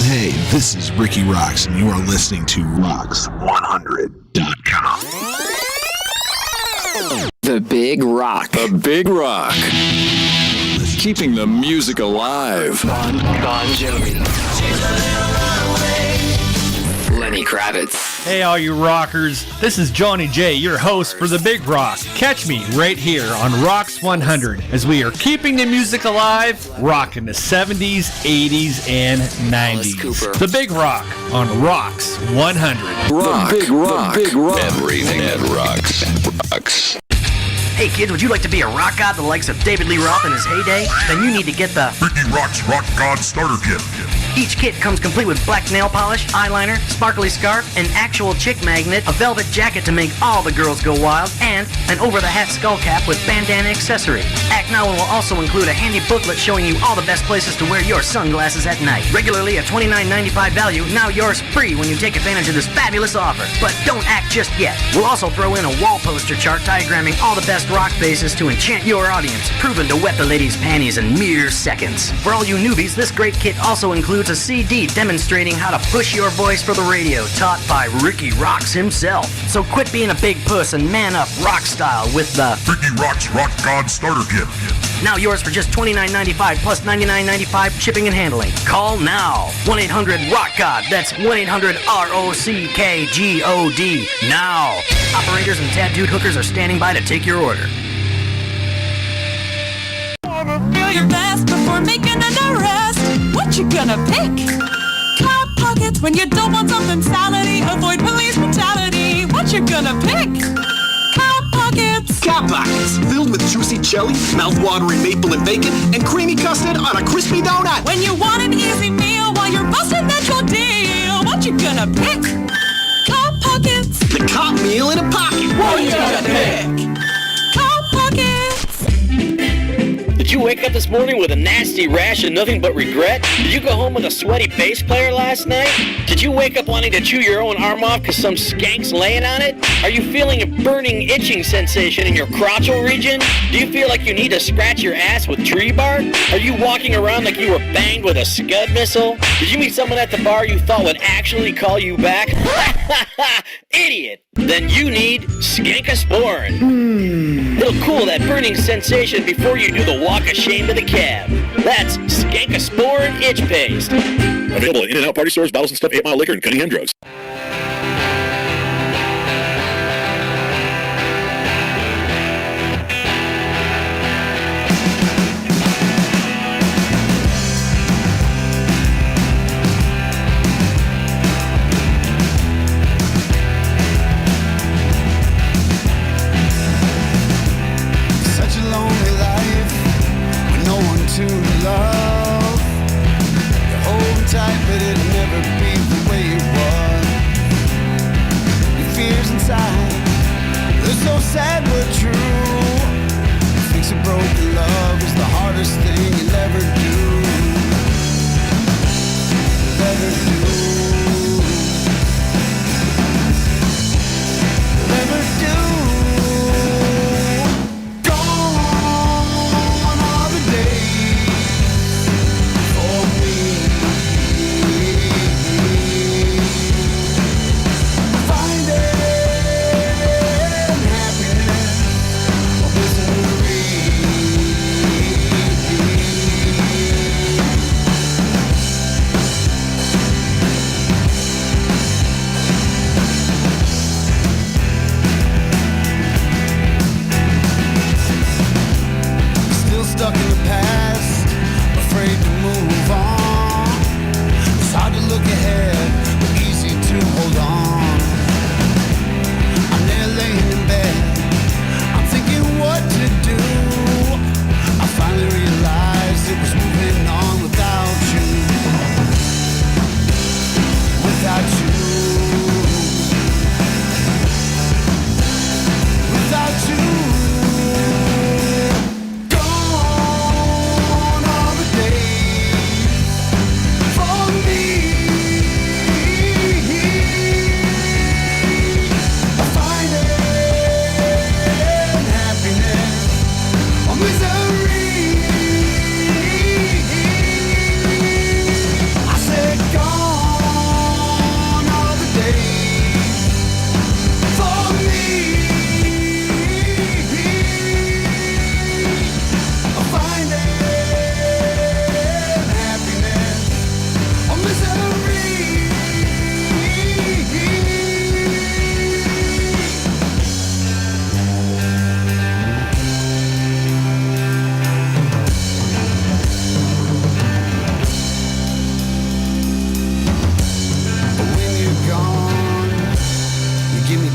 Hey, this is Rikki Roxx, and you are listening to Rocks100.com. The Big Rock. The Big Rock. Keeping the music alive. Bon Jovi. Lenny Kravitz. Hey, all you rockers. This is Johnny J, your host for The Big Rock. Catch me right here on Rocks 100 as we are keeping the music alive, rocking the 70s, 80s, and 90s. The Big Rock on Rocks 100. Rock. The Big Rock. The Big Rock. Everything that rocks. Hey kids, would you like to be a rock god the likes of David Lee Roth in his heyday? Then you need to get the Rikki Roxx Rock God Starter Kit. Each kit comes complete with black nail polish, eyeliner, sparkly scarf, an actual chick magnet, a velvet jacket to make all the girls go wild, and an over-the-hat skull cap with bandana accessory. Act Now will also include a handy booklet showing you all the best places to wear your sunglasses at night. Regularly a $29.95 value, now yours free when you take advantage of this fabulous offer. But don't act just yet. We'll also throw in a wall poster chart diagramming all the best rock faces to enchant your audience, proven to wet the ladies' panties in mere seconds. For all you newbies, this great kit also includes a CD demonstrating how to push your voice for the radio, taught by Rikki Roxx himself. So quit being a big puss and man up rock style with the Rikki Roxx Rock God Starter Kit. Now yours for just $29.95 plus $99.95 shipping and handling. Call now. 1-800-ROCK-GOD. That's 1-800-ROCKGOD. Now. Operators and tattooed hookers are standing by to take your order. Feel your best before making an arrest. What you gonna pick? Cop pockets when you don't want something salady. Avoid police brutality. What you gonna pick? Cop pockets. Cop pockets, filled with juicy jelly, mouth-watering maple and bacon, and creamy custard on a crispy donut. When you want an easy meal while you're busting that your deal. What you gonna pick? Cop pockets. The cop meal in a pocket. What you gonna pick? Cop pockets. Did you wake up this morning with a nasty rash and nothing but regret? Did you go home with a sweaty bass player last night? Did you wake up wanting to chew your own arm off because some skank's laying on it? Are you feeling a burning, itching sensation in your crotchal region? Do you feel like you need to scratch your ass with tree bark? Are you walking around like you were banged with a Scud missile? Did you meet someone at the bar you thought would actually call you back? Idiot! Then you need Skankosporin. It'll cool that burning sensation before you do the walk of shame to the cab. That's Skankosporin Itch Paste. Available at In-N-Out Party Stores, Bottles and Stuff, 8 Mile Liquor, and Cunningham Drugs.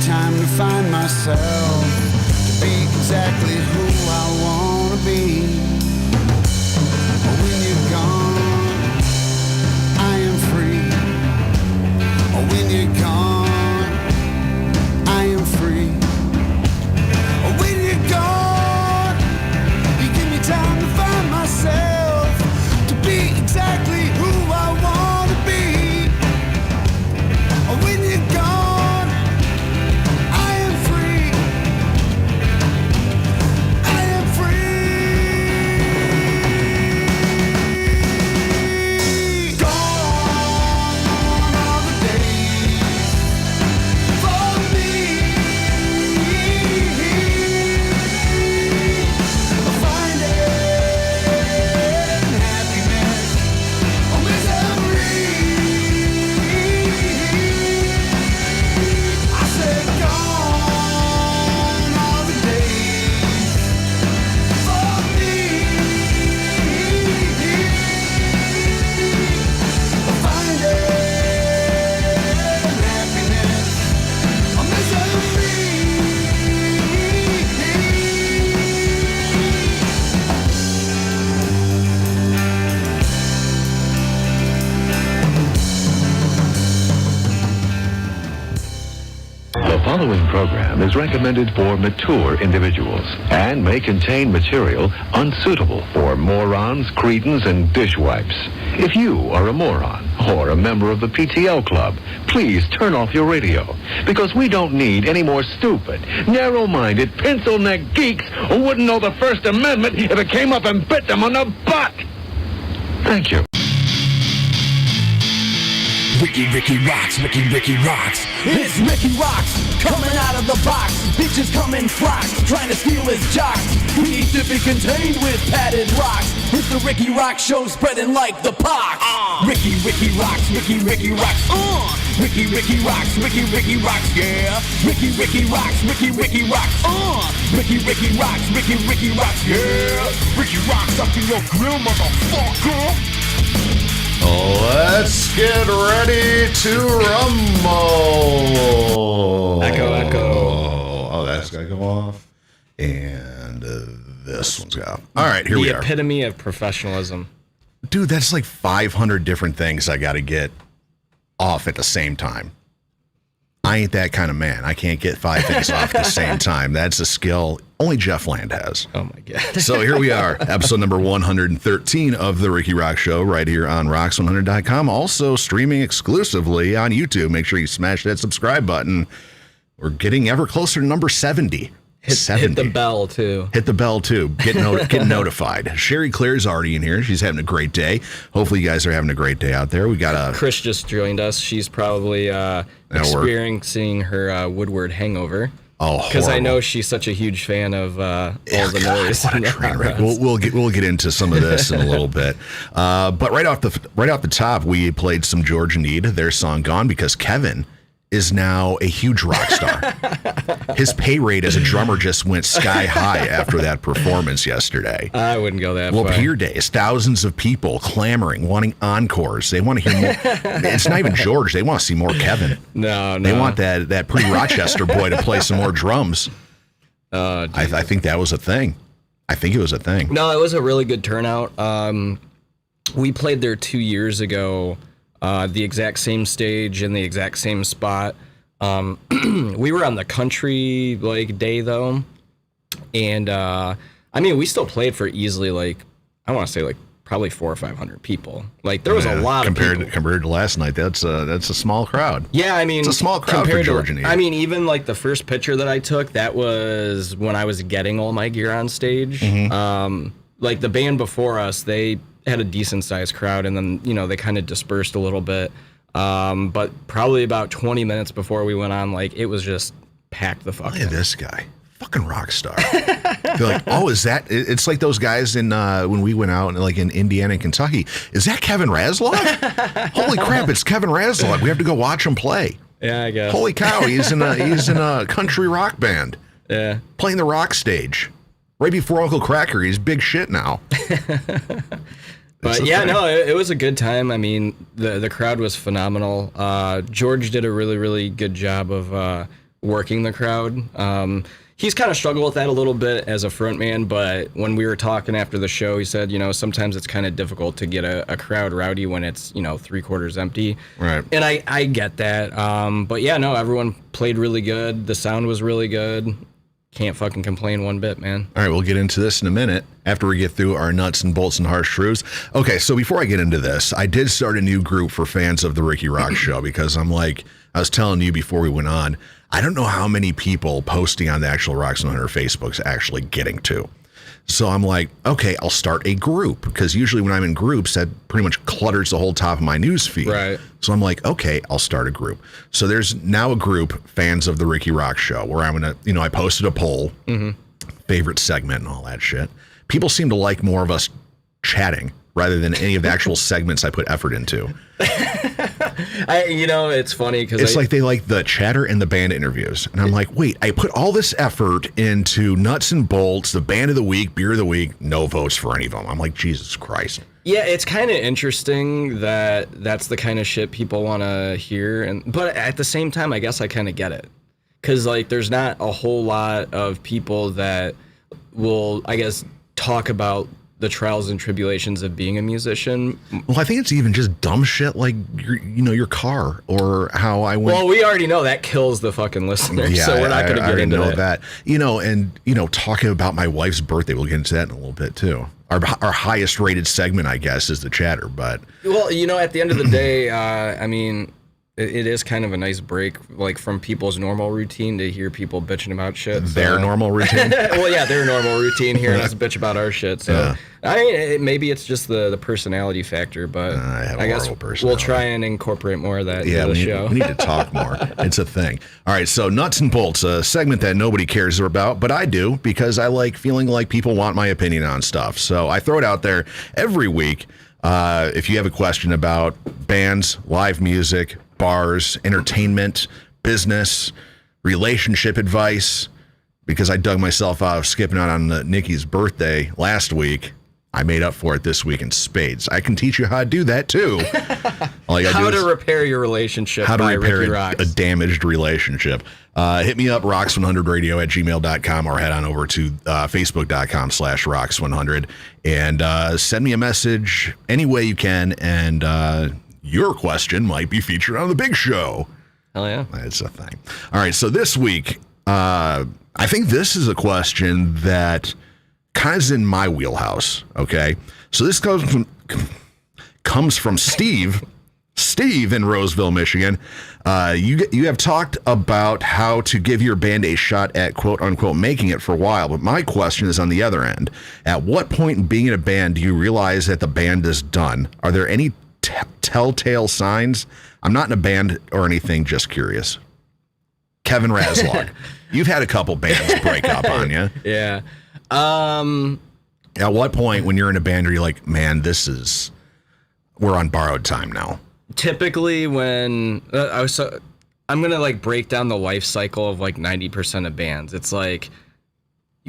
time to find myself, to be exactly who I wanna be. When you're gone, I am free. When you're gone, I am free. When you're gone, you give me time to find myself, to be exactly who I want to be. When you're gone, I am free. I am free. Gone are the days for me. Finding happiness or misery. I said gone are the days for me. Finding happiness or misery. The following program is recommended for mature individuals and may contain material unsuitable for morons, cretins, and dishwipes. If you are a moron or a member of the PTL Club, please turn off your radio, because we don't need any more stupid, narrow-minded, pencil-neck geeks who wouldn't know the First Amendment if it came up and bit them on the butt. Thank you. Rikki Roxx, Rikki Roxx. It's Rikki Roxx, coming out of the box. Bitches come in frocks, trying to steal his jocks. He needs to be contained with padded rocks. It's the Rikki Roxx Show, spreading like the pox. Rikki Roxx, Rikki Roxx. Rikki Roxx, Rikki Roxx, yeah. Rikki Roxx, Rikki Roxx. Rikki Roxx, Rikki Roxx, yeah. Rikki Roxx up in your grill, motherfucker. Let's get ready to rumble. Echo. Oh, that's got to go off. And this one's got off. All right, here we are. The epitome of professionalism. Dude, that's like 500 different things I got to get off at the same time. I ain't that kind of man. I can't get 5 things off at the same time. That's a skill only Jeff Land has. Oh, my God. So here we are, episode number 113 of The Rikki Roxx Show, right here on Rocks100.com. Also streaming exclusively on YouTube. Make sure you smash that subscribe button. We're getting ever closer to number 70. Hit the bell, too. Hit the bell, too. Get notified. Sherry Claire's already in here. She's having a great day. Hopefully you guys are having a great day out there. We got Chris just joined us. She's probably experiencing her Woodward hangover. Oh, because I know she's such a huge fan of all the noise. What a train wreck. We'll get into some of this in a little bit. But right off the top, we played some Georgia Need, their song "Gone," because Kevin is now a huge rock star. His pay rate as a drummer just went sky high after that performance yesterday. I wouldn't go that far. Well, Pier Days, thousands of people clamoring, wanting encores. They want to hear more. It's not even George. They want to see more Kevin. No. They want that pretty Rochester boy to play some more drums. I think that was a thing. I think it was a thing. No, it was a really good turnout. We played there 2 years ago. The exact same stage in the exact same spot. We were on the country day though, and we still played for easily I want to say probably 400 or 500 people. There was a lot of people. Compared to last night. That's a small crowd. Yeah, it's a small crowd for Georgia Need. Even the first picture that I took, that was when I was getting all my gear on stage. Mm-hmm. The band before us, they had a decent sized crowd, and then they kind of dispersed a little bit, but probably about 20 minutes before we went on, it was just packed the fuck. Look at this guy, fucking rock star. They're like, oh, is that? It's like those guys in when we went out in Indiana and Kentucky. Is that Kevin Raslov? Holy crap, it's Kevin Raslov. We have to go watch him play. Yeah, I guess. Holy cow, he's in a country rock band. Yeah, playing the rock stage right before Uncle Cracker. He's big shit now. But yeah, no, it was a good time. The crowd was phenomenal. George did a really, really good job of working the crowd. He's kind of struggled with that a little bit as a frontman, but when we were talking after the show, he said, sometimes it's kind of difficult to get a crowd rowdy when it's, 3/4 empty. Right. And I get that. But yeah, no, everyone played really good. The sound was really good. Can't fucking complain one bit, man. All right, we'll get into this in a minute after we get through our nuts and bolts and harsh truths. Okay, so before I get into this, I did start a new group for fans of the Rikki Roxx Show because I was telling you before we went on, I don't know how many people posting on the actual Rocks 100 Facebook's actually getting to. So I'm like, okay, I'll start a group because usually when I'm in groups, that pretty much clutters the whole top of my news feed. Right. So I'm like, okay, I'll start a group. So there's now a group, fans of the Rikki Roxx Show, where I'm going to, I posted a poll, favorite segment and all that shit. People seem to like more of us chatting rather than any of the actual segments I put effort into. It's funny because it's like they like the chatter and the band interviews. And I'm like, wait, I put all this effort into nuts and bolts, the band of the week, beer of the week, no votes for any of them. I'm like, Jesus Christ. Yeah, it's kind of interesting that that's the kind of shit people want to hear. But at the same time, I guess I kind of get it. Because, there's not a whole lot of people that will, I guess, talk about the trials and tribulations of being a musician. Well, I think it's even just dumb shit like your car or how I went. Well, we already know that kills the fucking listener, yeah, so we're not going to get into that. And talking about my wife's birthday, we'll get into that in a little bit too. Our highest rated segment, I guess, is the chatter. But well, at the end of the day, it is kind of a nice break, from people's normal routine to hear people bitching about shit. Their normal routine? Well, yeah, their normal routine, hearing us bitch about our shit. So, maybe it's just the personality factor, but I guess we'll try and incorporate more of that into the show. We need to talk more. It's a thing. All right, so Nuts and Bolts, a segment that nobody cares about, but I do because I like feeling like people want my opinion on stuff. So I throw it out there every week. If you have a question about bands, live music, bars, entertainment, business, relationship advice, because I dug myself out of skipping out on Nikki's birthday last week, I made up for it this week in spades. I can teach you how to do that too. How to repair your relationship. How to repair Rikki Roxx. a damaged relationship. Hit me up, rocks100radio@gmail.com, or head on over to facebook.com/rocks100 and send me a message any way you can, and your question might be featured on the big show. Hell yeah. It's a thing. All right, so this week, I think this is a question that kind of is in my wheelhouse, okay? So this comes from Steve. Steve in Roseville, Michigan. You have talked about how to give your band a shot at quote-unquote making it for a while, but my question is on the other end. At what point in being in a band do you realize that the band is done? Are there any telltale signs? I'm not in a band or anything, just curious. Kevin Razlog. You've had a couple bands break up on you. Yeah. At what point when you're in a band are you like, man, we're on borrowed time now? Typically when I'm going to break down the life cycle of 90% of bands. It's you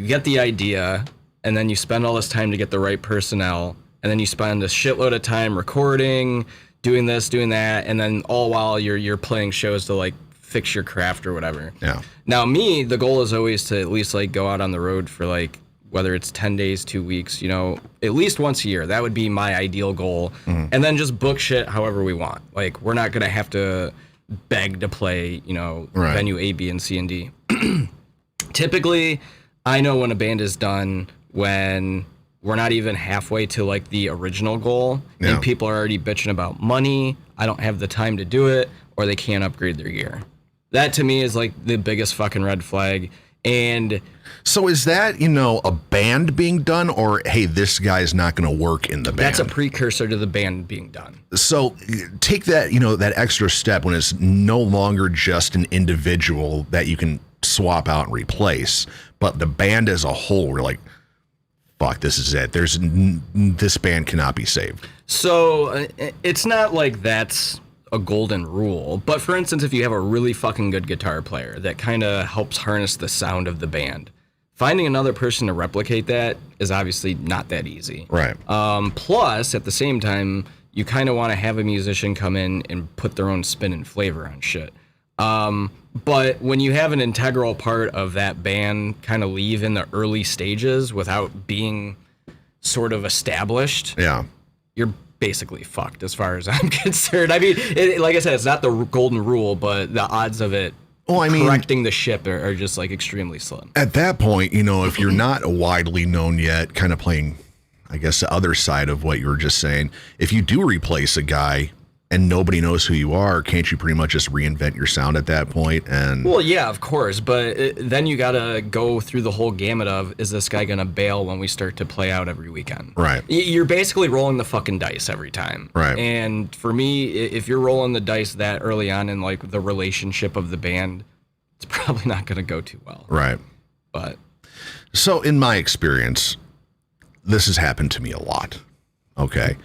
get the idea and then you spend all this time to get the right personnel. And then you spend a shitload of time recording, doing this, doing that, and then all while you're playing shows to fix your craft or whatever. Yeah. Now the goal is always to at least go out on the road for whether it's 10 days, 2 weeks, at least once a year. That would be my ideal goal. Mm-hmm. And then just book shit however we want. We're not gonna have to beg to play, right. venue A, B, and C and D. Typically, I know when a band is done when we're not even halfway to the original goal, and people are already bitching about money. I don't have the time to do it, or they can't upgrade their gear. That to me is the biggest fucking red flag. And so is that, a band being done, or hey, this guy's not going to work in the band? That's a precursor to the band being done. So take that, that extra step when it's no longer just an individual that you can swap out and replace, but the band as a whole, we're like, fuck, this is it. This band cannot be saved. So it's not that's a golden rule. But for instance, if you have a really fucking good guitar player that kind of helps harness the sound of the band, finding another person to replicate that is obviously not that easy. Right. Plus, at the same time, you kind of want to have a musician come in and put their own spin and flavor on shit. But when you have an integral part of that band kind of leave in the early stages without being sort of established, you're basically fucked as far as I'm concerned. I mean, like I said, it's not the golden rule, but the odds of it correcting the ship are just like extremely slim. At that point, if you're not widely known yet, kind of playing, I guess, the other side of what you were just saying, if you do replace a guy and nobody knows who you are, can't you pretty much just reinvent your sound at that point? And well, yeah, of course, but then you got to go through the whole gamut of, is this guy going to bail when we start to play out every weekend? Right. You're basically rolling the fucking dice every time. Right. And for me, if you're rolling the dice that early on in like the relationship of the band, it's probably not going to go too well. Right. But so in my experience, this has happened to me a lot. Okay.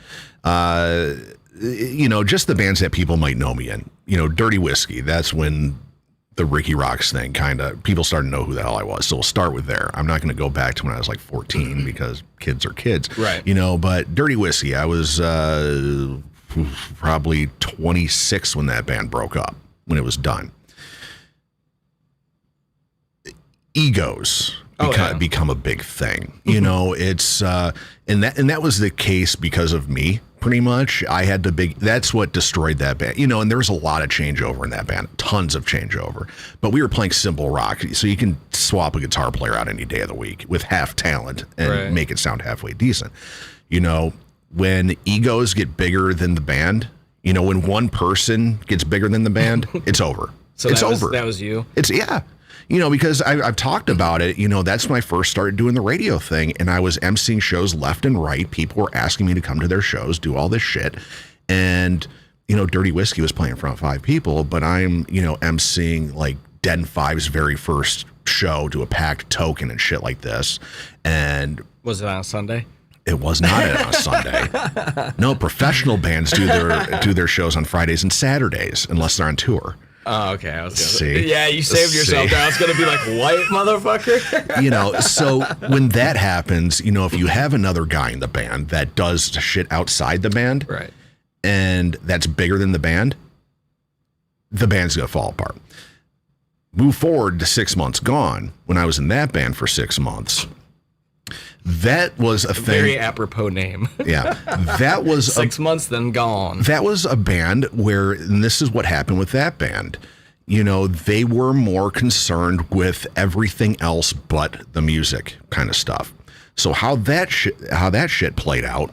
Just the bands that people might know me in, Dirty Whiskey. That's when the Rikki Roxx thing people started to know who the hell I was. So we'll start with there. I'm not going to go back to when I was like 14 because kids are kids, right? But Dirty Whiskey, I was probably 26 when that band broke up, when it was done. Egos become a big thing. It's and that was the case because of me. Pretty much, I had that's what destroyed that band. And there was a lot of changeover in that band, tons of changeover. But we were playing simple rock, so you can swap a guitar player out any day of the week with half talent and make it sound halfway decent. When egos get bigger than the band, when one person gets bigger than the band, it's over. So it's over. That was you? Because I've talked about it, that's when I first started doing the radio thing, and I was emceeing shows left and right. People were asking me to come to their shows, do all this shit. And, Dirty Whiskey was playing in front of 5 people, but I'm, emceeing like Den 5's very first show to a packed token and shit like this. And was it on a Sunday? It was not on a Sunday. No, professional bands do their shows on Fridays and Saturdays unless they're on tour. Oh, okay. I was gonna say, yeah, you saved yourself there. I was going to be like, what, motherfucker? So when that happens, if you have another guy in the band that does shit outside the band, right, and that's bigger than the band's going to fall apart. Move forward to 6 months gone, when I was in that band for 6 months. That was a thing. Very apropos name. Yeah. That was 6 months, then gone. That was a band where, and this is what happened with that band. They were more concerned with everything else but the music kind of stuff. So how that shit played out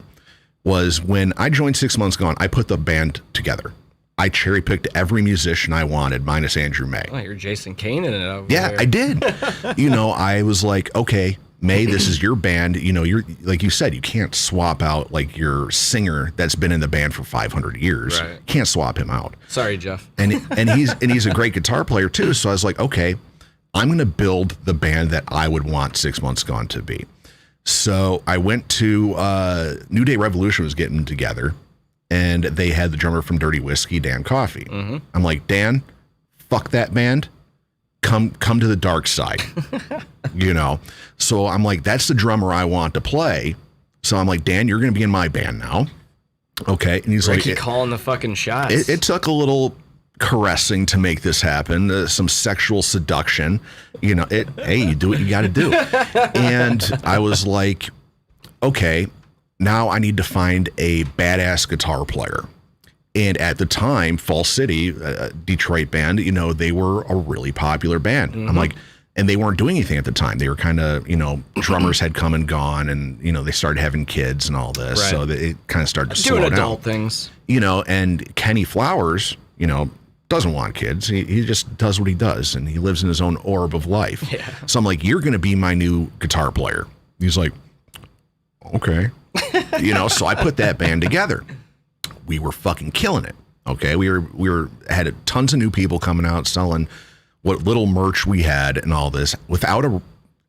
was when I joined 6 months gone, I put the band together. I cherry picked every musician I wanted, minus Andrew May. Oh, you're Jason Kane in it over there. I did. I was like, okay, May, this is your band. You're, like you said, you can't swap out like your singer that's been in the band for 500 years. Right. Can't swap him out. Sorry, Jeff. And he's a great guitar player too. So I was like, okay, I'm going to build the band that I would want 6 months gone to be. So I went to New Day Revolution was getting together, and they had the drummer from Dirty Whiskey, Dan Coffey. Mm-hmm. I'm like, Dan, fuck that band. Come to the dark side. So I'm like, that's the drummer I want to play. So I'm like, Dan, you're going to be in my band now. Okay. And he's Rikki like, calling the fucking shots. It took a little caressing to make this happen, some sexual seduction. Hey, you do what you got to do. And I was like, okay, now I need to find a badass guitar player. And at the time, Fall City, Detroit band, they were a really popular band. Mm-hmm. I'm like, and they weren't doing anything at the time. They were kind of, drummers had come and gone, and, they started having kids and all this. Right. So it kind of started to doing slow down. Adult things. And Kenny Flowers, doesn't want kids. He just does what he does, and he lives in his own orb of life. Yeah. So I'm like, you're going to be my new guitar player. He's like, okay. So I put that band together. We were fucking killing it. Okay. We had tons of new people coming out selling what little merch we had and all this without a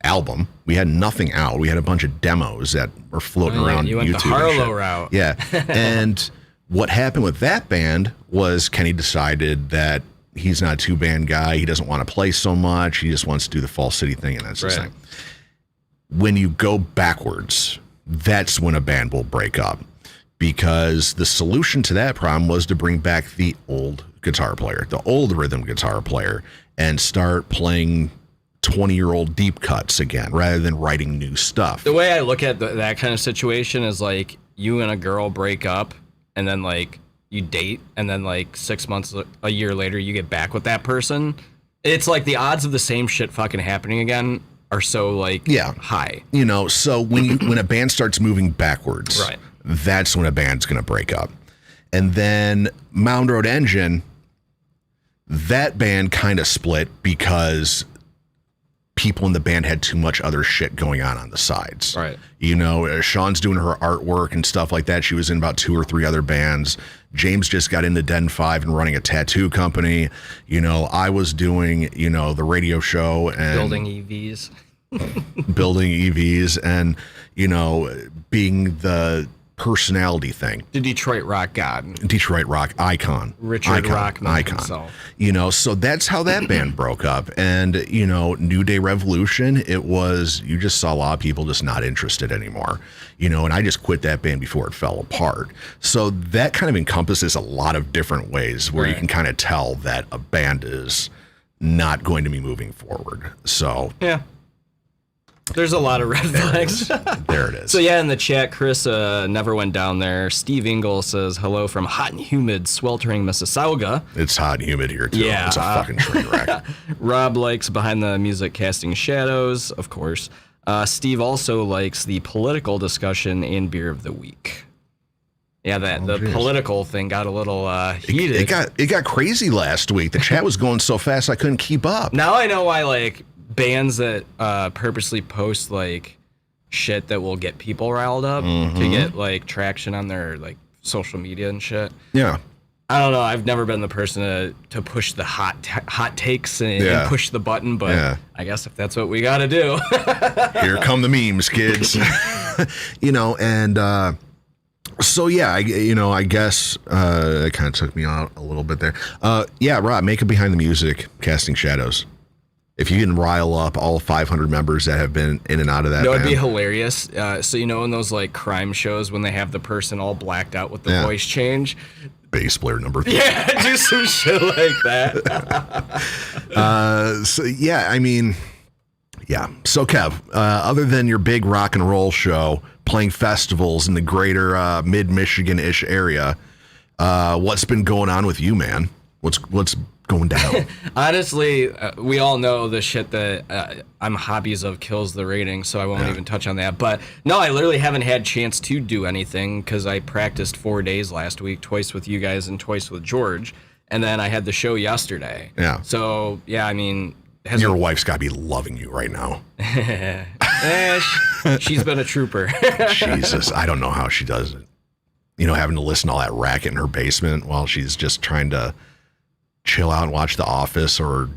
album. We had nothing out. We had a bunch of demos that were floating around you went YouTube. the Harlow route. Yeah. And what happened with that band was Kenny decided that he's not a 2-band guy. He doesn't want to play so much. He just wants to do the Fall City thing, and that's his thing. When you go backwards, that's when a band will break up. Because the solution to that problem was to bring back the old guitar player, the old rhythm guitar player, and start playing 20-year-old deep cuts again rather than writing new stuff. The way I look at that kind of situation is like you and a girl break up and then like you date and then like 6 months, a year later, you get back with that person. It's like the odds of the same shit fucking happening again are so like high. You know, so when a band starts moving backwards, right, that's when a band's going to break up. And then Mound Road Engine, that band kind of split because people in the band had too much other shit going on the sides. Right. You know, Sean's doing her artwork and stuff like that. She was in about 2 or 3 other bands. James just got into Den 5 and running a tattoo company. You know, I was doing, you know, the radio show and building EVs. building EVs and, you know, being the personality thing. The Detroit rock god. Detroit rock icon. Richard Rockman icon. himself. You know, so that's how that band broke up. And, you know, New Day Revolution, it was, you just saw a lot of people just not interested anymore. You know, and I just quit that band before it fell apart. So that kind of encompasses a lot of different ways where you can kind of tell that a band is not going to be moving forward. So yeah. There's a lot of red flags. There it is. So yeah, in the chat, Chris never went down there. Steve Ingle says hello from hot and humid, sweltering Mississauga. It's hot and humid here too. Yeah, it's a fucking train wreck. Rob likes Behind the Music Casting Shadows, of course. Steve also likes the political discussion in Beer of the Week. Yeah, the political thing got a little heated. It got crazy last week. The chat was going so fast I couldn't keep up. Now I know why like bands that purposely post like shit that will get people riled up to get like traction on their like social media and shit. Yeah. I don't know. I've never been the person to push the hot takes and push the button, but I guess if that's what we got to do. Here come the memes, kids. You know, and so yeah, I guess it kind of took me out a little bit there. Yeah, Rob, make it Behind the Music, Casting Shadows. If you can rile up all 500 members that have been in and out of that, it'd be hilarious. So you know, in those like crime shows when they have the person all blacked out with the voice change, bass player number 3. Yeah, do some shit like that. So yeah, I mean, yeah. So Kev, other than your big rock and roll show, playing festivals in the greater mid-Michigan-ish area, what's been going on with you, man? What's going down? Honestly, we all know the shit that I'm hobbies of kills the rating, so I won't even touch on that. But no, I literally haven't had chance to do anything because I practiced 4 days last week, twice with you guys and twice with George, and then I had the show yesterday. Yeah. So yeah, I mean, your wife's got to be loving you right now. She's been a trooper. Jesus, I don't know how she does it. You know, having to listen to all that racket in her basement while she's just trying to chill out and watch The Office or...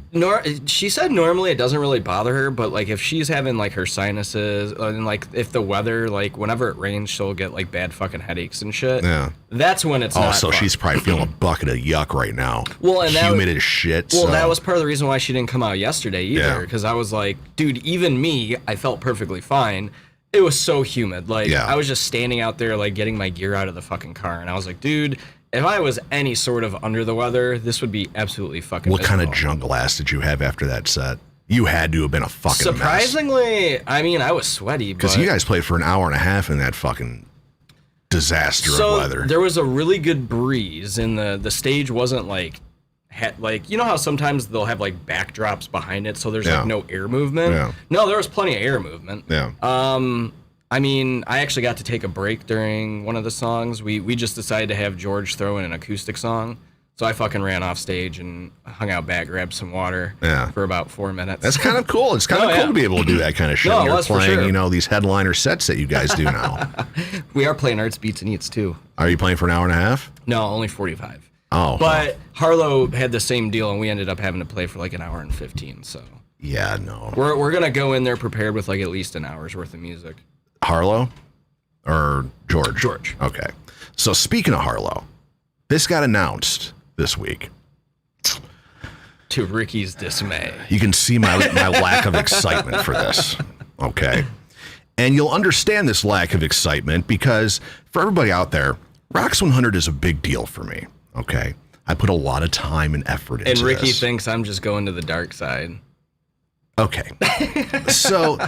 She said normally it doesn't really bother her, but like if she's having like her sinuses and like if the weather, like whenever it rains, she'll get like bad fucking headaches and shit. Yeah. That's when it's not so fun. She's probably feeling a bucket of yuck right now. Well, and humid as shit. Well, that was part of the reason why she didn't come out yesterday either, because I was like, dude, even me, I felt perfectly fine. It was so humid. Like I was just standing out there like getting my gear out of the fucking car, and I was like, dude, if I was any sort of under the weather, this would be absolutely fucking What miserable. kind of jungle ass did you have after that set? You had to have been a fucking Surprisingly, I mean, I was sweaty. Because you guys played for an hour and a half in that fucking disaster of weather. There was a really good breeze, and the stage wasn't like you know how sometimes they'll have like backdrops behind it, so there's like no air movement? Yeah. No, there was plenty of air movement. Yeah. I mean, I actually got to take a break during one of the songs. We just decided to have George throw in an acoustic song. So I fucking ran off stage and hung out back, grabbed some water for about 4 minutes. That's kind of cool. It's kind of cool to be able to do that kind of shit. No, You're for playing, sure. you know, these headliner sets that you guys do now. We are playing Arts, Beats, and Eats, too. Are you playing for an hour and a half? No, only 45. Oh. But Harlow had the same deal, and we ended up having to play for like an hour and 15, so. Yeah, no. We're going to go in there prepared with like at least an hour's worth of music. Harlow? Or George? George. Okay. So speaking of Harlow, this got announced this week. To Ricky's dismay. You can see my lack of excitement for this. Okay. And you'll understand this lack of excitement because for everybody out there, Rox 100 is a big deal for me. Okay. I put a lot of time and effort into this. And Rikki this. thinks I'm just going to the dark side. Okay. So,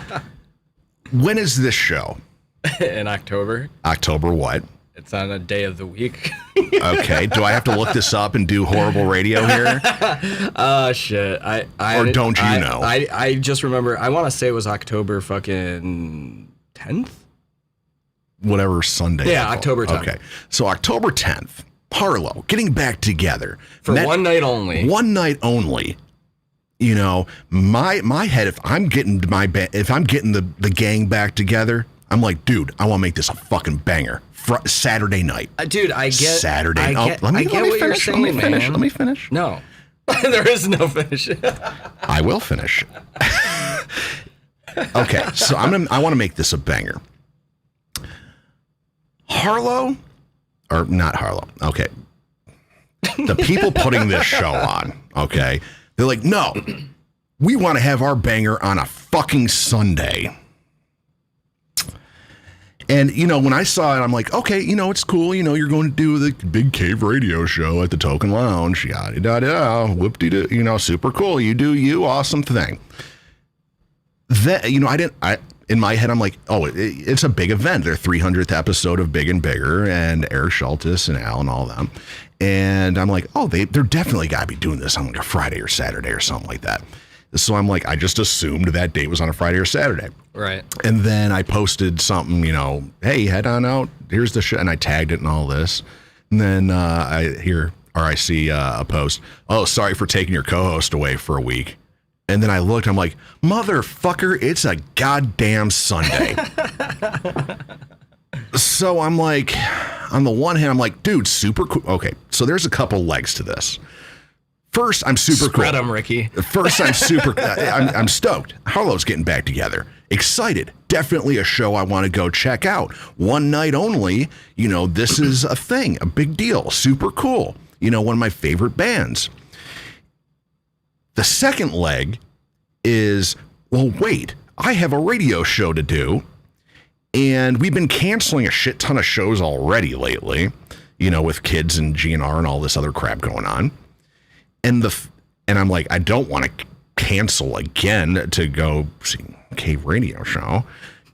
when is this show? In October. October what? It's on a day of the week. Okay. Do I have to look this up and do horrible radio here? Shit. Or don't you know? I just remember, I want to say it was October fucking 10th? Whatever Sunday. Yeah, October 10th. Okay. So October 10th, Harlow, getting back together. For one night only. One night only. You know, my head, if I'm getting the gang back together, I'm like, dude, I want to make this a fucking banger. Saturday night. Dude, I get Saturday. I get what you're saying, man. Let me finish. No. There is no finish. I will finish. Okay, so I want to make this a banger. Harlow, or not Harlow. Okay. The people putting this show on, okay, they're like, no, we want to have our banger on a fucking Sunday. And, you know, when I saw it, I'm like, okay, you know, it's cool. You know, you're going to do the big cave radio show at the Token Lounge, yada, yada, yada, whoop-de-doo, you know, super cool. You do you, awesome thing. That, you know, in my head, I'm like, oh, it's a big event. Their 300th episode of Big and Bigger and Eric Schultes and Al and all them. And I'm like, oh, they're definitely got to be doing this on like a Friday or Saturday or something like that. So I'm like, I just assumed that date was on a Friday or Saturday. Right. And then I posted something, you know, hey, head on out. Here's the show. And I tagged it and all this. And then I see a post. Oh, sorry for taking your co-host away for a week. And then I looked, I'm like, motherfucker, it's a goddamn Sunday. So I'm like, on the one hand, I'm like, dude, super cool. Okay, so there's a couple legs to this. First, I'm super Spread cool. them, Rikki. First, I'm super, I'm stoked. Harlow's getting back together. Excited. Definitely a show I want to go check out. One night only. You know, this is a thing, a big deal. Super cool. You know, one of my favorite bands. The second leg is, well, wait, I have a radio show to do. And we've been canceling a shit ton of shows already lately, you know, with kids and GNR and all this other crap going on. And I'm like, I don't want to cancel again to go see Cave Radio Show,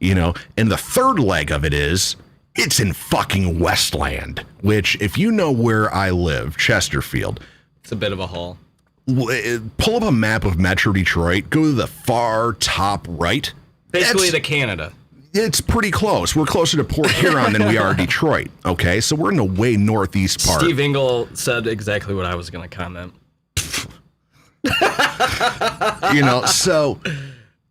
you know. And the third leg of it is, it's in fucking Westland, which, if you know where I live, Chesterfield. It's a bit of a haul. Pull up a map of Metro Detroit, go to the far top right. Basically to Canada. It's pretty close. We're closer to Port Huron than we are Detroit. Okay, so we're in the way northeast part. Steve Ingle said exactly what I was going to comment. You know, so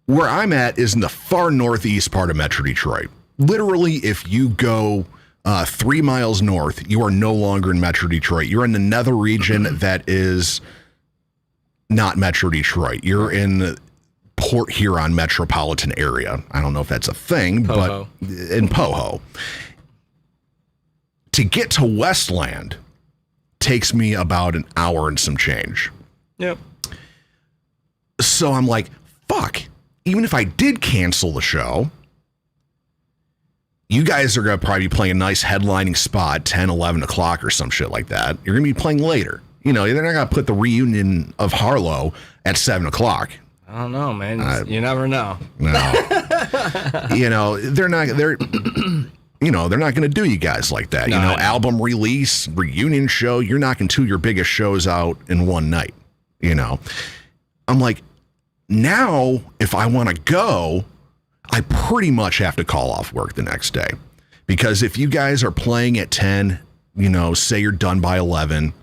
where I'm at is in the far northeast part of Metro Detroit. Literally, if you go 3 miles north, you are no longer in Metro Detroit. You're in another region that is not Metro Detroit. You're in the Port Huron metropolitan area. I don't know if that's a thing, Poho. But in Poho. To get to Westland takes me about an hour and some change. Yep. So I'm like, fuck, even if I did cancel the show, you guys are going to probably be playing a nice headlining spot, 10, 11 o'clock or some shit like that. You're going to be playing later. You know, they're not going to put the reunion of Harlow at 7 o'clock. I don't know, man. You never know. No. You know, they're not going to do you guys like that. No, you know, album release, reunion show, you're knocking 2 of your biggest shows out in one night. You know, I'm like, now if I want to go, I pretty much have to call off work the next day. Because if you guys are playing at 10, you know, say you're done by 11,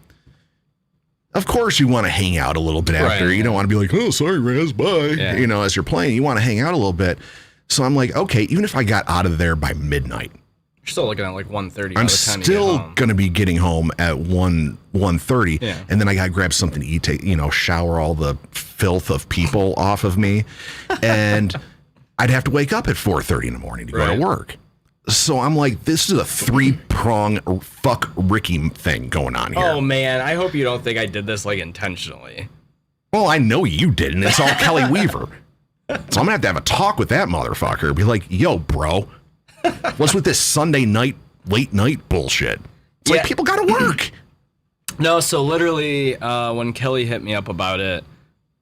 of course you want to hang out a little bit after. Right. You don't want to be like, oh, sorry, Raz, bye. Yeah. You know, as you're playing, you want to hang out a little bit. So I'm like, okay, even if I got out of there by midnight, you're still looking at like 1:30. I'm still going to be getting home at 1:30. Yeah. And then I got to grab something to eat, shower all the filth of people off of me. And I'd have to wake up at 4:30 in the morning to go to work. So I'm like, this is a 3-prong fuck Rikki thing going on here. Oh, man. I hope you don't think I did this like intentionally. Well, I know you didn't. It's all Kelly Weaver. So I'm going to have a talk with that motherfucker. Be like, yo, bro, what's with this Sunday night, late night bullshit? It's like, people got to work. No, so literally, when Kelly hit me up about it,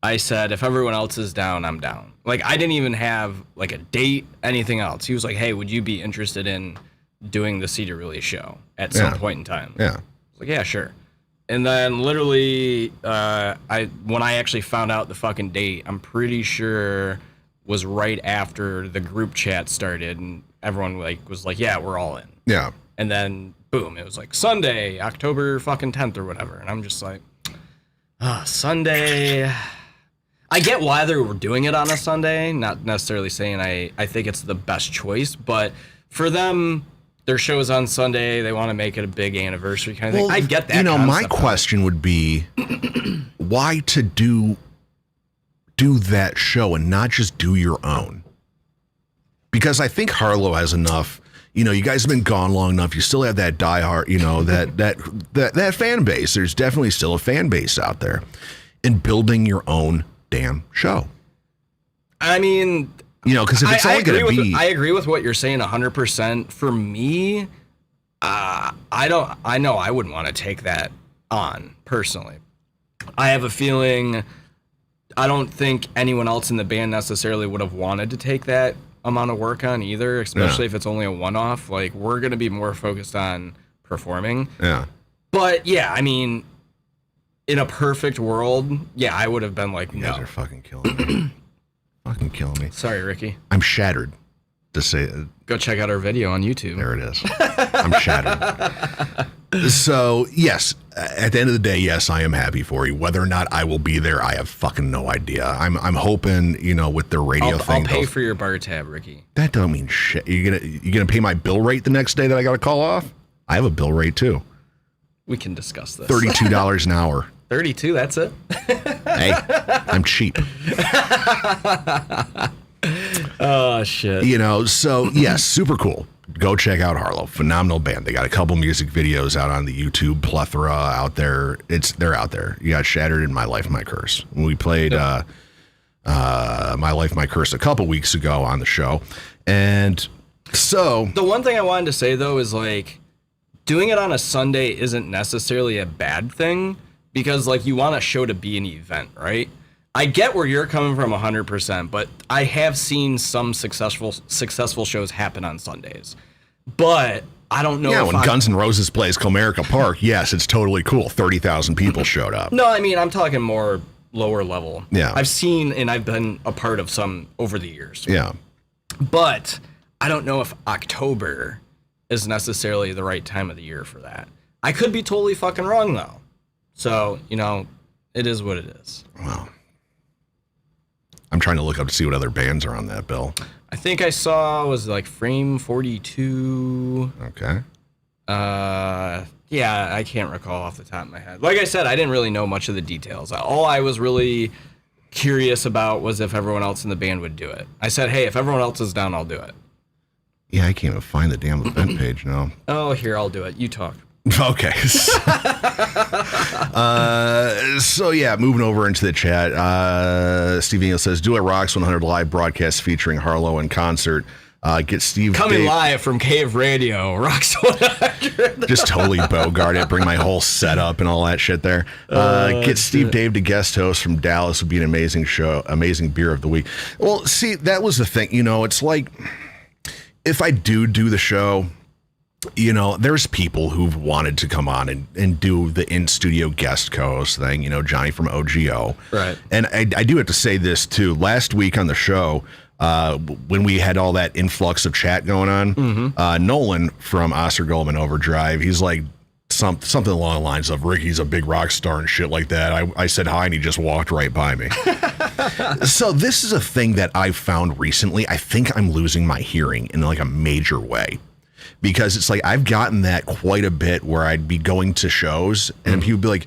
I said, if everyone else is down, I'm down. Like, I didn't even have, like, a date, anything else. He was like, hey, would you be interested in doing the Cedar Release show at some point in time? Yeah. I was like, yeah, sure. And then literally, when I actually found out the fucking date, I'm pretty sure was right after the group chat started, and everyone was like, yeah, we're all in. Yeah. And then, boom, it was like Sunday, October fucking 10th or whatever. And I'm just like, Sunday. I get why they were doing it on a Sunday, not necessarily saying I think it's the best choice, but for them, their show's on Sunday, they want to make it a big anniversary kind of thing. I get that. My question would be, why to do that show and not just do your own? Because I think Harlow has enough. You guys have been gone long enough. You still have that diehard, that fan base. There's definitely still a fan base out there. And building your own damn show. I mean, because if it's only going to be, I agree with what you're saying 100%. For me, I know I wouldn't want to take that on personally. I have a feeling I don't think anyone else in the band necessarily would have wanted to take that amount of work on either, especially if it's only a one-off. Like, we're going to be more focused on performing. Yeah. But yeah, I mean, in a perfect world, yeah, I would have been like, you guys are fucking killing me. Fucking killing me. Sorry, Ricky. I'm shattered to say. Go check out our video on YouTube. There it is. I'm shattered. So, yes, at the end of the day, yes, I am happy for you. Whether or not I will be there, I have fucking no idea. I'm hoping, with the radio thing. I'll pay for your bar tab, Ricky. That don't mean shit. You gonna pay my bill rate the next day that I got to call off? I have a bill rate too. We can discuss this. $32 an hour. 32, that's it. Hey, I'm cheap. Oh, shit. So, yes, super cool. Go check out Harlow. Phenomenal band. They got a couple music videos out on the YouTube plethora out there. They're out there. You got Shattered in My Life, My Curse. We played My Life, My Curse a couple weeks ago on the show. And so... The one thing I wanted to say, though, is, doing it on a Sunday isn't necessarily a bad thing, because, you want a show to be an event, right? I get where you're coming from 100%, but I have seen some successful shows happen on Sundays. But I don't know. Yeah, when Guns N' Roses plays Comerica Park, yes, it's totally cool. 30,000 people showed up. No, I mean, I'm talking more lower level. Yeah. I've seen and I've been a part of some over the years. Yeah. But I don't know if October is necessarily the right time of the year for that. I could be totally fucking wrong, though. So, it is what it is. Wow. I'm trying to look up to see what other bands are on that bill. I think I saw Frame 42. Okay. Yeah, I can't recall off the top of my head. Like I said, I didn't really know much of the details. All I was really curious about was if everyone else in the band would do it. I said, hey, if everyone else is down, I'll do it. Yeah, I can't even find the damn event page now. Oh, here, I'll do it. You talk. Okay. So yeah, moving over into the chat. Steve Neal says, do a Roxx 100 live broadcast featuring Harlow in concert. Get Steve coming live from Cave Radio, Roxx 100. Just totally bogart it. Bring my whole setup and all that shit there. Get Steve Dave to guest host from Dallas would be an amazing show, amazing beer of the week. Well, see, that was the thing. It's like if I do the show, there's people who've wanted to come on and do the in-studio guest co-host thing, Johnny from OGO. Right. And I do have to say this, too. Last week on the show, when we had all that influx of chat going on, Nolan from Ostergoldman Overdrive, he's like something along the lines of, Ricky's a big rock star and shit like that. I said hi, and he just walked right by me. So this is a thing that I've found recently. I think I'm losing my hearing in a major way. Because it's I've gotten that quite a bit where I'd be going to shows and people would be like,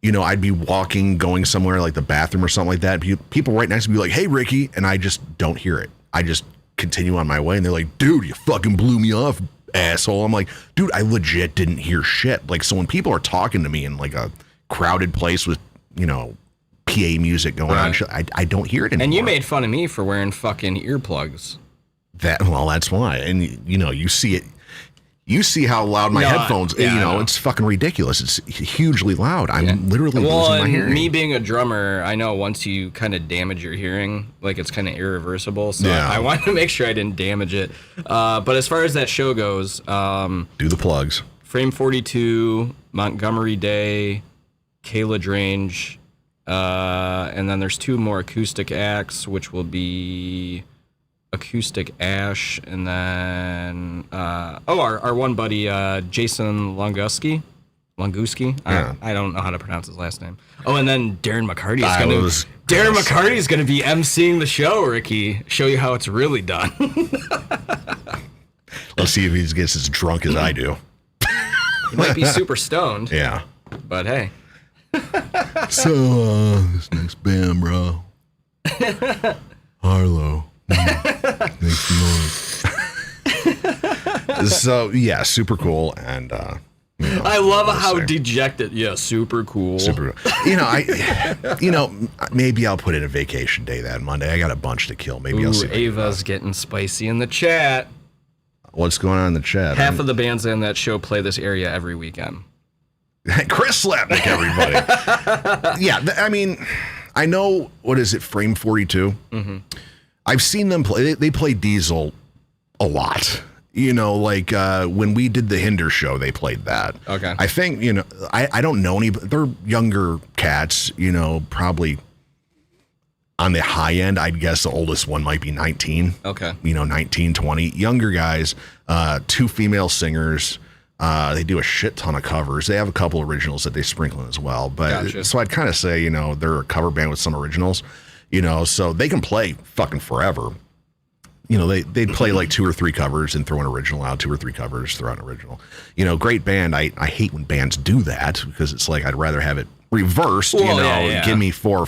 I'd be walking, going somewhere like the bathroom or something like that. People right next to me be like, hey, Ricky. And I just don't hear it. I just continue on my way. And they're like, dude, you fucking blew me off, asshole. I'm like, dude, I legit didn't hear shit. So when people are talking to me in a crowded place with, PA music going on, I don't hear it anymore. And you made fun of me for wearing fucking earplugs. That's why. And you see it. You see how loud my headphones, it's fucking ridiculous. It's hugely loud. I'm literally losing my hearing. Me being a drummer, I know once you kind of damage your hearing, like it's kind of irreversible. So I wanted to make sure I didn't damage it. But as far as that show goes, do the plugs. Frame 42, Montgomery Day, Kayla Drange, and then there's 2 more acoustic acts, which will be Acoustic Ash, and then our one buddy Jason Longuski. I don't know how to pronounce his last name. Oh, and then Darren McCarty is gonna be emceeing the show. Ricky, show you how it's really done. Let's see if he gets as drunk as I do. He might be super stoned. Yeah, but hey. So this next band, bro, Harlow. So yeah, super cool, and I love how dejected. Yeah, super cool. Super. Maybe I'll put in a vacation day that Monday. I got a bunch to kill. Maybe I'll see. Ava's getting spicy in the chat. What's going on in the chat? Half of the bands in that show play this area every weekend. Chris Slapnick, everybody. Yeah, I mean, I know. What is it? Frame 42. Mm-hmm. I've seen them play. They play Diesel a lot. Like when we did the Hinder show, they played that. Okay. I think, I don't know any, but they're younger cats, probably on the high end. I'd guess the oldest one might be 19. Okay. 19, 20. Younger guys, 2 female singers. They do a shit ton of covers. They have a couple originals that they sprinkle in as well. But gotcha. So I'd kind of say, they're a cover band with some originals. So they can play fucking forever. They'd play like 2 or 3 covers and throw an original out, 2 or 3 covers, throw out an original. Great band. I hate when bands do that because it's like I'd rather have it reversed, give me 3 or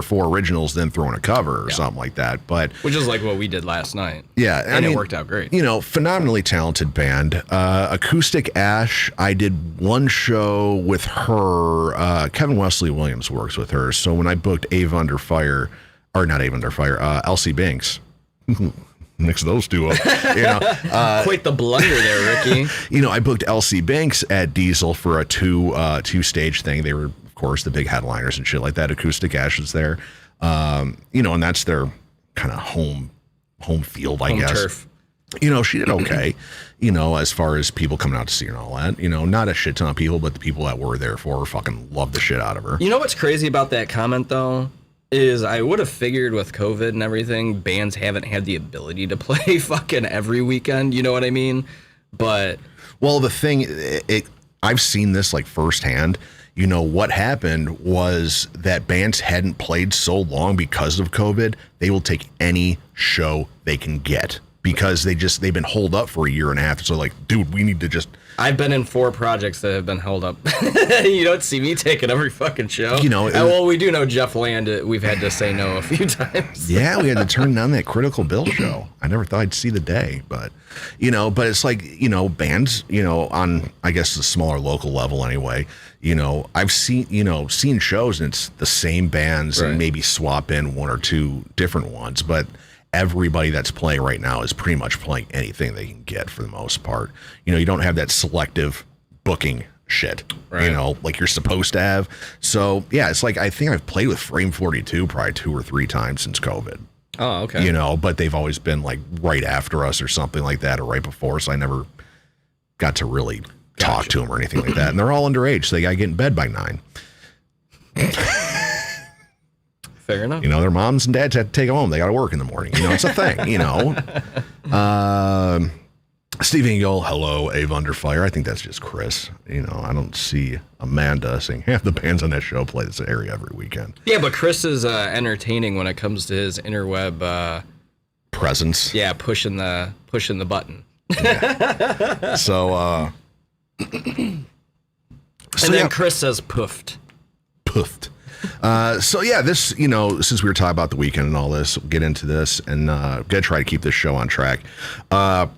4 originals than throw in a cover or something like that. But which is like what we did last night. Yeah. And it worked out great. Phenomenally talented band. Acoustic Ash, I did one show with her. Kevin Wesley Williams works with her. So when I booked Ava Under Fire, or not Ava Under Fire, Elsie Banks. Mix those two up. Quite the blunder there, Ricky. I booked Elsie Banks at Diesel for a 2-stage thing. They were, of course, the big headliners and shit like that. Acoustic Ash was there. And that's their kind of home field, I guess. Turf. She did okay. As far as people coming out to see her and all that. Not a shit ton of people, but the people that were there for her fucking loved the shit out of her. You know what's crazy about that comment, though? Is I would have figured with COVID and everything, bands haven't had the ability to play fucking every weekend. You know what I mean? But well, the thing, I've seen this like firsthand. What happened was that bands hadn't played so long because of COVID. They will take any show they can get because they've been holed up for a year and a half. So like, dude, we need to just. I've been in 4 projects that have been held up. You don't see me taking every fucking show. Well, we do know Jeff Land. We've had to say no a few times. Yeah, we had to turn down that Critical Bill show. I never thought I'd see the day, but but it's like bands, on I guess the smaller local level anyway. I've seen shows and it's the same bands and maybe swap in 1 or 2 different ones, but. Everybody that's playing right now is pretty much playing anything they can get for the most part. You don't have that selective booking shit, like you're supposed to have. So, yeah, it's like I think I've played with Frame 42 probably 2 or 3 times since COVID. Oh, okay. But they've always been like right after us or something like that or right before. So I never got to really talk to them or anything like that. And they're all underage, so they got to get in bed by 9. Fair enough. Their moms and dads had to take them home. They got to work in the morning. It's a thing, Steve Engel, hello, Ava Under Fire. I think that's just Chris. I don't see Amanda saying half the bands on that show play this area every weekend. Yeah, but Chris is entertaining when it comes to his interweb presence. Yeah, pushing the button. Yeah. So and then Chris says poofed. Poofed. So yeah, this, since we were talking about the weekend and all this, we'll get into this and gonna try to keep this show on track. A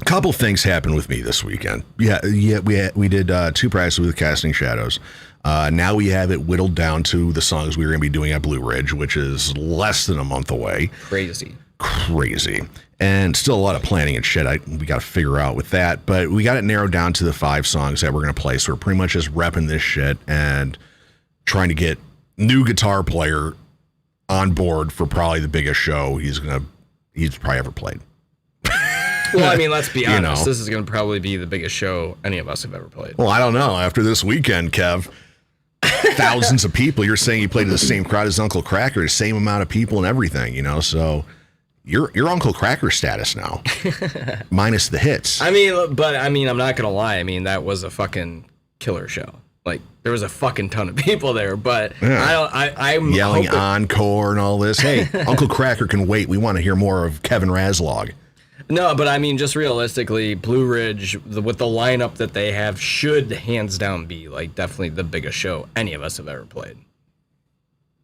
couple things happened with me this weekend. Yeah, we did 2 practices with Casting Shadows. Now we have it whittled down to the songs we were gonna be doing at Blue Ridge, which is less than a month away. crazy. And still a lot of planning and shit we got to figure out with that. But we got it narrowed down to the 5 songs that we're going to play. So we're pretty much just repping this shit and trying to get new guitar player on board for probably the biggest show he's probably ever played. Well, I mean, let's be honest. You know. This is going to probably be the biggest show any of us have ever played. Well, I don't know. After this weekend, Kev, thousands of people. You're saying you played to the same crowd as Uncle Cracker, the same amount of people and everything, you know. So you're Uncle Cracker status now, minus the hits. I mean, I'm not going to lie. I mean, that was a fucking killer show. Like, there was a fucking ton of people there, but Yeah. I'm yelling hoping... encore and all this. Hey, Uncle Cracker can wait. We want to hear more of Kevin Razlog. No, but I mean, just realistically, Blue Ridge, with the lineup that they have, should hands down be like definitely the biggest show any of us have ever played.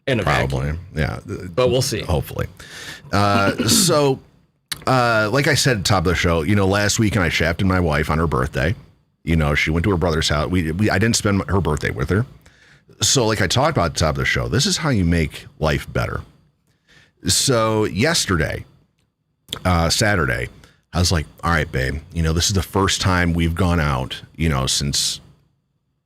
In a Probably, vacuum. yeah. But we'll see. Hopefully. So, like I said at the top of the show, you know, last weekend I shafted my wife on her birthday. You know, she went to her brother's house. I didn't spend her birthday with her. So, like I talked about at the top of the show, this is how you make life better. So, yesterday, Saturday, I was like, all right, babe, you know, this is the first time we've gone out, you know, since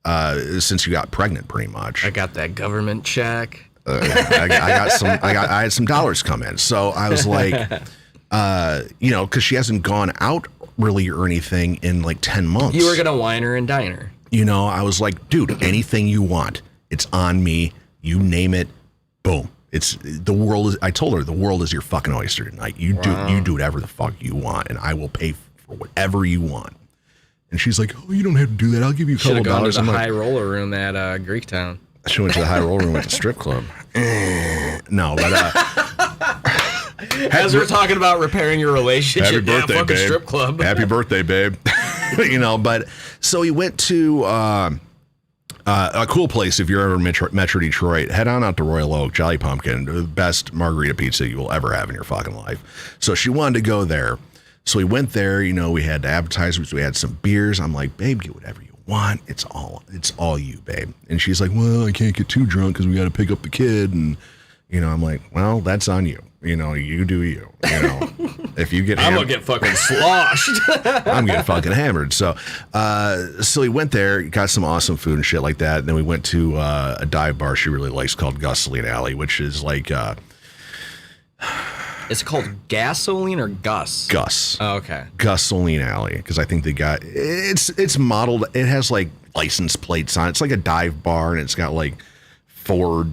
you got pregnant, pretty much. I got that government check. I had some dollars come in. So I was like, you know, because she hasn't gone out really or anything in like 10 months. You were going to wine her and dine her. You know, I was like, dude, anything you want, it's on me. You name it. Boom. I told her the world is your fucking oyster tonight. You do whatever the fuck you want, and I will pay for whatever you want. And she's like, oh, you don't have to do that. I'll give you a couple dollars. Should have gone to the high roller room at Greektown. She went to the high roller room at the strip club. No, but as we're talking about repairing your relationship, happy birthday, fucking babe. strip club. Happy birthday, babe. You know, but so we went to a cool place. If you're ever in Metro Detroit, head on out to Royal Oak, Jolly Pumpkin, the best margarita pizza you will ever have in your fucking life. So she wanted to go there. So we went there, you know, we had the appetizers, we had some beers. I'm like, babe, get whatever you want. It's all you, babe. And she's like, well, I can't get too drunk because we got to pick up the kid. And, you know, I'm like, well, that's on you. You know, you do you. You know, if you get I'm going to get fucking sloshed. I'm getting fucking hammered. So we went there, got some awesome food and shit like that. And then we went to a dive bar she really likes called Gasoline Alley, which is like... It's called Gasoline or Gus? Gus. Oh, okay. Gasoline Alley, because I think they got... It's modeled... It has like license plates on it. It's like a dive bar, and it's got like Ford...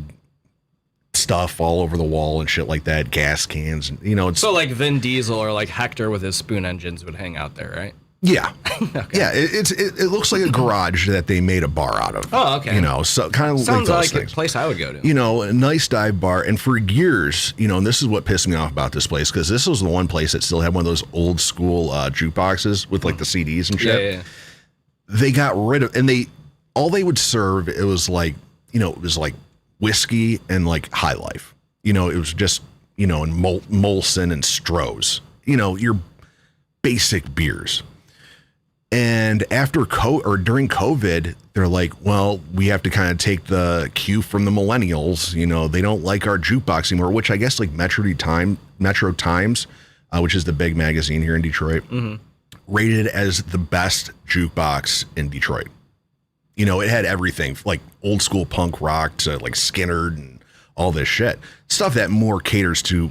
stuff all over the wall and shit like that, gas cans, you know. So like Vin Diesel or like Hector with his spoon engines would hang out there, right? Yeah. Okay. Yeah, it looks like a garage that they made a bar out of. Oh, okay. You know, so kind of sounds like those like things. A place I would go to. You know, a nice dive bar. And for years, you know, and this is what pissed me off about this place, because this was the one place that still had one of those old school jukeboxes with like the CDs and shit. Yeah. They got rid of, and all they would serve, it was like, you know, it was like whiskey and like High Life. You know, it was just, you know, and Molson and Stroh's, you know, your basic beers. And during COVID, they're like, well, we have to kind of take the cue from the millennials. You know, they don't like our jukebox anymore, which I guess like Metro Times, which is the big magazine here in Detroit, rated it as the best jukebox in Detroit. You know, it had everything like old school punk rock to like Skynyrd and all this shit. Stuff that more caters to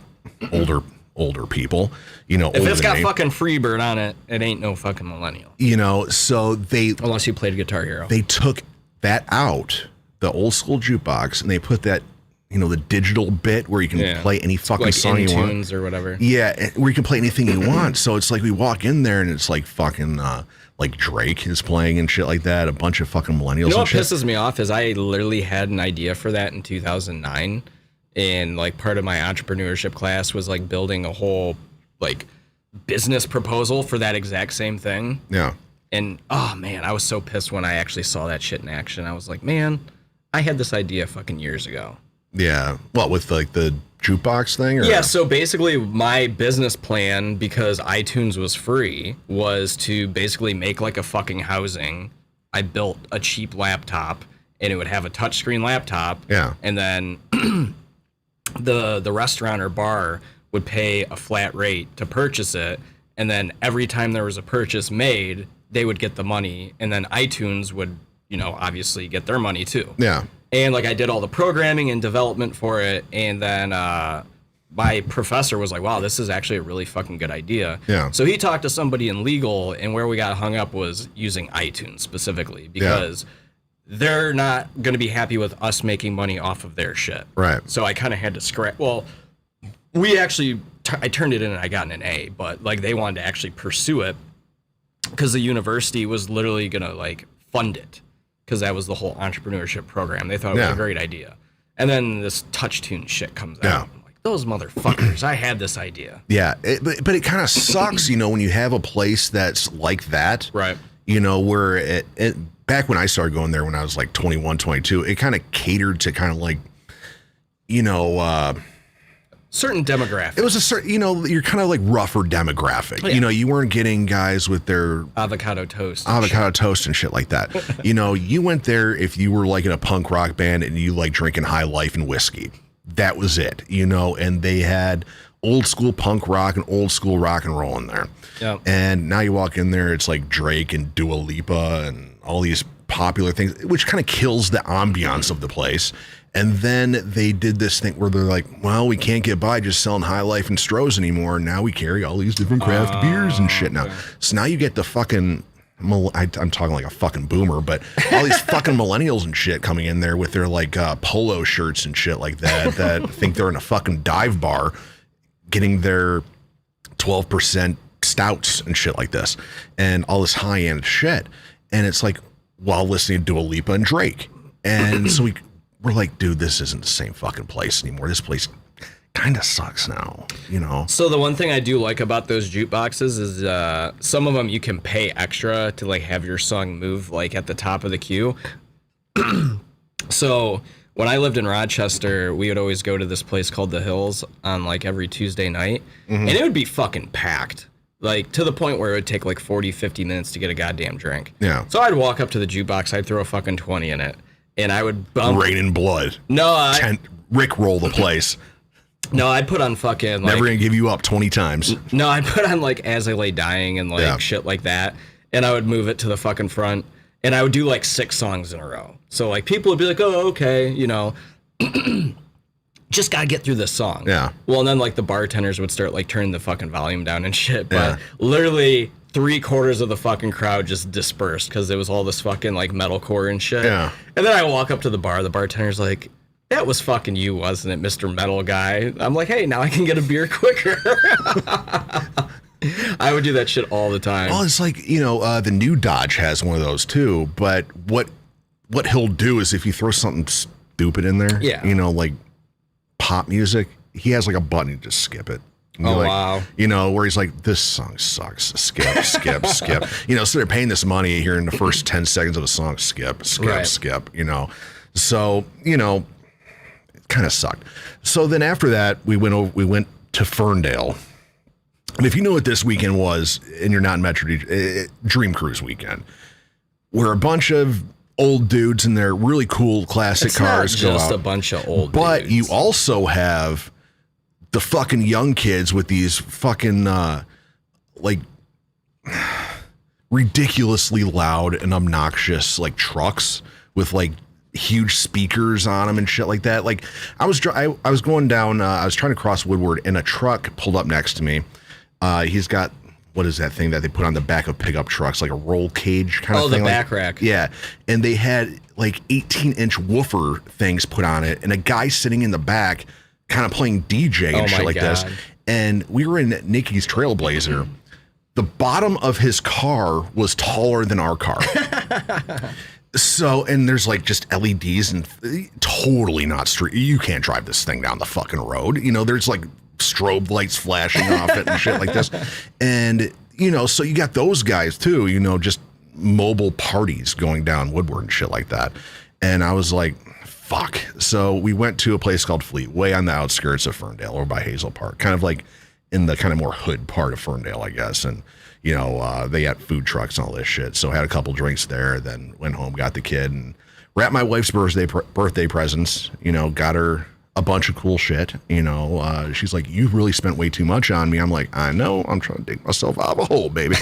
older people, you know. If it's got fucking Freebird on it, it ain't no fucking millennial. You know, so unless you played Guitar Hero. They took that out, the old school jukebox, and they put that, you know, the digital bit where you can play any fucking like song you want. iTunes or whatever. Yeah, where you can play anything you want. So it's like we walk in there and it's like fucking like Drake is playing and shit like that. A bunch of fucking millennials. You know what and shit. pisses me off is I literally had an idea for that in 2009. And like part of my entrepreneurship class was like building a whole like business proposal for that exact same thing. Yeah. And oh man, I was so pissed when I actually saw that shit in action. I was like, man, I had this idea fucking years ago. Yeah. What, with like the jukebox thing? Or? Yeah, so basically my business plan, because iTunes was free, was to basically make like a fucking housing. I built a cheap laptop and it would have a touchscreen laptop. Yeah. And then the restaurant or bar would pay a flat rate to purchase it, and then every time there was a purchase made, they would get the money, and then iTunes would, obviously get their money too. Yeah. And like I did all the programming and development for it, and then my professor was like, wow, this is actually a really fucking good idea. Yeah. So he talked to somebody in legal, and where we got hung up was using iTunes specifically, because they're not going to be happy with us making money off of their shit. Right. So I kind of had to scrap. Well, we actually, I turned it in and I got an A, but like they wanted to actually pursue it because the university was literally going to like fund it, because that was the whole entrepreneurship program. They thought it was a great idea. And then this TouchTunes shit comes out. I'm like, those motherfuckers, I had this idea. Yeah, but it kind of sucks, when you have a place that's like that. Right. Where it back when I started going there when I was like 21, 22, it kind of catered to kind of like, certain demographic. It was a certain, you're kind of like rougher demographic. Yeah. You weren't getting guys with their avocado toast and shit like that. You went there if you were like in a punk rock band and you like drinking High Life and whiskey. That was it, and they had old school punk rock and old school rock and roll in there. Yeah. And now you walk in there, it's like Drake and Dua Lipa and all these popular things, which kind of kills the ambiance of the place. And then they did this thing where they're like, well, we can't get by just selling High Life and Strohs anymore. Now we carry all these different craft beers and shit now. So now you get the fucking, I'm talking like a fucking boomer, but all these fucking millennials and shit coming in there with their like polo shirts and shit like that think they're in a fucking dive bar getting their 12% stouts and shit like this and all this high-end shit. And it's like, while listening to Dua Lipa and Drake. And so we're like, dude, this isn't the same fucking place anymore. This place kind of sucks now, So the one thing I do like about those jukeboxes is some of them you can pay extra to like have your song move like at the top of the queue. So when I lived in Rochester, we would always go to this place called The Hills on like every Tuesday night, and it would be fucking packed. Like, to the point where it would take like 40, 50 minutes to get a goddamn drink. Yeah. So I'd walk up to the jukebox, I'd throw a fucking 20 in it, and I would bump. Rain in blood. No, Rick roll the place. No, I'd put on fucking like, never gonna give you up 20 times. No, I'd put on like As I Lay Dying and like shit like that, and I would move it to the fucking front, and I would do like 6 songs in a row. So like people would be like, oh, okay, just gotta get through this song. Yeah. Well, and then like the bartenders would start like turning the fucking volume down and shit. But literally 3/4 of the fucking crowd just dispersed because it was all this fucking like metalcore and shit. Yeah. And then I walk up to the bar, the bartender's like, that was fucking you, wasn't it, Mr. Metal Guy? I'm like, hey, now I can get a beer quicker. I would do that shit all the time. Well, it's like, the new Dodge has one of those too, but what he'll do is if you throw something stupid in there, like pop music, he has like a button, you just skip it. Wow. Where he's like, this song sucks. Skip, skip, skip. So they're paying this money here in the first 10 seconds of a song. Skip, skip, skip, So, it kind of sucked. So then after that, we went to Ferndale. And if you know what this weekend was, and you're not in Metro, Dream Cruise weekend, where a bunch of old dudes in their really cool classic cars go out. It's just a bunch of old but dudes. You also have the fucking young kids with these fucking like ridiculously loud and obnoxious like trucks with like huge speakers on them and shit like that. Like I was going down, I was trying to cross Woodward, and a truck pulled up next to me. He's got, what is that thing that they put on the back of pickup trucks, like a roll cage kind of thing? Oh, the back rack. Yeah. And they had like 18-inch woofer things put on it, and a guy sitting in the back kind of playing DJ and shit like this. And we were in Nikki's Trailblazer. The bottom of his car was taller than our car. So, and there's like just LEDs and totally not street. You can't drive this thing down the fucking road. There's like strobe lights flashing off it and shit like this. And, so you got those guys too, just mobile parties going down Woodward and shit like that. And I was like, fuck. So we went to a place called Fleet, way on the outskirts of Ferndale or by Hazel Park, kind of like in the kind of more hood part of Ferndale, I guess. And, they had food trucks and all this shit. So I had a couple drinks there, then went home, got the kid, and wrapped my wife's birthday presents, got her a bunch of cool shit. You know, she's like, you really spent way too much on me. I'm like, I know, I'm trying to dig myself out of a hole, baby.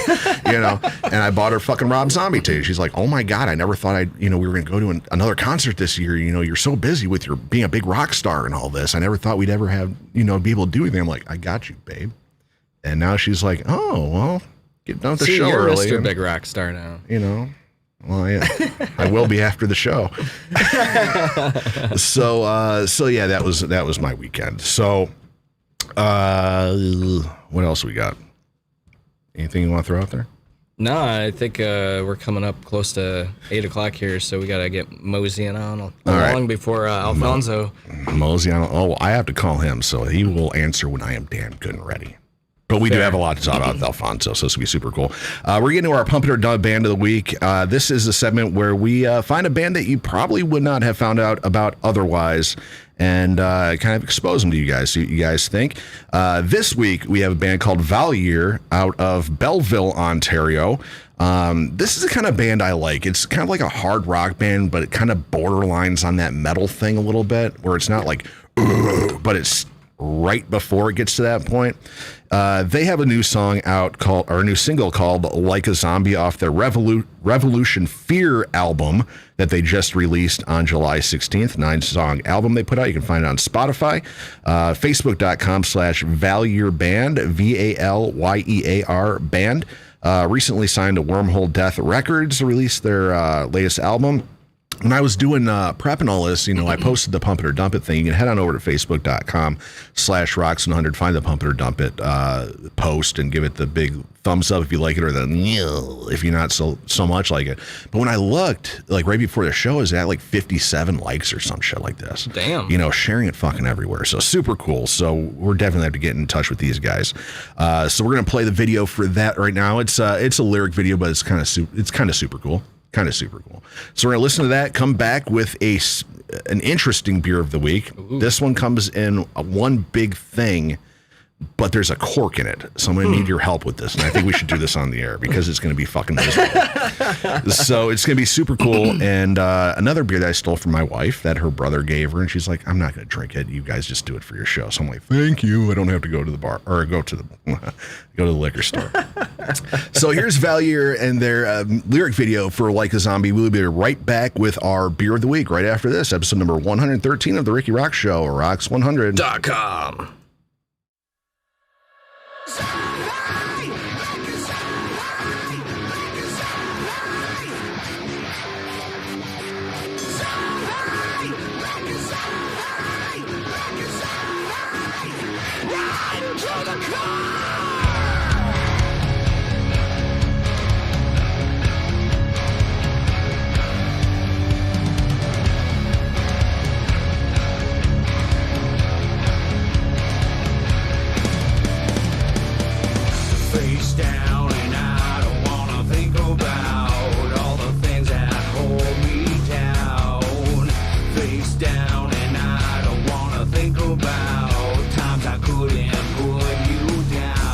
You know, and I bought her fucking Rob Zombie tape. She's like, oh my God, I never thought we were going to go to another concert this year. You know, you're so busy with your being a big rock star and all this. I never thought we'd ever have, be able to do anything. I'm like, I got you, babe. And now she's like, oh, well, get done with the show you're early. Mr. Big Rock Star now. You know, well, yeah, I will be after the show. So yeah, that was my weekend. So, what else we got? Anything you want to throw out there? No, I think we're coming up close to 8 o'clock here, so we got to get moseying on long before Alfonso. Mosey on. Oh, I have to call him, so he will answer when I am damn good and ready. But we do have a lot to talk about with Alfonso, so this will be super cool. We're getting to our Pump It or Dump Band of the Week. This is a segment where we find a band that you probably would not have found out about otherwise and kind of expose them to you guys, see what you guys think. This week, we have a band called Valyear out of Belleville, Ontario. This is the kind of band I like. It's kind of like a hard rock band, but it kind of borderlines on that metal thing a little bit, where it's not like, but it's right before it gets to that point. They have a new song out a new single called Like a Zombie off their Revolution Fear album that they just released on July 16th. 9-song album they put out. You can find it on Spotify, facebook.com/Valyear Band, VALYEAR Band. Recently signed to Wormhole Death Records to release their latest album. When I was doing prepping all this, I posted the Pump It or Dump It thing. You can head on over to facebook.com/Rocks100, find the Pump It or Dump It post and give it the big thumbs up if you like it, or the if you're not so much like it. But when I looked, like right before the show, is at like 57 likes or some shit like this. Damn. Sharing it fucking everywhere. So super cool. So we're definitely have to get in touch with these guys. So we're gonna play the video for that right now. It's a lyric video, but it's kind of super cool. So we're gonna listen to that, come back with an interesting beer of the week. Ooh. This one comes in one big thing, but there's a cork in it. So I'm gonna need your help with this, and I think we should do this on the air because it's gonna be fucking miserable. So it's gonna be super cool. And another beer that I stole from my wife that her brother gave her, and she's like, I'm not gonna drink it. You guys just do it for your show. So I'm like, thank you. I don't have to go to the bar or go to the liquor store. So here's Valyear and their lyric video for Like a Zombie. We'll be right back with our beer of the week right after this, episode number 113 of the Rikki Roxx Show, Rocks100.com. Face down, and I don't wanna think about all the things that hold me down. Face down, and I don't wanna think about times I couldn't put you down.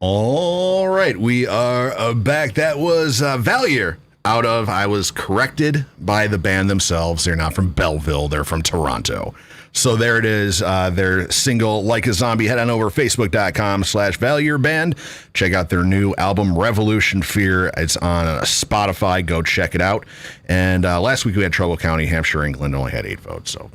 All right, we are back. That was Valyear out of, I was corrected by the band themselves. They're not from Belleville, they're from Toronto. So there it is, their single, Like a Zombie. Head on over facebook.com/Valyear Band. Check out their new album, Revolution Fear. It's on Spotify. Go check it out. And last week we had Trumbull County, Hampshire, England, only had 8 votes. So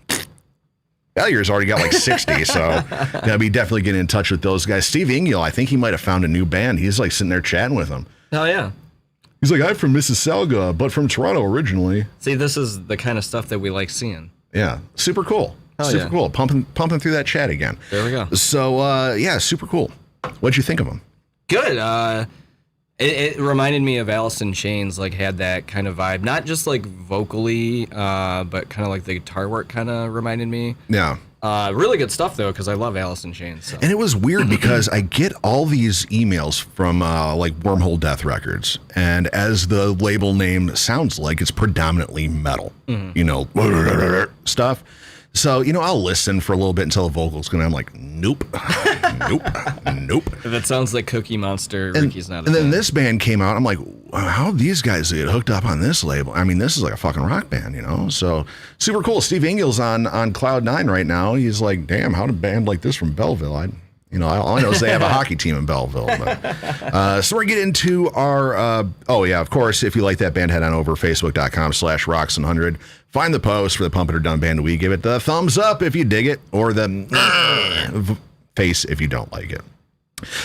Valyear's already got like 60, so gonna be definitely getting in touch with those guys. Steve Ingiel, I think he might have found a new band. He's like sitting there chatting with them. Oh, yeah. He's like, I'm from Mississauga, but from Toronto originally. See, this is the kind of stuff that we like seeing. Yeah, super cool. Super cool. Pumping through that chat again. There we go. So, yeah, super cool. What'd you think of him? Good. It reminded me of Alice in Chains, like had that kind of vibe. Not just like vocally, but kind of like the guitar work kind of reminded me. Yeah. Really good stuff, though, because I love Alice in Chains. So. And it was weird because I get all these emails from like Wormhole Death Records. And as the label name sounds like, it's predominantly metal, you know, stuff. So, you know, I'll listen for a little bit until the vocals go, and I'm like, nope, nope, nope. If it sounds like Cookie Monster, Ricky's not a And then fan. this band came out. I'm like, how these guys get hooked up on this label? I mean, this is like a fucking rock band, you know? So super cool. Steve Ingiel's on Cloud 9 right now. He's like, damn, how did a band like this from Belleville? All I know is they have a hockey team in Belleville. But, so we're going to get into our, oh yeah, of course, if you like that band, head on over facebook.com/Roxx100. Find the post for the Pump It or Done Band. We give it the thumbs up if you dig it, or the face if you don't like it.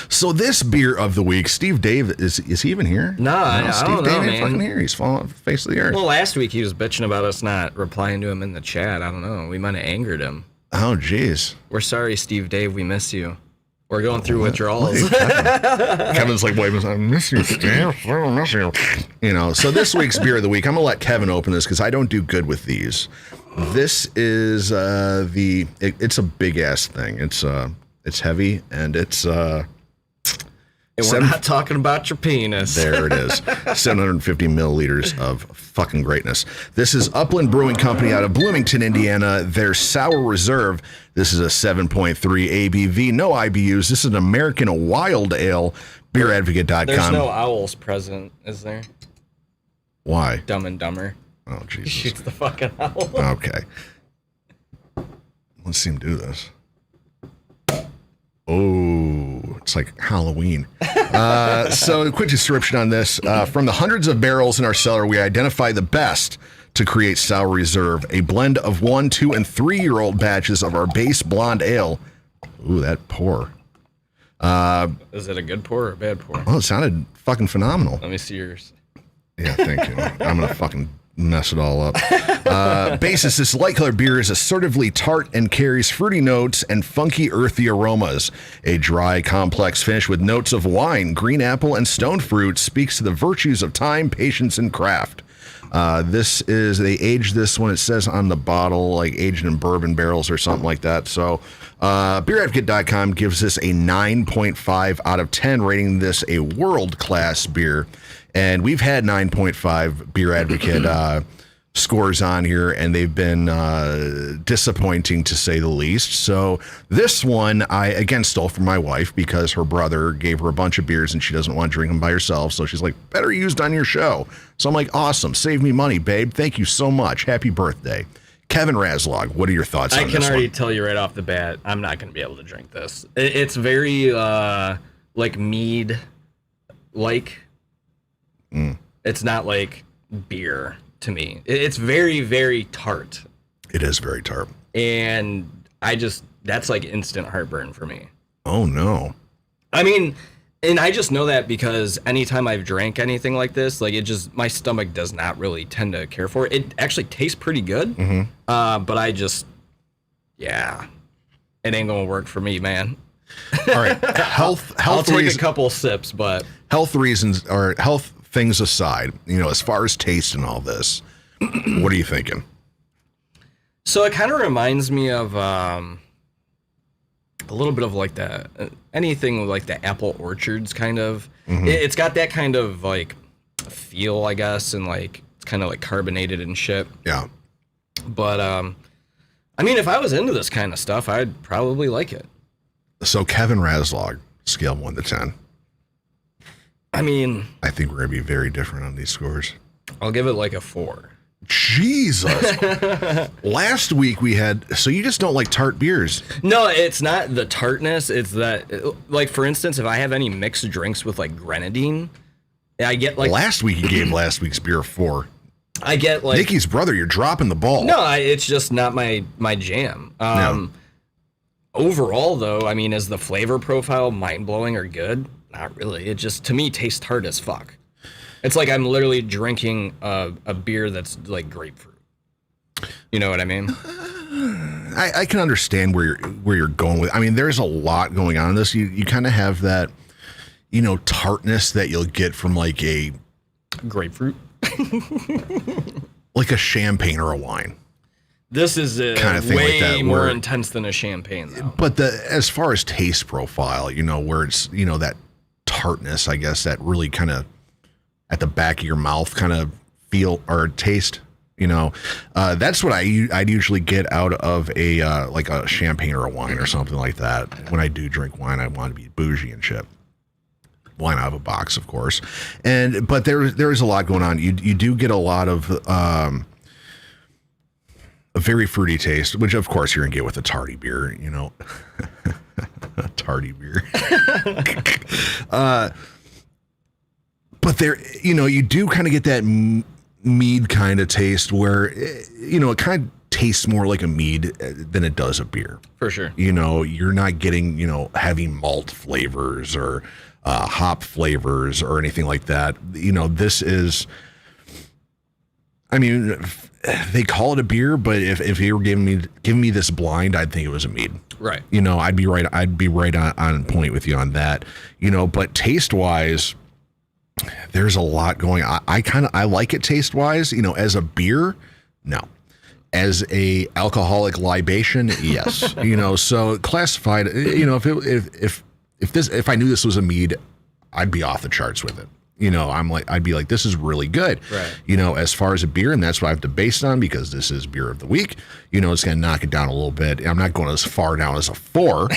So this beer of the week, Steve Dave, is he even here? No, I Steve don't Dave know, ain't man. fucking here. He's falling off the face of the earth. Well, last week he was bitching about us not replying to him in the chat. I don't know. We might have angered him. Oh, jeez. We're sorry, Steve Dave. We miss you. We're going through withdrawals. Kevin's like, wait, I miss you, Steve. I don't miss you. You know, so this week's beer of the week, I'm going to let Kevin open this because I don't do good with these. This is it's a big ass thing. It's heavy and it's And we're not talking about your penis. There it is. 750 milliliters of fucking greatness. This is Upland Brewing Company out of Bloomington, Indiana. Their Sour Reserve. This is a 7.3 ABV. No IBUs. This is an American Wild Ale. BeerAdvocate.com. There's no owls present, is there? Why? Dumb and Dumber. Oh, Jesus. He shoots the fucking owl. Okay. Let's see him do this. Oh, it's like Halloween. So a quick description on this. From the hundreds of barrels in our cellar, we identify the best to create Sour Reserve, a blend of 1, 2, and 3-year-old batches of our base blonde ale. Ooh, that pour. Is it a good pour or a bad pour? Oh, it sounded fucking phenomenal. Let me see yours. Yeah, thank you. I'm going to fucking mess it all up. Basis, this light colored beer is assertively tart and carries fruity notes and funky earthy aromas. A dry, complex finish with notes of wine, green apple, and stone fruit speaks to the virtues of time, patience, and craft. They aged this one, it says on the bottle, like aged in bourbon barrels or something like that. So, BeerAdvocate.com gives this a 9.5 out of 10, rating this a world-class beer. And we've had 9.5 Beer Advocate scores on here, and they've been disappointing to say the least. So this one I again stole from my wife because her brother gave her a bunch of beers and she doesn't want to drink them by herself. So she's like, better used on your show. So I'm like, awesome. Save me money, babe. Thank you so much. Happy birthday. Kevin Razlog, what are your thoughts on this one? I can already tell you right off the bat, I'm not going to be able to drink this. It's very like mead-like. It's not like beer to me. It's very, very tart. It is very tart. And that's like instant heartburn for me. Oh, no. I mean, and I just know that because anytime I've drank anything like this, like my stomach does not really tend to care for it. It actually tastes pretty good. But it ain't going to work for me, man. All right. Health I'll take a couple sips, but health reasons or health things aside, as far as taste and all this, what are you thinking? So it kind of reminds me of a little bit of like anything like the apple orchards kind of. It's got that kind of like feel, I guess, and like it's kind of like carbonated and shit. Yeah. But I mean, if I was into this kind of stuff, I'd probably like it. So Kevin Razlog, scale 1 to 10. I mean, I think we're going to be very different on these scores. I'll give it like a 4. Jesus. Last week we had, so you just don't like tart beers. No, it's not the tartness. It's that, like, for instance, if I have any mixed drinks with like grenadine, I get like. Last week you gave last week's beer a 4. I get like. Nikki's brother, you're dropping the ball. No, it's just not my jam. No. Overall, though, I mean, is the flavor profile mind-blowing or good? Not really. It just, to me, tastes tart as fuck. It's like I'm literally drinking a beer that's like grapefruit. You know what I mean? I can understand where you're going with. I mean, there's a lot going on in this. You kind of have that, tartness that you'll get from like a grapefruit, like a champagne or a wine. This is kind of thing way like that, more intense than a champagne, though. But as far as taste profile, where it's that tartness, I guess, that really kind of at the back of your mouth kind of feel or taste, that's what I'd usually get out of a like a champagne or a wine or something like that. When I do drink wine, I want to be bougie and shit. Wine out of a box, of course, but there is a lot going on. You do get a lot of a very fruity taste, which of course you're gonna get with a tarty beer, a tarty beer. But there, you do kind of get that mead kind of taste where, it kind of tastes more like a mead than it does a beer. For sure. You're not getting, heavy malt flavors or hop flavors or anything like that. This is, I mean, they call it a beer, but if you were giving me this blind, I'd think it was a mead. Right. I'd be right on point with you on that. But taste wise, there's a lot going on. I like it taste wise, as a beer, no. As a alcoholic libation, yes. So classified, if I knew this was a mead, I'd be off the charts with it. I'd be like, this is really good. Right. As far as a beer, and that's what I have to base it on because this is beer of the week. It's going to knock it down a little bit. I'm not going as far down as a 4.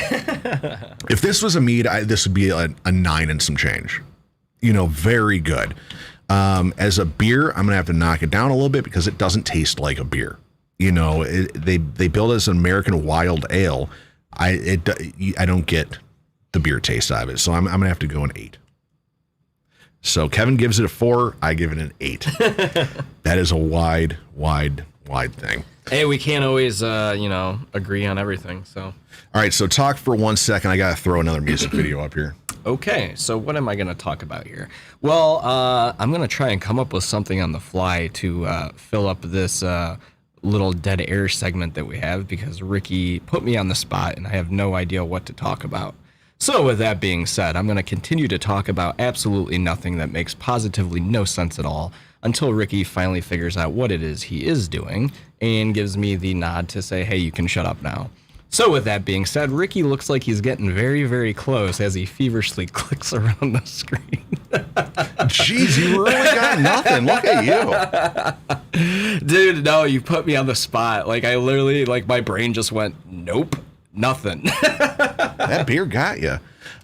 If this was a mead, this would be a 9 and some change. Very good. As a beer, I'm going to have to knock it down a little bit because it doesn't taste like a beer. They build it as an American wild ale. I don't get the beer taste out of it. So I'm going to have to go an 8. So Kevin gives it a 4. I give it an 8. That is a wide thing. Hey, we can't always, agree on everything. So. All right. So talk for 1 second. I got to throw another music video up here. Okay. So what am I going to talk about here? Well, I'm going to try and come up with something on the fly to fill up this little dead air segment that we have because Rikki put me on the spot and I have no idea what to talk about. So with that being said, I'm going to continue to talk about absolutely nothing that makes positively no sense at all until Rikki finally figures out what it is he is doing and gives me the nod to say, hey, you can shut up now. So with that being said, Rikki looks like he's getting very, very close as he feverishly clicks around the screen. Jeez, you really got nothing. Look at you. Dude, no, you put me on the spot. Like, I literally, my brain just went, nope, nothing. That beer got you.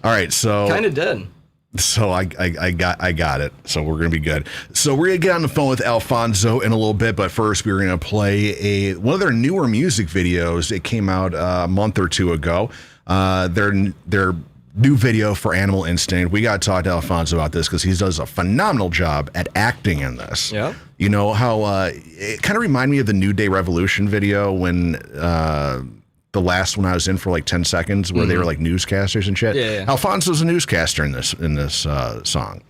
All right, so kind of did. So I got it. So we're gonna be good. So we're gonna get on the phone with Alfonso in a little bit, but first we're gonna play one of their newer music videos. It came out a month or 2 ago. Their new video for Animal Instinct. We got to talk to Alfonso about this because he does a phenomenal job at acting in this. Yeah. You know how it kind of reminded me of the New Day Revolution video when the last one I was in for 10 seconds where they were newscasters and shit. Yeah. Alfonso's a newscaster in this song.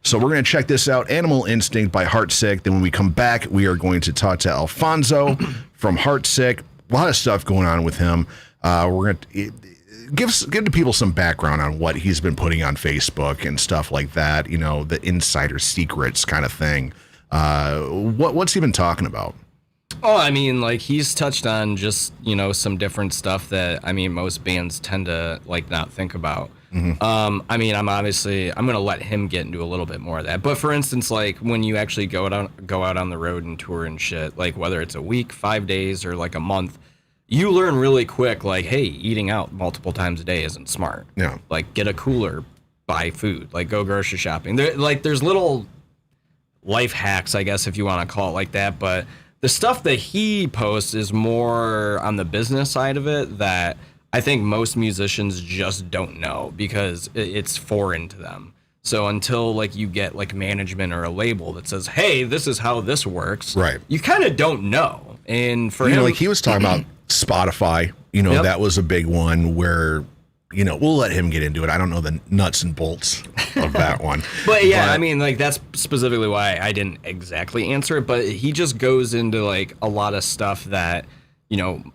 So we're going to check this out. Animal Instinct by Heartsick. Then when we come back, we are going to talk to Alfonso from Heartsick. A lot of stuff going on with him. We're going to give the people some background on what he's been putting on Facebook and stuff like that. The insider secrets kind of thing. What's he been talking about? Oh, I mean, he's touched on just, some different stuff that, most bands tend to, not think about. Mm-hmm. I'm going to let him get into a little bit more of that. But for instance, when you actually go out on the road and tour and shit, whether it's a week, 5 days, or a month, you learn really quick, hey, eating out multiple times a day isn't smart. Yeah. Get a cooler, buy food, like go grocery shopping. There's little life hacks, I guess, if you want to call it like that. But the stuff that he posts is more on the business side of it that I think most musicians just don't know because it's foreign to them. So until like you get like management or a label that says, hey, this is how this works, right? You kind of don't know. And for him, like he was talking about Spotify, that was a big one where, we'll let him get into it. I don't know the nuts and bolts of that one. But I mean, like that's specifically why I didn't exactly answer it, but he just goes into like a lot of stuff that,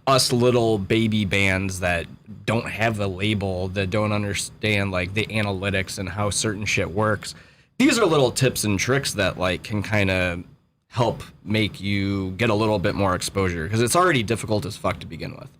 us little baby bands that don't have a label, that don't understand like the analytics and how certain shit works. These are little tips and tricks that like can kind of help make you get a little bit more exposure because it's already difficult as fuck to begin with.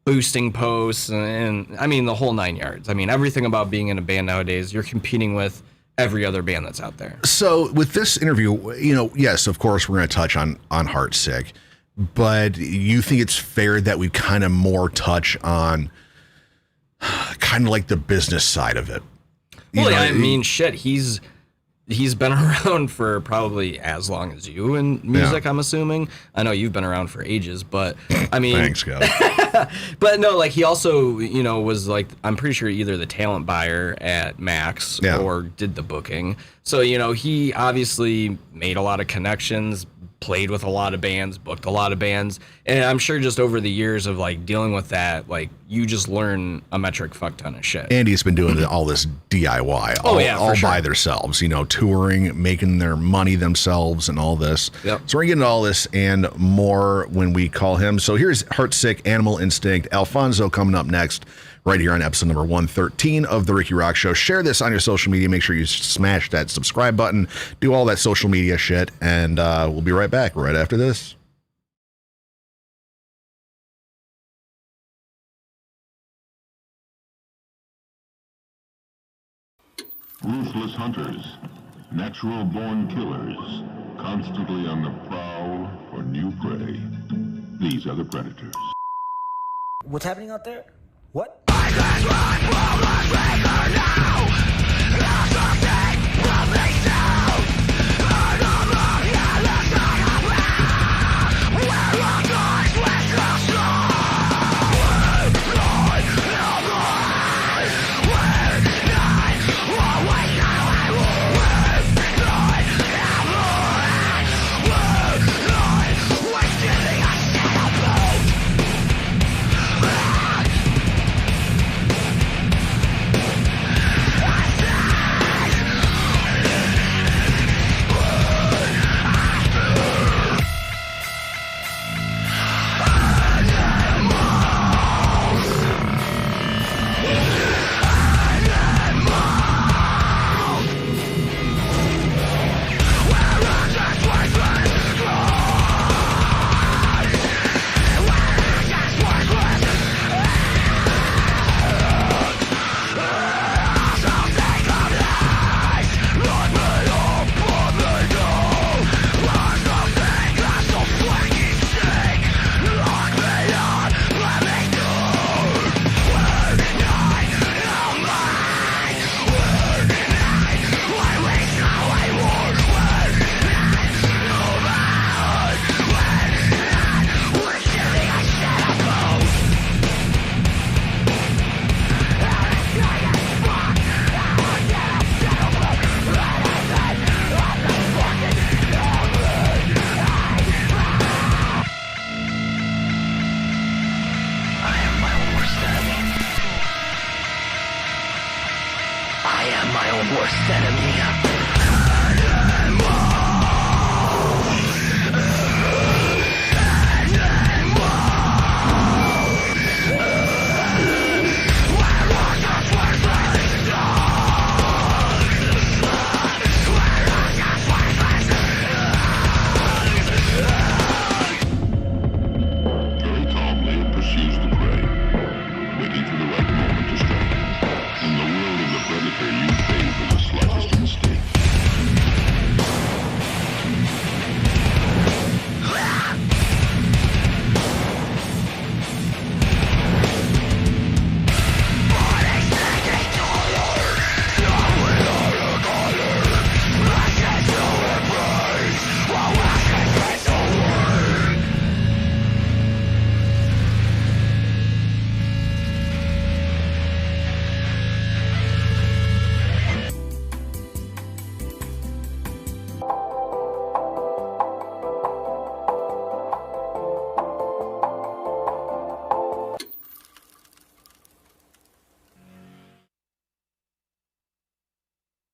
Boosting posts and I mean the whole 9 yards. I mean everything about being in a band nowadays, you're competing with every other band that's out there. So with this interview, yes, of course we're going to touch on Heartsick, but you think it's fair that we kind of more touch on kind of like the business side of it? I mean, shit, he's been around for probably as long as you in music, I'm assuming. I know you've been around for ages, but I mean... Thanks, guys. But no, like he also, was like, I'm pretty sure either the talent buyer at Max or did the booking. So, he obviously made a lot of connections, played with a lot of bands, booked a lot of bands. And I'm sure just over the years of like dealing with that, like you just learn a metric fuck ton of shit. Andy's been doing all this DIY, all by themselves, touring, making their money themselves and all this. Yep. So we're getting all this and more when we call him. So here's Heartsick, Animal Instinct, Alfonso coming up next right here on episode number 113 of the Rikki Roxx Show. Share this on your social media. Make sure you smash that subscribe button, do all that social media shit, and we'll be right back right after this. Ruthless hunters, natural-born killers, constantly on the prowl for new prey. These are the predators. What's happening out there? What?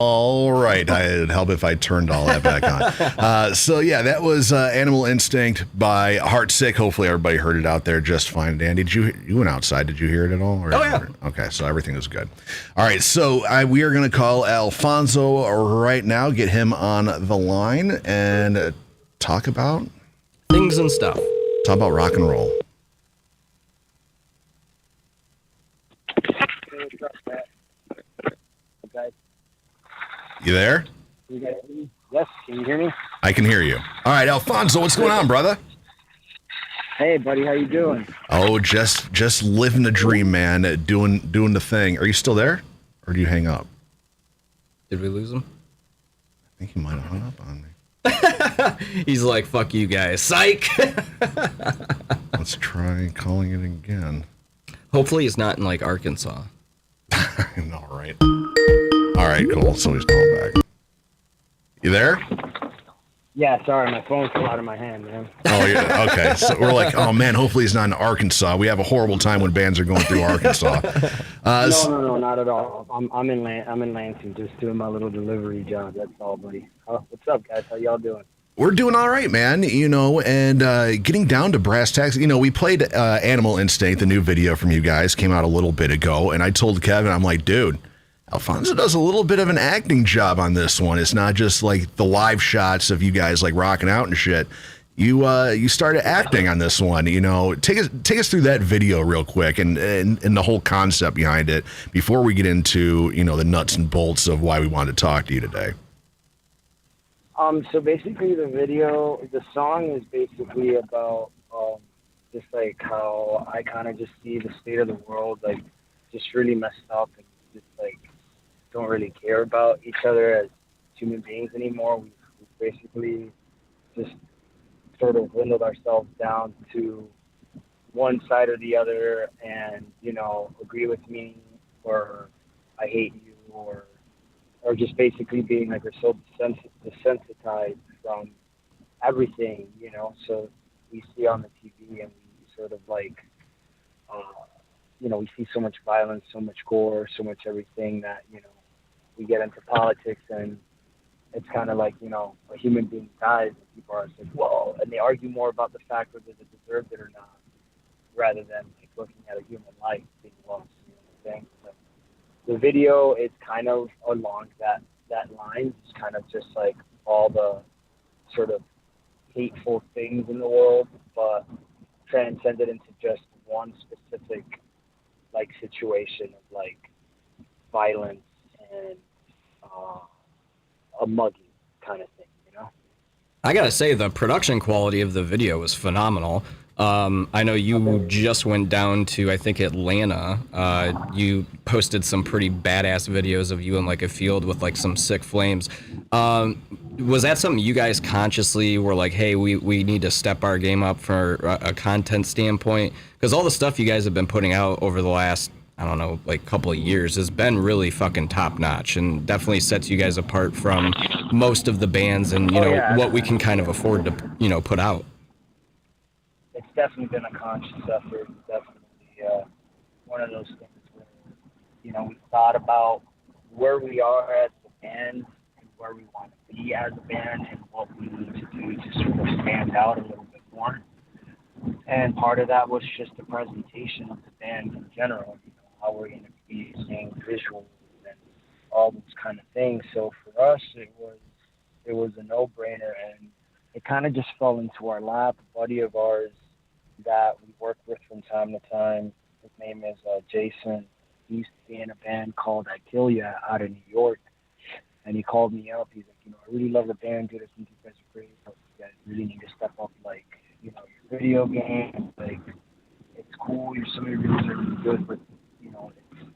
All right, it'd help if I turned all that back on. So yeah, that was "Animal Instinct" by Heartsick. Hopefully, everybody heard it out there just fine. Dan, you went outside? Did you hear it at all? Oh yeah. Okay, so everything was good. All right, so we are going to call Alfonso right now. Get him on the line and talk about things and stuff. Talk about rock and roll. You there? Yes, can you hear me? I can hear you. All right, Alfonso, what's going on, brother? Hey, buddy, how you doing? Oh, just living the dream, man. Doing the thing. Are you still there, or do you hang up? Did we lose him? I think he might have hung up on me. He's like, "Fuck you guys, psych." Let's try calling it again. Hopefully, he's not in like Arkansas. No, right? All right, cool. So he's calling back. You there? Yeah, sorry, my phone fell out of my hand, man. Oh, yeah. Okay. So we're like, oh man, hopefully he's not in Arkansas. We have a horrible time when bands are going through Arkansas. No, not at all. I'm in Lansing, just doing my little delivery job. That's all, buddy. What's up, guys? How y'all doing? We're doing all right, man. And getting down to brass tacks. We played "Animal Instinct," the new video from you guys, came out a little bit ago, and I told Kevin, I'm like, dude, Alfonso does a little bit of an acting job on this one. It's not just like the live shots of you guys like rocking out and shit. You started acting on this one. Take us through that video real quick and the whole concept behind it before we get into the nuts and bolts of why we wanted to talk to you today. So basically the song is basically about just like how I kind of just see the state of the world like just really messed up and just like don't really care about each other as human beings anymore. We've basically just sort of dwindled ourselves down to one side or the other and, agree with me or I hate you or just basically being like we're so desensitized from everything, so we see on the TV and we sort of like, we see so much violence, so much gore, so much everything that, we get into politics and it's kind of like, a human being dies and people are like, whoa, and they argue more about the fact whether they deserved it or not, rather than like looking at a human life being lost, what I'm saying? So the video is kind of along that line. It's kind of just like all the sort of hateful things in the world, but transcended into just one specific like situation of like violence and a mugging kind of thing, I gotta say, the production quality of the video was phenomenal. I know you just went down to, I think, Atlanta. You posted some pretty badass videos of you in like a field with like some sick flames. Was that something you guys consciously were like, hey, we need to step our game up for a content standpoint? Because all the stuff you guys have been putting out over the last, I don't know, like couple of years has been really fucking top notch and definitely sets you guys apart from most of the bands and, what we can kind of afford to, put out. It's definitely been a conscious effort. It's definitely one of those things where, we thought about where we are as a band and where we want to be as a band and what we need to do to sort of stand out a little bit more. And part of that was just the presentation of the band in general, how we're going to be seeing visuals and all those kind of things. So for us, it was a no-brainer, and it kind of just fell into our lap. A buddy of ours that we work with from time to time, his name is Jason. He used to be in a band called I Kill Ya out of New York, and he called me up. He's like, I really love the band, dude. I think you guys are great. You guys really need to step up, like, your video game. Like, it's cool. Some of your videos are really good, but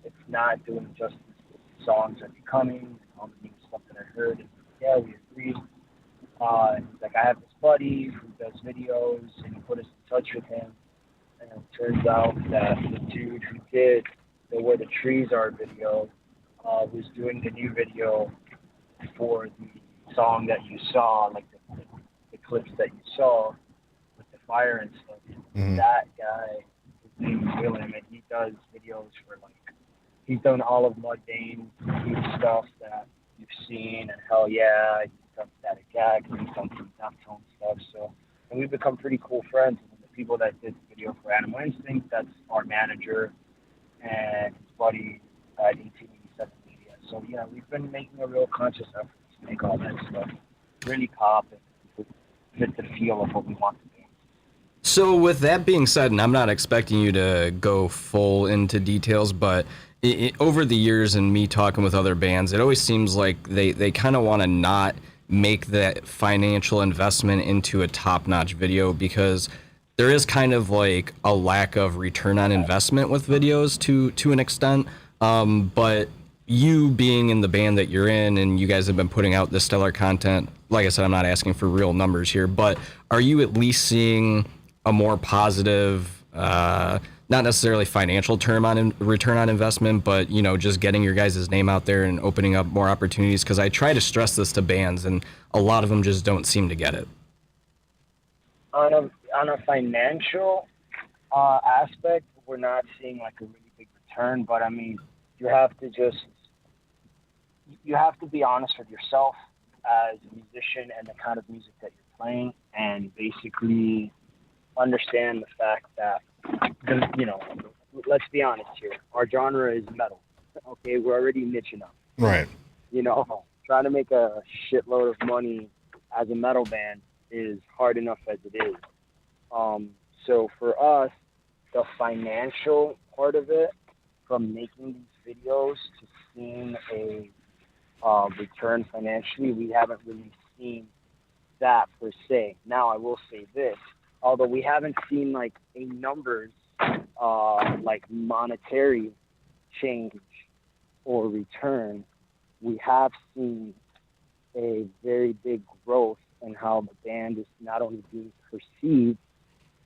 it's not doing justice to the songs that are coming and all the new stuff that I heard. And yeah, we agreed. And he's like, I have this buddy who does videos, and he put us in touch with him. And it turns out that the dude who did the Where the Trees Are video was doing the new video for the song that you saw, like the clips that you saw with the fire and stuff. Mm-hmm. That guy, his name is William, and he does videos for, like, he's done all of Muddane's new stuff that, seen, and hell yeah, he's done Static X, he's done some Deftone stuff. So, and we've become pretty cool friends. And the people that did the video for Animal Instinct, that's our manager and his buddy at 1887 Media. So yeah, we've been making a real conscious effort to make all that stuff really pop and fit the feel of what we want to do. So with that being said, and I'm not expecting you to go full into details, but over the years and me talking with other bands, it always seems like they kind of want to not make that financial investment into a top-notch video because there is kind of like a lack of return on investment with videos to an extent. But you being in the band that you're in and you guys have been putting out this stellar content, like I said, I'm not asking for real numbers here, but are you at least seeing a more positive, not necessarily financial return on investment, but, you know, just getting your guys' name out there and opening up more opportunities? Because I try to stress this to bands, and a lot of them just don't seem to get it. On a financial aspect, we're not seeing like a really big return, but I mean, you have to be honest with yourself as a musician and the kind of music that you're playing, and basically understand the fact that, you know, let's be honest here. Our genre is metal. Okay, we're already niche enough. Right. You know, trying to make a shitload of money as a metal band is hard enough as it is. So for us, the financial part of it, from making these videos to seeing a return financially, we haven't really seen that per se. Now, I will say this. Although we haven't seen like a numbers, like monetary change or return, we have seen a very big growth in how the band is not only being perceived,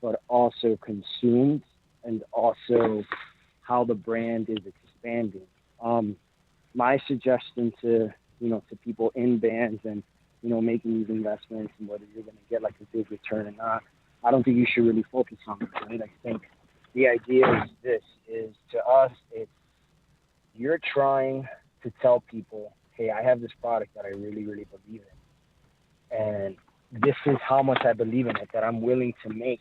but also consumed, and also how the brand is expanding. My suggestion to people in bands and, you know, making these investments and whether you're going to get like a big return or not, I don't think you should really focus on it, right? I think the idea is to us, it's you're trying to tell people, hey, I have this product that I really, really believe in. And this is how much I believe in it, that I'm willing to make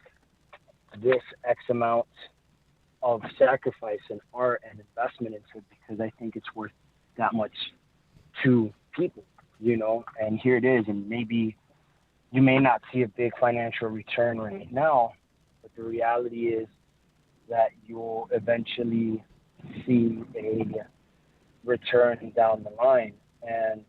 this X amount of sacrifice and art and investment into it because I think it's worth that much to people, you know? And here it is, and maybe you may not see a big financial return right now, but the reality is that you'll eventually see a return down the line. And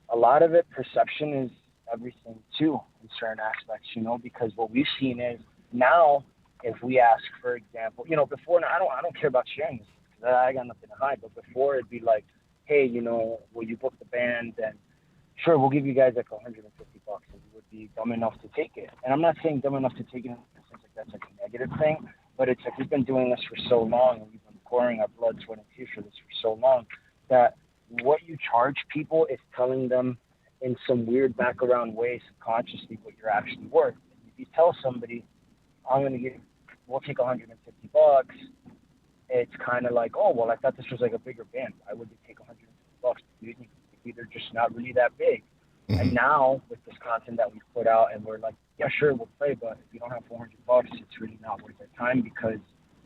a lot of it, perception is everything too, in certain aspects, you know, because what we've seen is now, if we ask, for example, you know, before, I don't care about sharing this because I got nothing to hide, but before it'd be like, hey, you know, will you book the band? And sure, we'll give you guys like $150 and you would be dumb enough to take it. And I'm not saying dumb enough to take it in the sense like that's like a negative thing, but it's like we've been doing this for so long and we've been pouring our blood, sweat, and tears for this for so long that what you charge people is telling them in some weird background way subconsciously what you're actually worth. And if you tell somebody, we'll take $150, it's kind of like, oh, well, I thought this was like a bigger band. Why would they take $150? Maybe they're just not really that big. Mm-hmm. And now with this content that we've put out, and we're like, yeah, sure, we'll play, but if you don't have $400, it's really not worth our time because,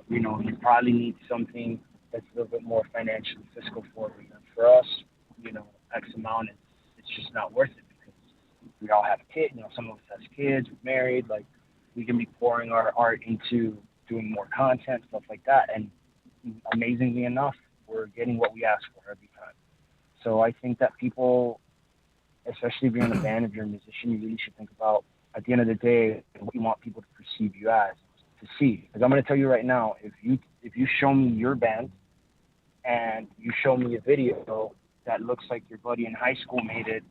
you know, you probably need something that's a little bit more financially fiscal for you. And for us, you know, X amount, it's just not worth it because we all have kids. You know, some of us has kids, we're married. Like, we can be pouring our art into doing more content, stuff like that. And amazingly enough, we're getting what we ask for every time. So I think that people, especially if you're in a band, if you're a musician, you really should think about, at the end of the day, what you want people to perceive you as, to see. Because I'm going to tell you right now, if you show me your band and you show me a video that looks like your buddy in high school made it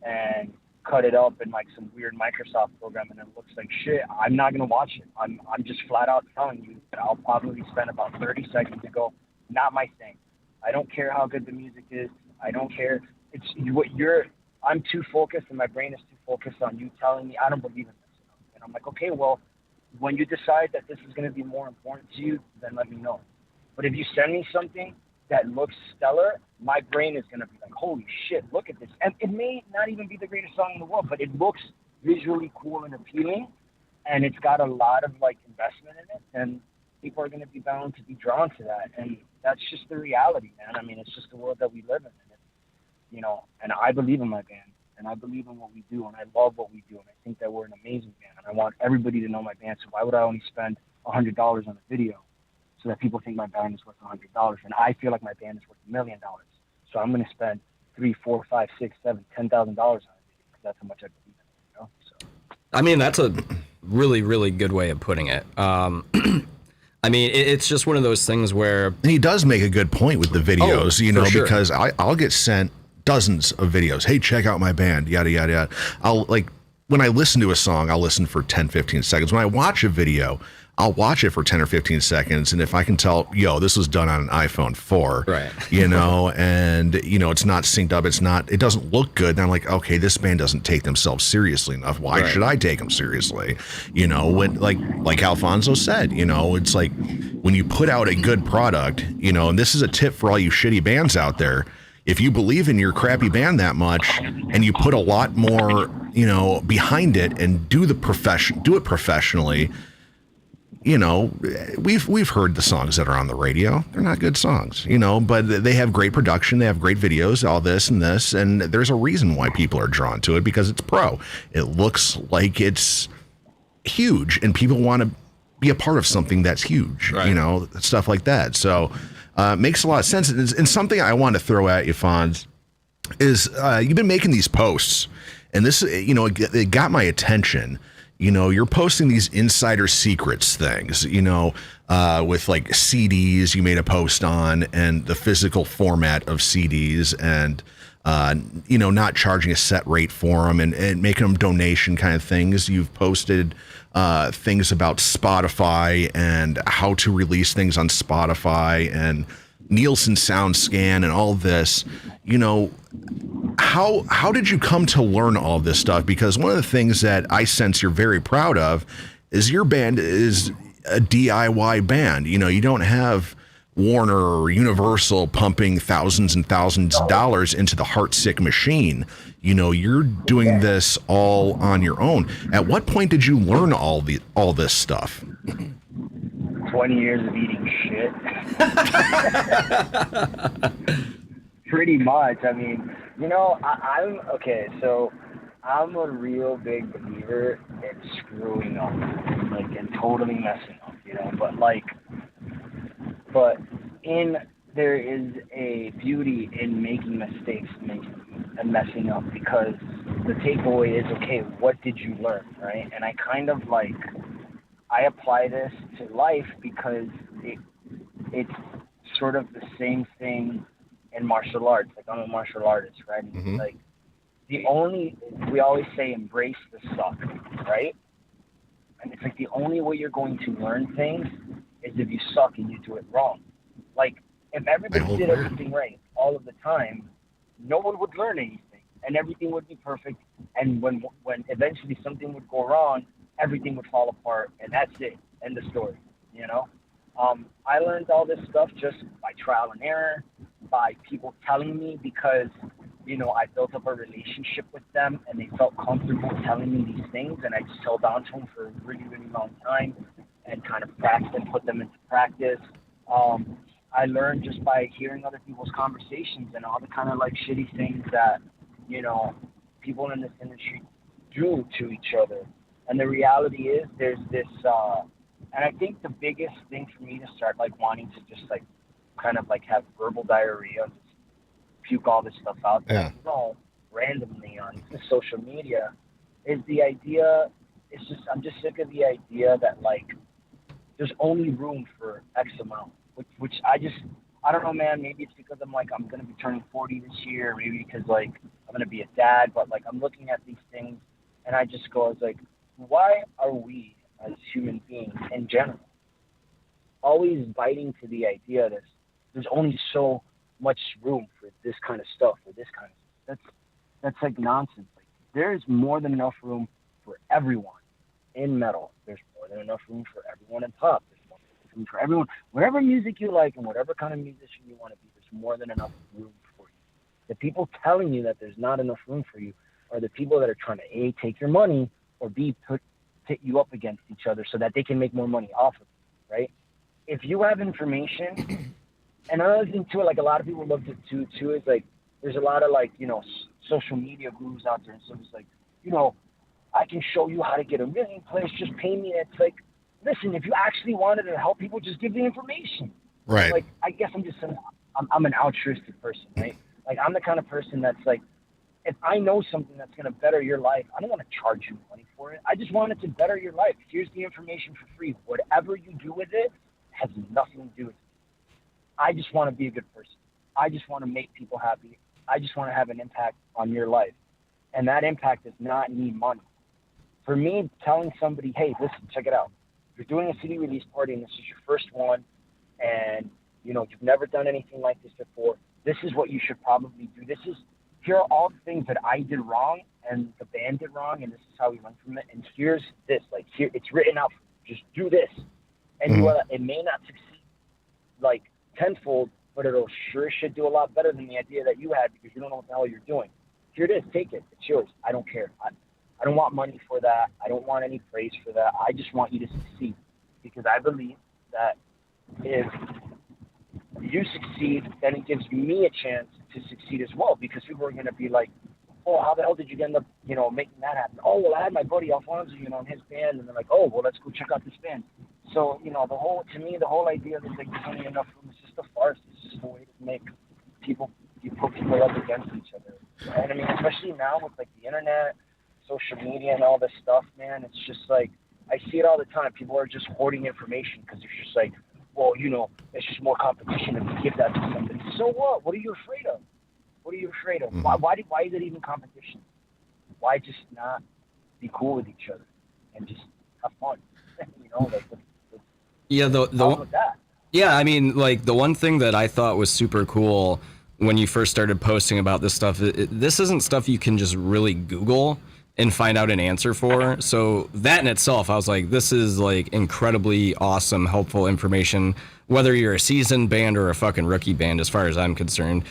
and cut it up in like some weird Microsoft program and it looks like shit, I'm not going to watch it. I'm just flat out telling you that I'll probably spend about 30 seconds to go, not my thing. I don't care how good the music is. I don't care. I'm too focused and my brain is too focused on you telling me I don't believe in this. And I'm like, okay, well, when you decide that this is going to be more important to you, then let me know. But if you send me something that looks stellar, my brain is going to be like, holy shit, look at this. And it may not even be the greatest song in the world, but it looks visually cool and appealing, and it's got a lot of like investment in it, and people are going to be bound to be drawn to that. And that's just the reality, man. I mean, it's just the world that we live in. And it's, you know, and I believe in my band, and I believe in what we do, and I love what we do, and I think that we're an amazing band, and I want everybody to know my band. So why would I only spend $100 on a video so that people think my band is worth $100? And I feel like my band is worth $1 million. So I'm going to spend $3, $4, $5, $6, $7, $10,000 on a video because that's how much I believe in it. You know? So. I mean, that's a really, really good way of putting it. I mean, it's just one of those things where... And he does make a good point with the videos, you know, sure. because I'll get sent dozens of videos. Hey, check out my band, yada, yada, yada. I'll, like, when I listen to a song, I'll listen for 10, 15 seconds. When I watch a video, I'll watch it for 10 or 15 seconds. And if I can tell, yo, this was done on an iPhone 4, right? You know, and, you know, it's not synced up. It doesn't look good. And I'm like, okay, this band doesn't take themselves seriously enough. Why should I take them seriously? You know, when, like Alfonso said, you know, it's like when you put out a good product, you know, and this is a tip for all you shitty bands out there. If you believe in your crappy band that much and you put a lot more, you know, behind it and do it professionally, you know, we've heard the songs that are on the radio. They're not good songs, you know, but they have great production. They have great videos, all this and this. And there's a reason why people are drawn to it, because it's pro. It looks like it's huge and people want to be a part of something that's huge, you know, stuff like that. So makes a lot of sense. And something I want to throw at you, Fonz, is you've been making these posts, and this, you know, it got my attention. You know, you're posting these insider secrets things, you know, with like CDs you made a post on, and the physical format of CDs, and, you know, not charging a set rate for them, and making them donation kind of things. You've posted things about Spotify and how to release things on Spotify and Nielsen SoundScan and all this. You know, how did you come to learn all this stuff? Because one of the things that I sense you're very proud of is your band is a DIY band. You know, you don't have Warner or Universal pumping thousands and thousands of dollars into the Heartsick machine. You know, you're doing this all on your own. At what point did you learn all this stuff? 20 years of eating shit. Pretty much. I mean, you know, I'm okay. So I'm a real big believer in screwing up, like, and totally messing up, you know. But there is a beauty in making mistakes and messing up, because the takeaway is, okay, what did you learn, right? And I kind of like, I apply this to life because it's sort of the same thing in martial arts. Like, I'm a martial artist, right? Mm-hmm. Like, we always say embrace the suck, right? And it's like the only way you're going to learn things is if you suck and you do it wrong. Like, if everybody did everything right all of the time, no one would learn anything, and everything would be perfect. And when eventually something would go wrong, everything would fall apart, and that's it. End of story, you know? I learned all this stuff just by trial and error, by people telling me, because, you know, I built up a relationship with them, and they felt comfortable telling me these things, and I just held on to them for a really, really long time and kind of practiced and put them into practice. I learned just by hearing other people's conversations and all the kind of like shitty things that, you know, people in this industry do to each other. And the reality is there's this, and I think the biggest thing for me to start like wanting to just like kind of like have verbal diarrhea, just puke all this stuff out there, you know, randomly on social media, is the idea, I'm just sick of the idea that like there's only room for X amount, which I don't know, man, maybe it's because I'm going to be turning 40 this year, maybe because like I'm going to be a dad, but like I'm looking at these things and I just go, I was like, why are we as human beings in general always biting to the idea that there's only so much room for this kind of stuff or this kind of stuff? That's like nonsense. Like, there's more than enough room for everyone in metal. There's more than enough room for everyone in pop. There's more than enough room for everyone, whatever music you like and whatever kind of musician you want to be. There's more than enough room for you. The people telling you that there's not enough room for you are the people that are trying to A, take your money, or B, pit you up against each other so that they can make more money off of you, right? If you have information, and another thing too, like a lot of people love to do too, is like there's a lot of like, social media gurus out there, and so it's like, I can show you how to get 1 million plays, just pay me. It's like, listen, if you actually wanted to help people, just give the information. Right. Like, I guess I'm an altruistic person, right? Like, I'm the kind of person that's like, if I know something that's going to better your life, I don't want to charge you money for it. I just want it to better your life. Here's the information for free. Whatever you do with it has nothing to do with it. I just want to be a good person. I just want to make people happy. I just want to have an impact on your life. And that impact does not need money. For me, telling somebody, hey, listen, check it out. You're doing a CD release party and this is your first one, and you've never done anything like this before. This is what you should probably do. Here are all the things that I did wrong and the band did wrong, and this is how we learned from it. And here's this, like here, it's written out. Just do this, and it may not succeed like tenfold, but it'll sure should do a lot better than the idea that you had because you don't know what the hell you're doing. Here it is, take it. It's yours. I don't care. I don't want money for that. I don't want any praise for that. I just want you to succeed because I believe that if you succeed, then it gives me a chance to succeed as well because people are going to be like, oh, how the hell did you end up, making that happen? Oh, well, I had my buddy Alfonso, in his band, and they're like, oh, well, let's go check out this band. So, the whole idea that there's only enough room is just a farce. It's just a way to make people, you put people up against each other. And I mean, especially now with like the internet, social media and all this stuff, man, it's just like, I see it all the time. People are just hoarding information because it's just like, well, it's just more competition if you give that to somebody. So what? What are you afraid of? What are you afraid of? Mm-hmm. Why is it even competition? Why just not be cool with each other and just have fun? Yeah, I mean, like the one thing that I thought was super cool when you first started posting about this stuff, this isn't stuff you can just really Google and find out an answer for. So that in itself, I was like, this is like incredibly awesome, helpful information, whether you're a seasoned band or a fucking rookie band, as far as I'm concerned.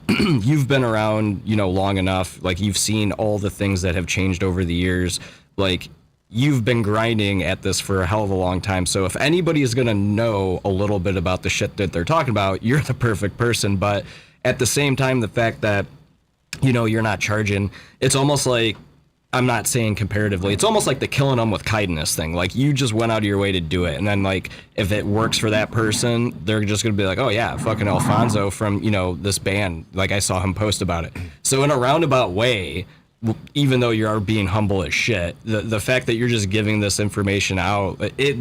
You've been around, long enough, like you've seen all the things that have changed over the years. Like you've been grinding at this for a hell of a long time. So if anybody is going to know a little bit about the shit that they're talking about, you're the perfect person. But at the same time, the fact that, you're not charging, it's almost like, I'm not saying comparatively, it's almost like the killing them with kindness thing. Like you just went out of your way to do it. And then like, if it works for that person, they're just going to be like, oh yeah, fucking Alfonso from, this band. Like I saw him post about it. So in a roundabout way, even though you are being humble as shit, the fact that you're just giving this information out, it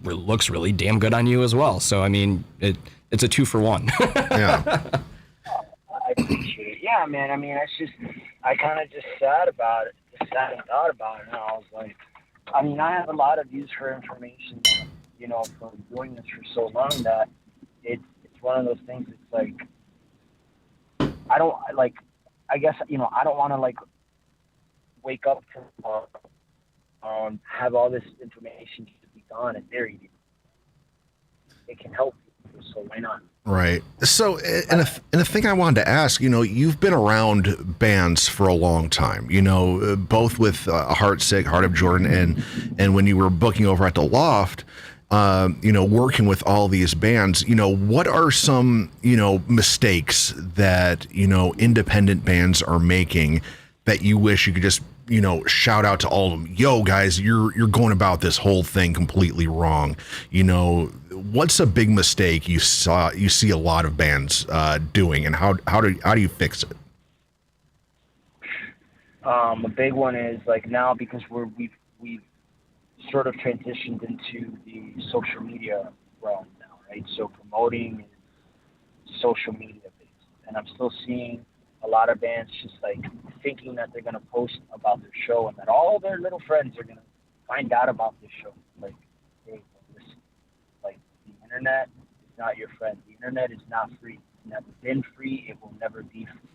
looks really damn good on you as well. So, I mean, it's a 2-for-1. Yeah. I appreciate it. Yeah, man. I mean, I kind of just sat about it. Sat and thought about it, and I was like, I mean, I have a lot of use for information, from doing this for so long that it's one of those things. It's like I don't want to like wake up to have all this information to be gone and buried. It can help people, so why not? Right. So, and a thing I wanted to ask, you've been around bands for a long time, both with Heartsick, Heart of Jordan, and when you were booking over at the Loft, working with all these bands, what are some, mistakes that, independent bands are making that you wish you could just, shout out to all of them? Yo, guys, you're going about this whole thing completely wrong. What's a big mistake you see a lot of bands doing, and how do you fix it? A big one is like now because we've sort of transitioned into the social media realm now, right? So promoting is social media based, and I'm still seeing a lot of bands just like thinking that they're gonna post about their show and that all their little friends are gonna find out about this show. Like, hey, listen, like the internet is not your friend. The internet is not free. It's never been free. It will never be free.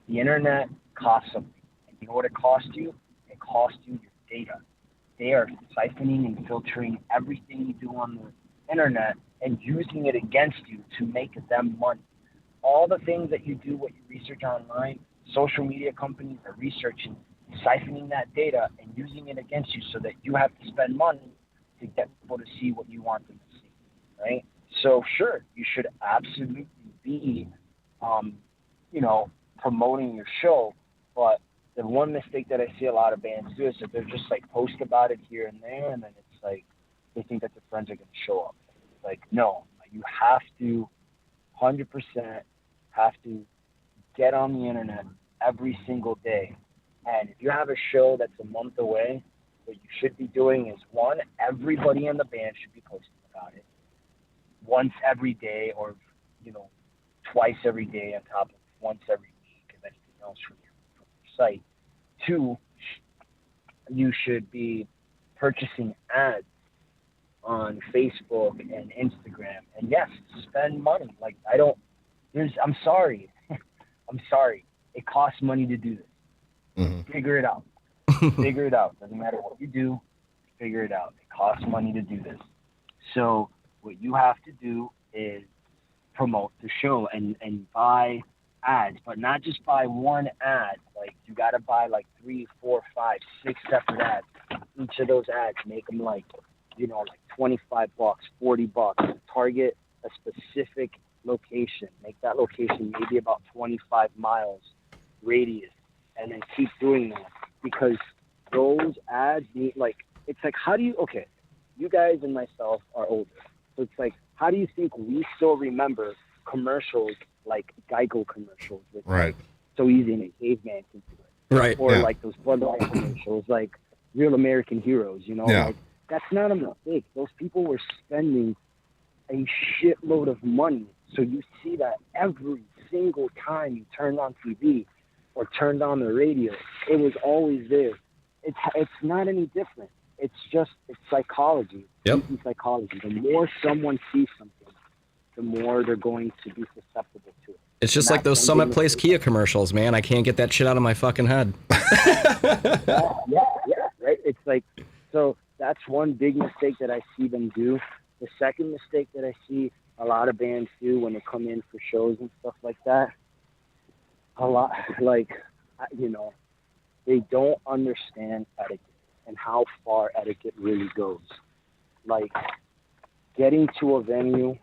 The internet costs something. And you know what it costs you? It costs you your data. They are siphoning and filtering everything you do on the internet and using it against you to make them money. all the things that you do, what you research online, social media companies are researching, siphoning that data and using it against you so that you have to spend money to get people to see what you want them to see, right? So sure, you should absolutely be, promoting your show, but the one mistake that I see a lot of bands do is that they're just like post about it here and there, and then it's like they think that their friends are going to show up. It's like, no, you have to 100% have to get on the internet every single day. And if you have a show that's a month away, what you should be doing is, one, everybody in the band should be posting about it once every day, or twice every day on top of once every week of anything else from your site. Two, you should be purchasing ads on Facebook and Instagram. And yes, spend money. Like, I'm sorry. I'm sorry. It costs money to do this. Mm-hmm. Figure it out. Figure it out. Doesn't matter what you do, figure it out. It costs money to do this. So what you have to do is promote the show and buy ads, but not just buy one ad. Like, you got to buy like 3, 4, 5, 6 separate ads. Each of those ads, make them like $25, $40. Target a specific location. Make that location maybe about 25 miles radius, and then keep doing that, because those ads need, it's like, how do you, okay, you guys and myself are older, so it's like, how do you think we still remember commercials like Geico commercials? Right. So easy in a caveman can do it. Right. Or like those Bud Light commercials, like Real American Heroes, like, that's not a mistake. Those people were spending a shitload of money. So you see that every single time you turned on TV or turned on the radio, it was always there. It's not any different. It's psychology. Yep. It's psychology. The more someone sees something, the more they're going to be susceptible to it. It's just like those Summit Place Kia commercials, man. I can't get that shit out of my fucking head. Yeah, right? It's like, so that's one big mistake that I see them do. The second mistake that I see a lot of bands do when they come in for shows and stuff like that, they don't understand etiquette and how far etiquette really goes. Like, getting to a venue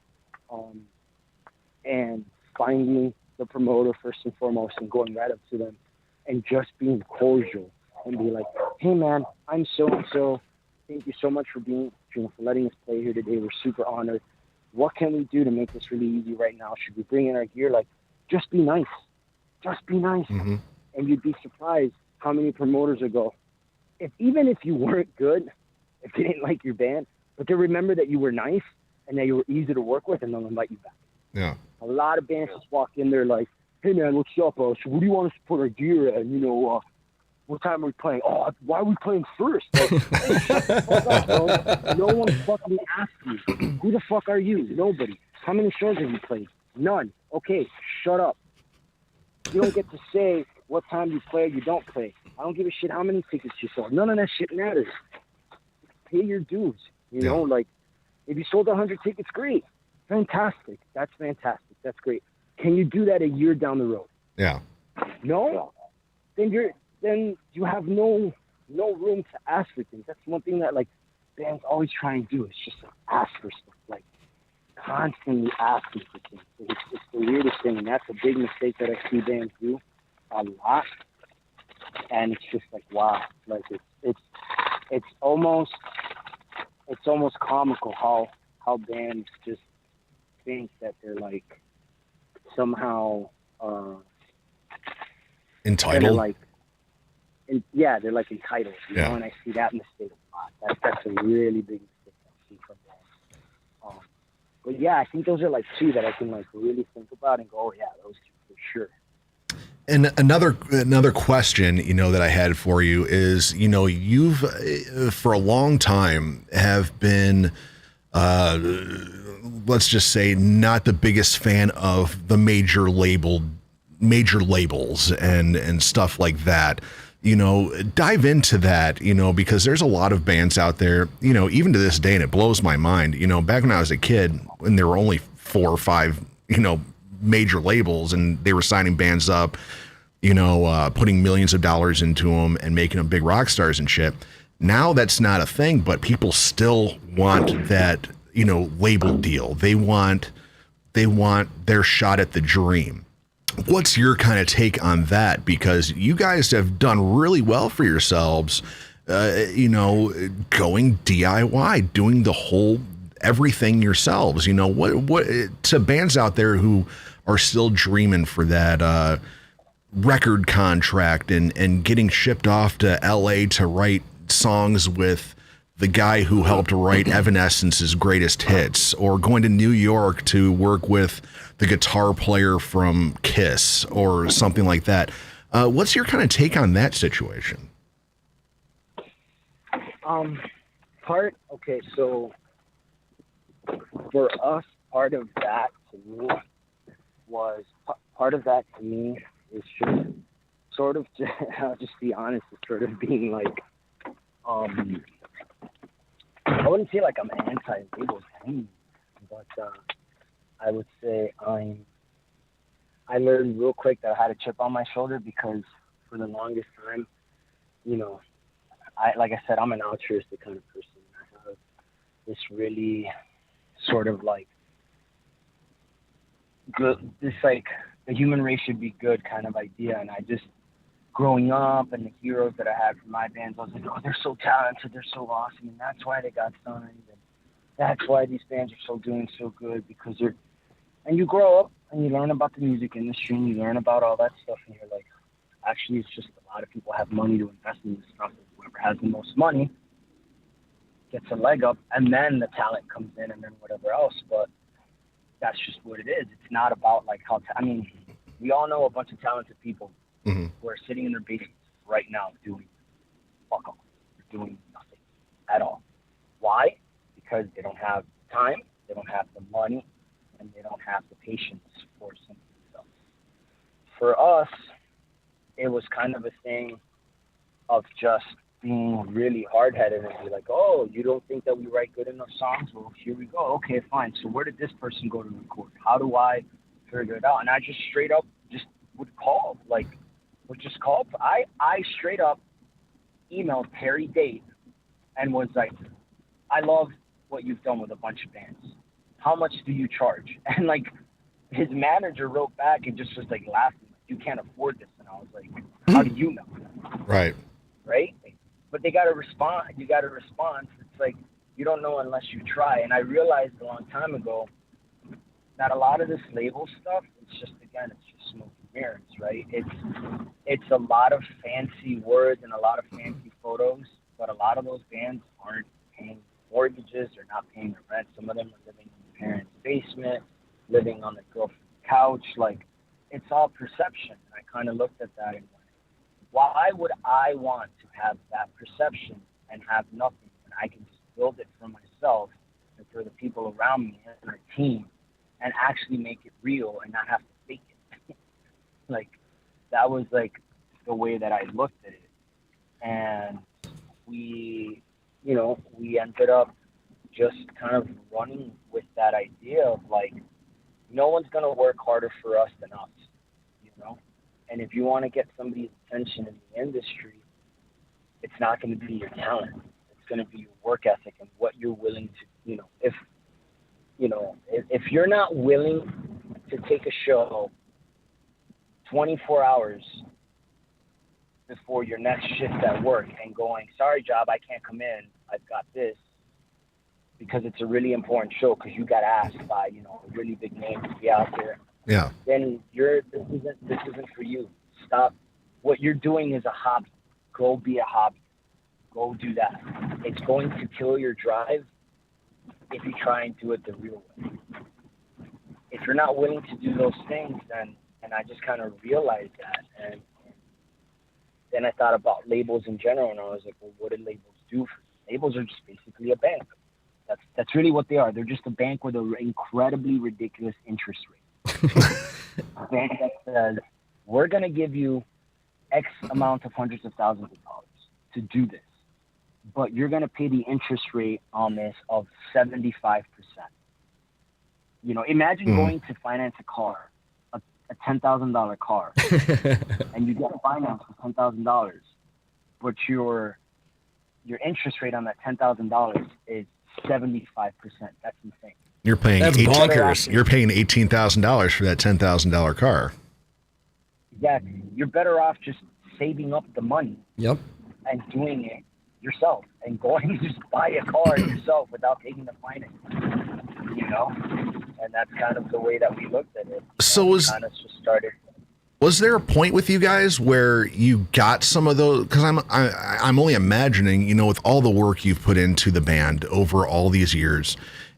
and finding the promoter first and foremost and going right up to them and just being cordial and be like, hey man, I'm so-and-so. Thank you so much for letting us play here today. We're super honored. What can we do to make this really easy right now? Should we bring in our gear? Like, just be nice. Just be nice. Mm-hmm. And you'd be surprised how many promoters will go, even if you weren't good, if they didn't like your band, but they remember that you were nice and that you were easy to work with, and they'll invite you back. Yeah. A lot of bands just walk in there like, hey man, what's up? So where do you want us to put our gear at? What time are we playing? Oh, why are we playing first? Like, hey, shut the fuck up, bro. No one fucking asked you. Who the fuck are you? Nobody. How many shows have you played? None. Okay, shut up. You don't get to say what time you play or you don't play. I don't give a shit how many tickets you sold. None of that shit matters. Pay your dues. Like, if you sold 100 tickets, great. Fantastic. That's fantastic. That's great. Can you do that a year down the road? Yeah. No? Then you have no room to ask for things. That's one thing that, like, bands always try and do. It's just like, ask for stuff. Like, constantly asking for things. It's the weirdest thing, and that's a big mistake that I see bands do a lot. And it's just like, wow. Like, it's almost comical how bands just think that they're like somehow entitled. They're like entitled. You know, and I see that mistake a lot. That's a really big mistake I see from bands. But yeah, I think those are like two that I can like really think about and go, oh yeah, those two for sure. And another question, that I had for you is, you've for a long time have been, let's just say, not the biggest fan of the major labels and stuff like that. Dive into that, because there's a lot of bands out there, even to this day, and it blows my mind. Back when I was a kid, when there were only 4 or 5, major labels, and they were signing bands up, you know, putting millions of dollars into them and making them big rock stars and shit. Now that's not a thing, but people still want that, you know, label deal. They want their shot at the dream. What's your kind of take on that? Because you guys have done really well for yourselves, you know, going DIY, doing the whole everything yourselves. You know, what to bands out there who are still dreaming for that record contract and getting shipped off to LA to write songs with the guy who helped write Evanescence's greatest hits, or going to New York to work with the guitar player from Kiss or something like that. What's your kind of take on that situation? Okay, so for us, part of that to me is just sort of, I'll just be honest, it's sort of being like, I wouldn't say like I'm anti-labels, but I would say I learned real quick that I had a chip on my shoulder, because for the longest time, you know, like I said, I'm an altruistic kind of person. I have this really sort of like good, this like the human race should be good kind of idea. And I just, growing up and the heroes that I had from my bands, I was like, oh, they're so talented, they're so awesome, and that's why they got signed, and that's why these bands are doing so good, because they're, and you grow up and you learn about the music industry and you learn about all that stuff, and you're like, actually, it's just a lot of people have money to invest in this stuff, and whoever has the most money gets a leg up, and then the talent comes in, and then whatever else. But that's just what it is. It's not about like how, I mean, we all know a bunch of talented people who are sitting in their basements right now doing fuck all. They're doing nothing at all. Why? Because they don't have time, they don't have the money, and they don't have the patience for something else. For us, it was kind of a thing of just being really hard-headed and be like, oh, you don't think that we write good enough songs? Well, here we go. Okay, fine. So where did this person go to record? How do I figure it out? And I just straight up just would call, like, I straight up emailed Terry Date and was like, I love what you've done with a bunch of bands. How much do you charge? And like his manager wrote back and just was like laughing, like, you can't afford this. And I was like, how do you know? Right. But they got to respond. You got to respond. It's like, you don't know unless you try. And I realized a long time ago that a lot of this label stuff, it's just smoke and mirrors, right? It's a lot of fancy words and a lot of fancy photos, but a lot of those bands aren't paying mortgages, they're not paying their rent. Some of them are living in their parents' basement, living on their girlfriend's couch. Like, it's all perception. And I kind of looked at that and went, why would I want to have that perception and have nothing when I can just build it for myself and for the people around me and our team and actually make it real and not have to fake it? Like, that was like the way that I looked at it. And we ended up just kind of running with that idea of like, no one's going to work harder for us than us, you know? And if you want to get somebody's attention in the industry, it's not going to be your talent. It's going to be your work ethic and what you're willing to, if you're not willing to take a show 24 hours before your next shift at work and going, sorry, job, I can't come in, I've got this, because it's a really important show because you got asked by, a really big name to be out there. Yeah. Then this isn't for you. Stop. What you're doing is a hobby. Go be a hobby. Go do that. It's going to kill your drive if you try and do it the real way. If you're not willing to do those things, then, and I just kind of realized that, and then I thought about labels in general, and I was like, well, what do labels do for you? Labels are just basically a bank. That's really what they are. They're just a bank with an incredibly ridiculous interest rate. A bank that says, we're going to give you X amount of hundreds of thousands of dollars to do this, but you're going to pay the interest rate on this of 75%. Imagine going to finance a car a $10,000 car and you get financed for $10,000, but your interest rate on that $10,000 is 75%. That's insane. You're paying That's bonkers. You're paying $18,000 for that $10,000 car. Exactly. You're better off just saving up the money. Yep. And doing it yourself and going to just buy a car yourself without taking the finance. You know? And that's kind of the way that we looked at it. So kind of just started. Was there a point with you guys where you got some of those? Because I'm only imagining, you know, with all the work you've put into the band over all these years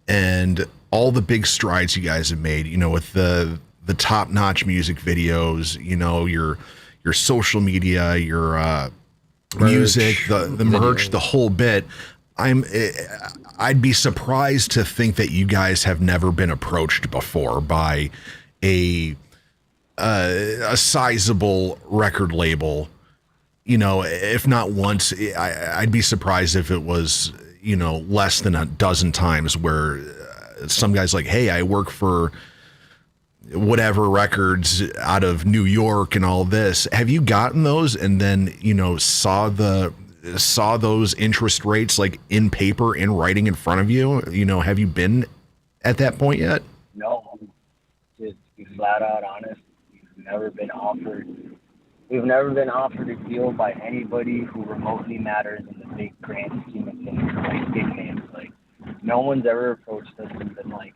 and all the big strides you guys have made, you know, with the top-notch music videos, you know, your social media, your music, the merch, the whole bit. I'd be surprised to think that you guys have never been approached before by a sizable record label, you know, if not once. I'd be surprised if it was, you know, less than a dozen times where some guy's like, hey, I work for whatever records out of New York and all this. Have you gotten those and then, you know, saw those interest rates like in paper, in writing in front of you? You know, have you been at that point yet? No, just to be flat out honest, we've never been offered a deal by anybody who remotely matters in the big grand scheme of things, like big names. Like, no one's ever approached us and been like,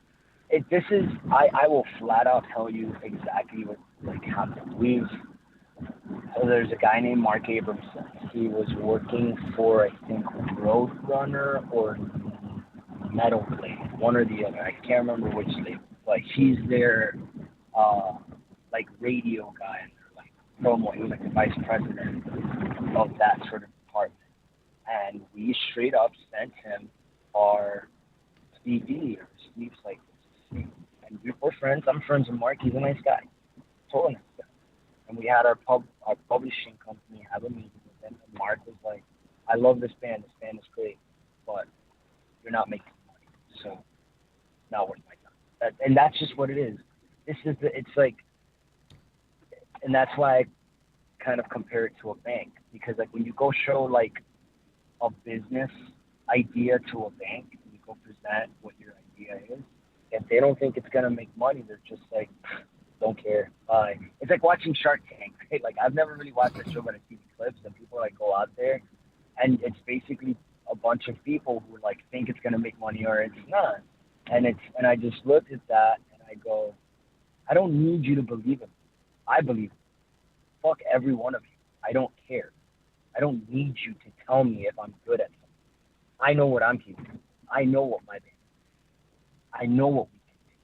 I will flat out tell you exactly what like happened. So there's a guy named Mark Abramson. He was working for, I think, Roadrunner or Metal Blade, one or the other. I can't remember which label, but he's their like radio guy and their like promo. He was like the vice president of that sort of department. And we straight up sent him our CD, or Steve's like, and we're friends. I'm friends with Mark. He's a nice guy. Totally nice guy. And we had our publishing company have a meeting with him. And Mark was like, I love this band. This band is great, but you're not making money. So not worth my time. And that's just what it is. It's like, and that's why I kind of compare it to a bank. Because like when you go show like a business idea to a bank, and you go present what your idea is, if they don't think it's gonna make money, they're just like, don't care. It's like watching Shark Tank, right? Like I've never really watched that show, but I see the clips and people like go out there, and it's basically a bunch of people who like think it's gonna make money or it's not. And I just looked at that and I go, I don't need you to believe it. I believe it. Fuck every one of you. I don't care. I don't need you to tell me if I'm good at something. I know what I'm capable of. I know what my band is. I know what we can do.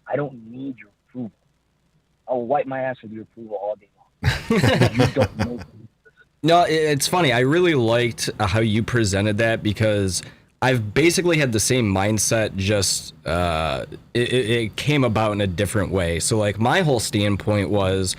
I don't need your approval. I'll wipe my ass with your approval all day long. You don't know. No, it's funny. I really liked how you presented that because I've basically had the same mindset, just it came about in a different way. So like my whole standpoint was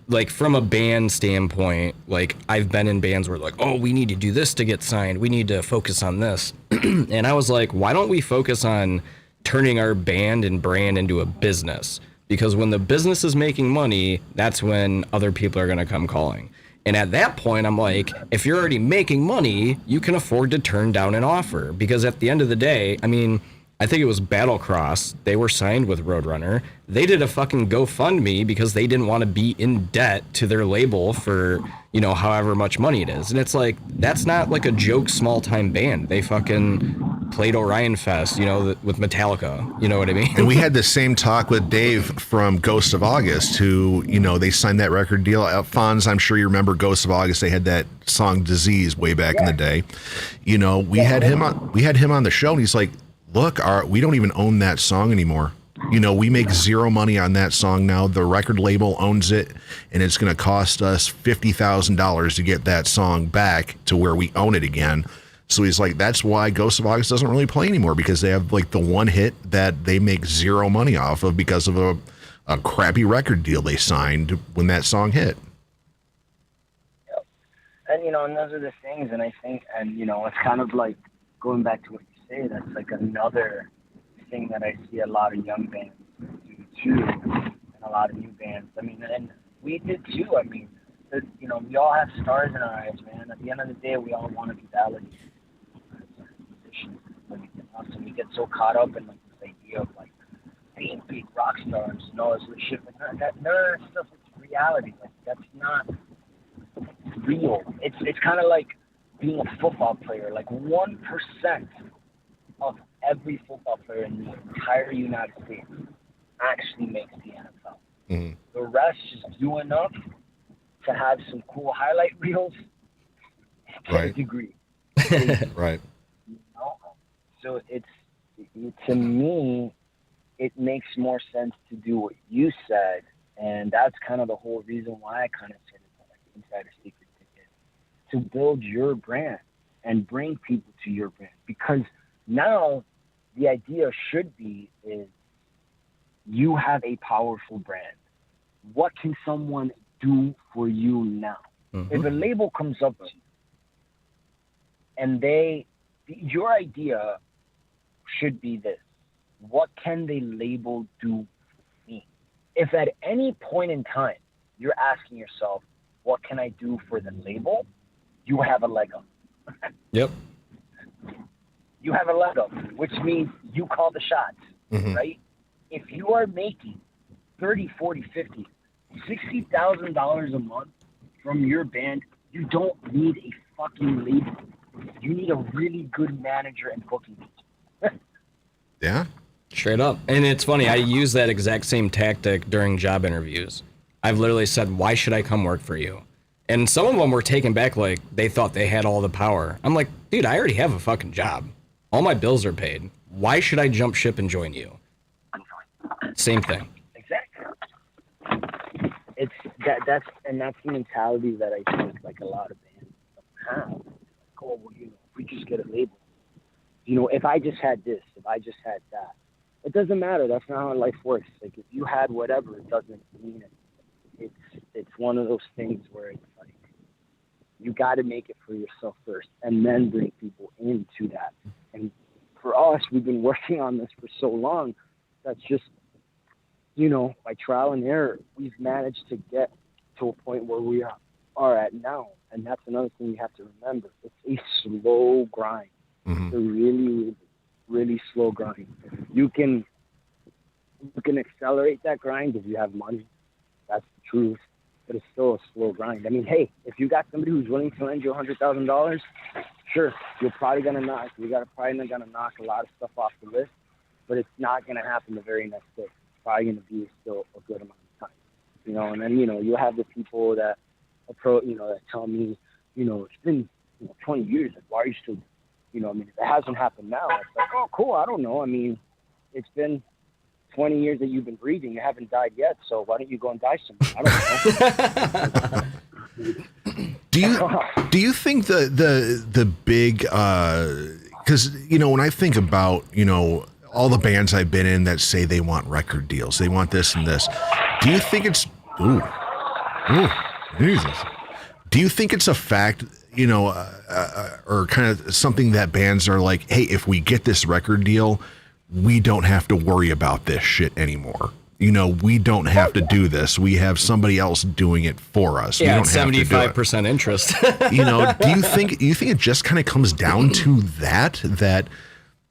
like from a band standpoint, like I've been in bands where like, oh, we need to do this to get signed. We need to focus on this. And I was like, why don't we focus on turning our band and brand into a business? Because when the business is making money, that's when other people are going to come calling. And at that point, I'm like, if you're already making money, you can afford to turn down an offer. Because at the end of the day, I mean, I think it was Battlecross. They were signed with Roadrunner. They did a fucking GoFundMe because they didn't want to be in debt to their label for, you know, however much money it is. And it's like, that's not like a joke small time band. They fucking played Orion Fest, you know, with Metallica. You know what I mean? And we had the same talk with Dave from Ghost of August, who, you know, they signed that record deal. Fonz, I'm sure you remember Ghost of August. They had that song Disease way back in the day. You know, we had him on the show and he's like, look, we don't even own that song anymore. You know, we make zero money on that song now. The record label owns it, and it's going to cost us $50,000 to get that song back to where we own it again. So he's like, that's why Ghost of August doesn't really play anymore, because they have like the one hit that they make zero money off of because of a crappy record deal they signed when that song hit. Yep. And, you know, and those are the things, and I think, and, you know, it's kind of like going back to what you say, that's like another thing that I see a lot of young bands do too. and a lot of new bands. I mean, and we did too. I mean, you know, we all have stars in our eyes, man. At the end of the day, we all want to be validated as musicians and everything else, and we get so caught up in like this idea of like being big rock stars, you know, as we should. But that nerd stuff is reality. Like that's not real. It's kind of like being a football player. Like 1% of every football player in the entire United States actually makes the NFL. Mm-hmm. The rest just do enough to have some cool highlight reels and get a degree. Right. You know? So to me, it makes more sense to do what you said, and that's kind of the whole reason why I kind of started like Insider Secret Ticket, to build your brand and bring people to your brand. Because now the idea should be is you have a powerful brand. What can someone do for you now? Mm-hmm. If a label comes up to you and your idea should be this, what can the label do for me? If at any point in time you're asking yourself, what can I do for the label? You have a leg up. Yep. You have a leg up, which means you call the shots, Mm-hmm. right? If you are making $30, $40, $50, $60,000 a month from your band, you don't need a fucking label. You need a really good manager and booking agent. Yeah. Straight up. And it's funny, I use that exact same tactic during job interviews. I've literally said, why should I come work for you? And some of them were taken back like they thought they had all the power. I'm like, dude, I already have a fucking job. All my bills are paid. Why should I jump ship and join you? Same thing. Exactly. It's that's the mentality that I think like a lot of bands have. Like, oh, well, you know, if we just get a label, you know, if I just had this, if I just had that, it doesn't matter. That's not how life works. Like if you had whatever, it doesn't mean it. It's one of those things where it's like you got to make it for yourself first, and then bring people into that. And for us, we've been working on this for so long. That's just, you know, by trial and error, we've managed to get to a point where we are at now. And that's another thing you have to remember. It's a slow grind. Mm-hmm. It's a really, really slow grind. You can accelerate that grind if you have money. That's the truth. But it's still a slow grind. I mean, hey, if you got somebody who's willing to lend you $100,000, sure, you're probably gonna knock. Probably gonna knock a lot of stuff off the list, but it's not gonna happen the very next day. It's probably gonna be still a good amount of time, you know. And then you have the people that that tell me, it's been 20 years. Like, why are you still, I mean, if it hasn't happened now, it's like, oh, cool. I don't know. I mean, it's been 20 years that you've been breathing. You haven't died yet, so why don't you go and die somewhere? I don't know. Do you think the big because when I think about all the bands I've been in that say they want record deals, they want this and this, do you think it's Jesus? Do you think it's a fact, or kind of something that bands are like, hey, if we get this record deal, we don't have to worry about this shit anymore. We don't have to do this. We have somebody else doing it for us. Yeah, we don't 75% interest. Do you think it just kind of comes down to that,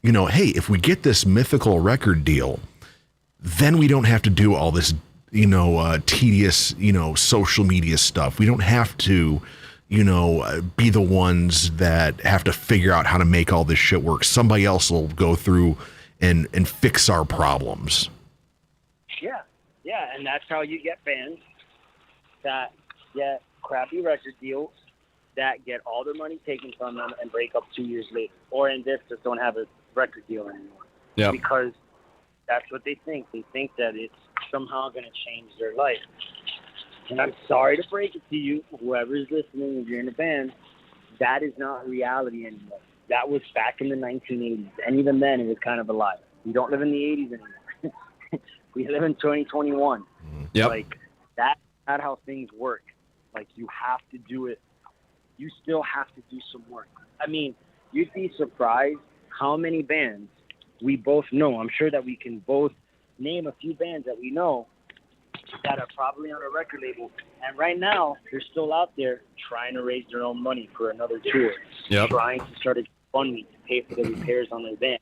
hey, if we get this mythical record deal, then we don't have to do all this, tedious, social media stuff. We don't have to, be the ones that have to figure out how to make all this shit work. Somebody else will go through and fix our problems. Yeah, and that's how you get bands that get crappy record deals, that get all their money taken from them and break up 2 years later. Or in this, just don't have a record deal anymore. Yeah. Because that's what they think. They think that it's somehow going to change their life. And I'm sorry to break it to you, whoever's listening, if you're in a band, that is not reality anymore. That was back in the 1980s. And even then, it was kind of a lie. We don't live in the 80s anymore. We live in 2021. Yep. Like, that's not how things work. Like, you have to do it. You still have to do some work. I mean, you'd be surprised how many bands we both know. I'm sure that we can both name a few bands that we know that are probably on a record label, and right now they're still out there trying to raise their own money for another tour, trying to start a GoFundMe to pay for the repairs on their band.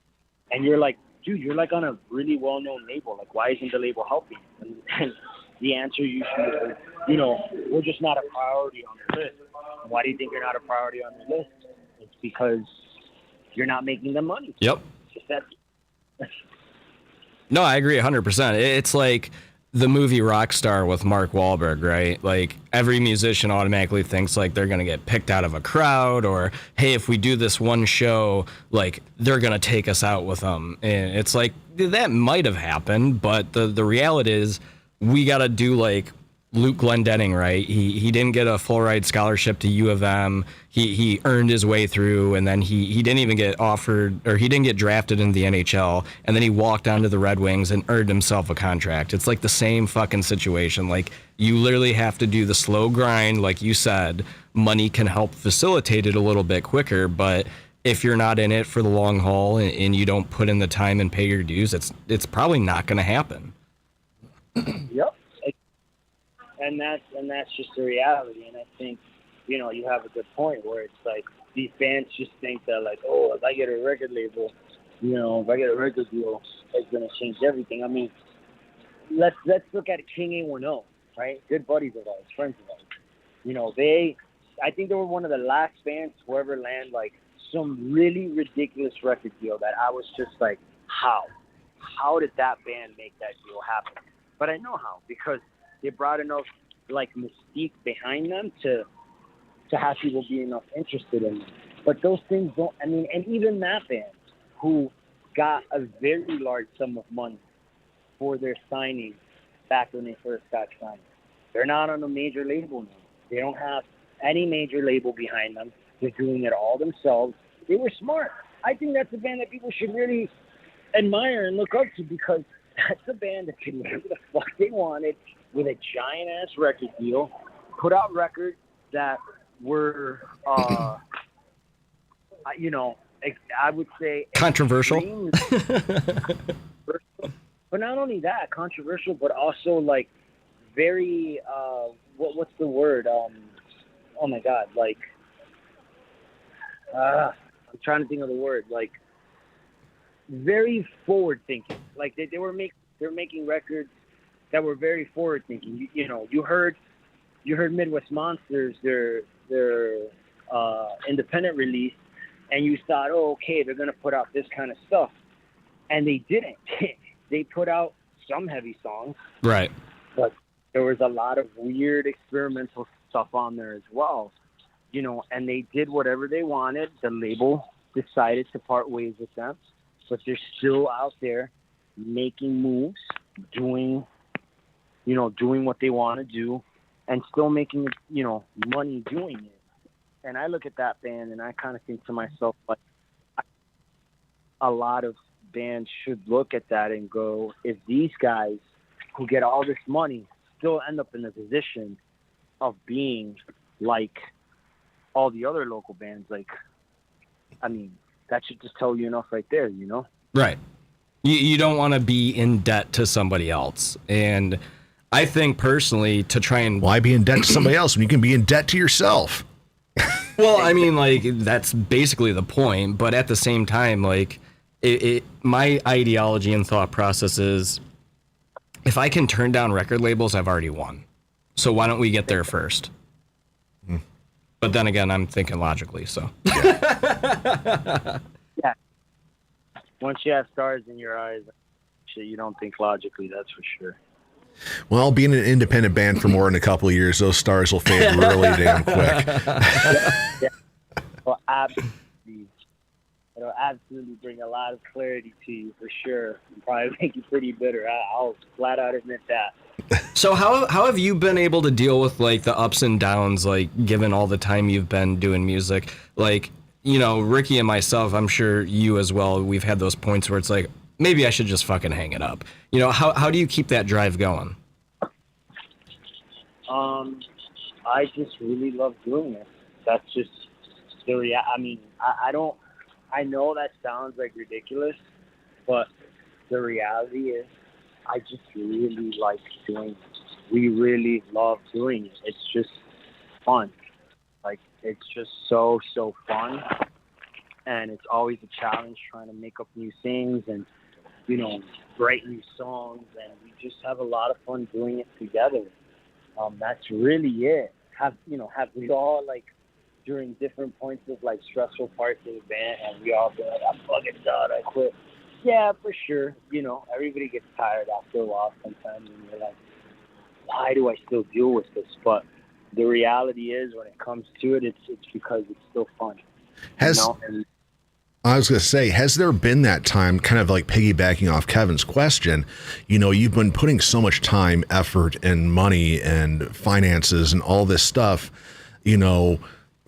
And you're like, dude, you're like on a really well-known label. Like, why isn't the label helping? And the answer usually is, you know, we're just not a priority on the list. Why do you think you're not a priority on the list? It's because you're not making the money. Yep. Just that. No, I agree 100%. It's like the movie Rockstar with Mark Wahlberg, right? Like, every musician automatically thinks like they're going to get picked out of a crowd, or, hey, if we do this one show, like, they're going to take us out with them. And it's like, that might have happened, but the reality is we got to do like Luke Glendenning, right? He didn't get a full ride scholarship to U of M. He earned his way through, and then he didn't even get offered, or he didn't get drafted into the NHL, and then he walked onto the Red Wings and earned himself a contract. It's like the same fucking situation. Like, you literally have to do the slow grind, like you said. Money can help facilitate it a little bit quicker, but if you're not in it for the long haul and you don't put in the time and pay your dues, it's probably not going to happen. Yep. And that's just the reality. And I think, you know, you have a good point where it's like these bands just think that, like, oh, if I get a record label, you know, if I get a record deal, it's gonna change everything. I mean, let's look at King A10, right? Good buddies of ours, friends of ours. You know, I think they were one of the last bands to ever land like some really ridiculous record deal that I was just like, how did that band make that deal happen? But I know how, because they brought enough like mystique behind them to have people be enough interested in them. But those things don't, I mean, and even that band who got a very large sum of money for their signing back when they first got signed, they're not on a major label now. They don't have any major label behind them. They're doing it all themselves. They were smart. I think that's a band that people should really admire and look up to, because that's a band that could do whatever the fuck they wanted with a giant-ass record deal, put out records that were, you know, I would say... controversial? But not only that, controversial, but also, like, very, what's the word? Oh, my God, like, I'm trying to think of the word, like, very forward-thinking. Like, they were making records that were very forward-thinking. You know, you heard Midwest Monsters, their independent release, and you thought, oh, okay, they're gonna put out this kind of stuff, and they didn't. They put out some heavy songs, right? But there was a lot of weird experimental stuff on there as well, you know. And they did whatever they wanted. The label decided to part ways with them, but they're still out there making moves, doing what they want to do, and still making, you know, money doing it. And I look at that band and I kind of think to myself, like, a lot of bands should look at that and go, if these guys who get all this money still end up in the position of being like all the other local bands, like, I mean, that should just tell you enough right there, you know? Right. You don't want to be in debt to somebody else. And I think personally, to try and... Why be in debt to somebody else when you can be in debt to yourself? Well, I mean, like, that's basically the point. But at the same time, like, my ideology and thought process is, if I can turn down record labels, I've already won. So why don't we get there first? But then again, I'm thinking logically, so. Yeah. Once you have stars in your eyes, you don't think logically, that's for sure. Well, being an independent band for more than a couple of years, those stars will fade really damn quick. Yeah. Well, absolutely. It'll absolutely bring a lot of clarity to you, for sure. And probably make you pretty bitter. I'll flat out admit that. So how have you been able to deal with, like, the ups and downs, like, given all the time you've been doing music? Like, you know, Rikki and myself, I'm sure you as well, we've had those points where it's like, maybe I should just fucking hang it up. You know, how do you keep that drive going? I just really love doing it. That's just the reality. I mean, I know that sounds like ridiculous, but the reality is I just really like doing it. we really love doing it. It's just fun. Like, it's just so fun. And it's always a challenge trying to make up new things and, you know, write new songs. And we just have a lot of fun doing it together. That's really it. Have we all, like, during different points of, like, stressful parts of the band, and we all been like, I'm fucking done, I quit. Yeah, for sure. You know, everybody gets tired after a while sometimes, and you're like, why do I still deal with this? But the reality is, when it comes to it, it's because it's still fun. I was going to say, has there been that time, kind of like piggybacking off Kevin's question, you know, you've been putting so much time, effort, and money and finances and all this stuff, you know,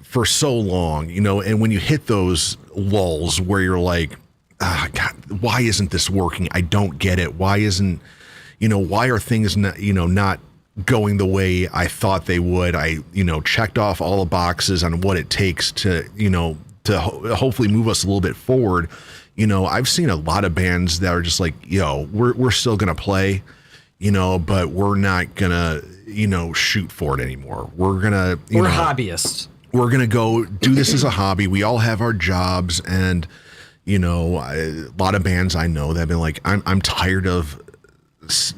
for so long, you know, and when you hit those lulls where you're like, God, why isn't this working? I don't get it. Why are things not going the way I thought they would? I, you know, checked off all the boxes on what it takes to, you know, to hopefully move us a little bit forward. You know, I've seen a lot of bands that are just like, yo, we're still going to play, you know, but we're not going to, you know, shoot for it anymore. We're hobbyists. We're going to go do this as a hobby. We all have our jobs, and, you know, a lot of bands I know that have been like, I'm tired of,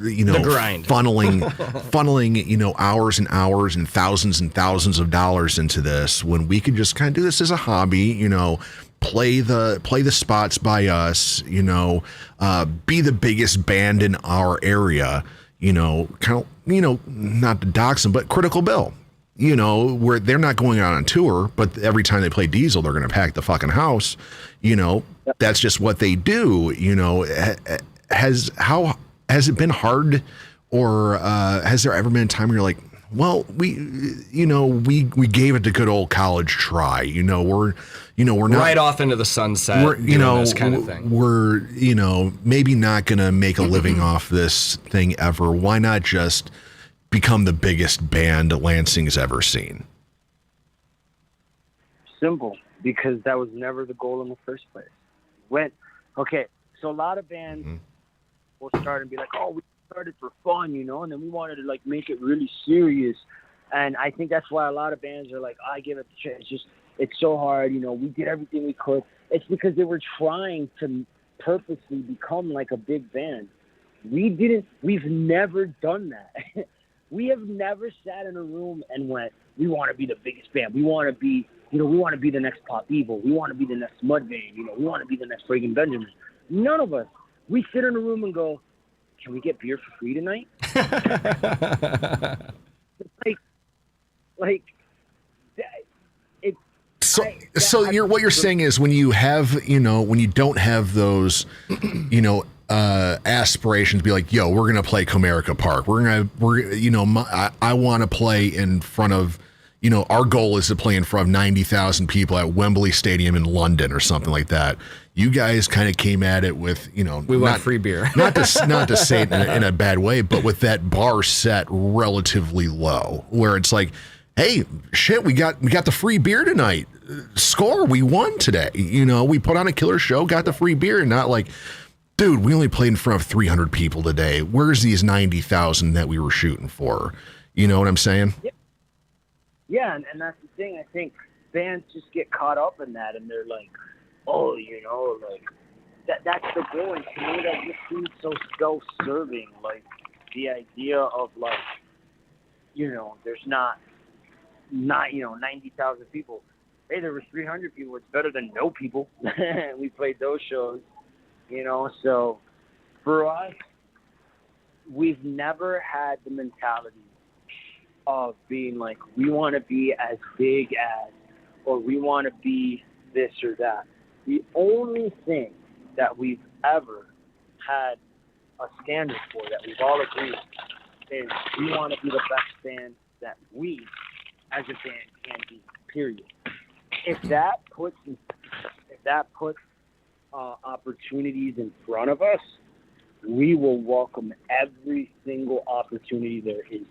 you know, the grind. funneling, you know, hours and hours and thousands of dollars into this, when we could just kind of do this as a hobby, you know, play the spots by us, you know, be the biggest band in our area, you know, kind of, you know, not to dox them, but Critical Bill, you know, where they're not going out on tour, but every time they play Diesel, they're going to pack the fucking house, you know. That's just what they do, you know. Has it been hard, or has there ever been a time where you're like, well, we gave it the good old college try, you know, we're not right off into the sunset, we're, you know, this kind of thing. We're, you know, maybe not gonna make a living off this thing ever. Why not just become the biggest band Lansing's ever seen? Simple, because that was never the goal in the first place. So a lot of bands will start and be like, oh, we started for fun, you know, and then we wanted to, like, make it really serious. And I think that's why a lot of bands are like, I give it a chance. It's so hard, you know, we did everything we could. It's because they were trying to purposely become like a big band. We've never done that. We have never sat in a room and went, we want to be the biggest band. We want to be, you know, we want to be the next Pop Evil. We want to be the next Mudvayne. You know, we want to be the next Reagan Benjamin. None of us. We sit in a room and go, can we get beer for free tonight? What you're saying is, when you have, you know, when you don't have those, you know, aspirations, be like, yo, we're gonna play Comerica Park. I want to play in front of, you know, our goal is to play in front of 90,000 people at Wembley Stadium in London or something like that. You guys kind of came at it with, you know, we want free beer. not to say it in a bad way, but with that bar set relatively low, where it's like, hey, shit, we got the free beer tonight. Score, we won today. You know, we put on a killer show, got the free beer, and not like, dude, we only played in front of 300 people today. Where's these 90,000 that we were shooting for? You know what I'm saying? Yeah, and that's the thing. I think bands just get caught up in that, and they're like, oh, you know, like, that's the goal. And to me, that just seems so self-serving. Like, the idea of, like, you know, there's not 90,000 people. Hey, there were 300 people. It's better than no people. We played those shows, you know. So for us, we've never had the mentality of being like, we want to be as big as, or we want to be this or that. The only thing that we've ever had a standard for, that we've all agreed, is we want to be the best band that we as a band can be, period. If that puts opportunities in front of us, we will welcome every single opportunity there is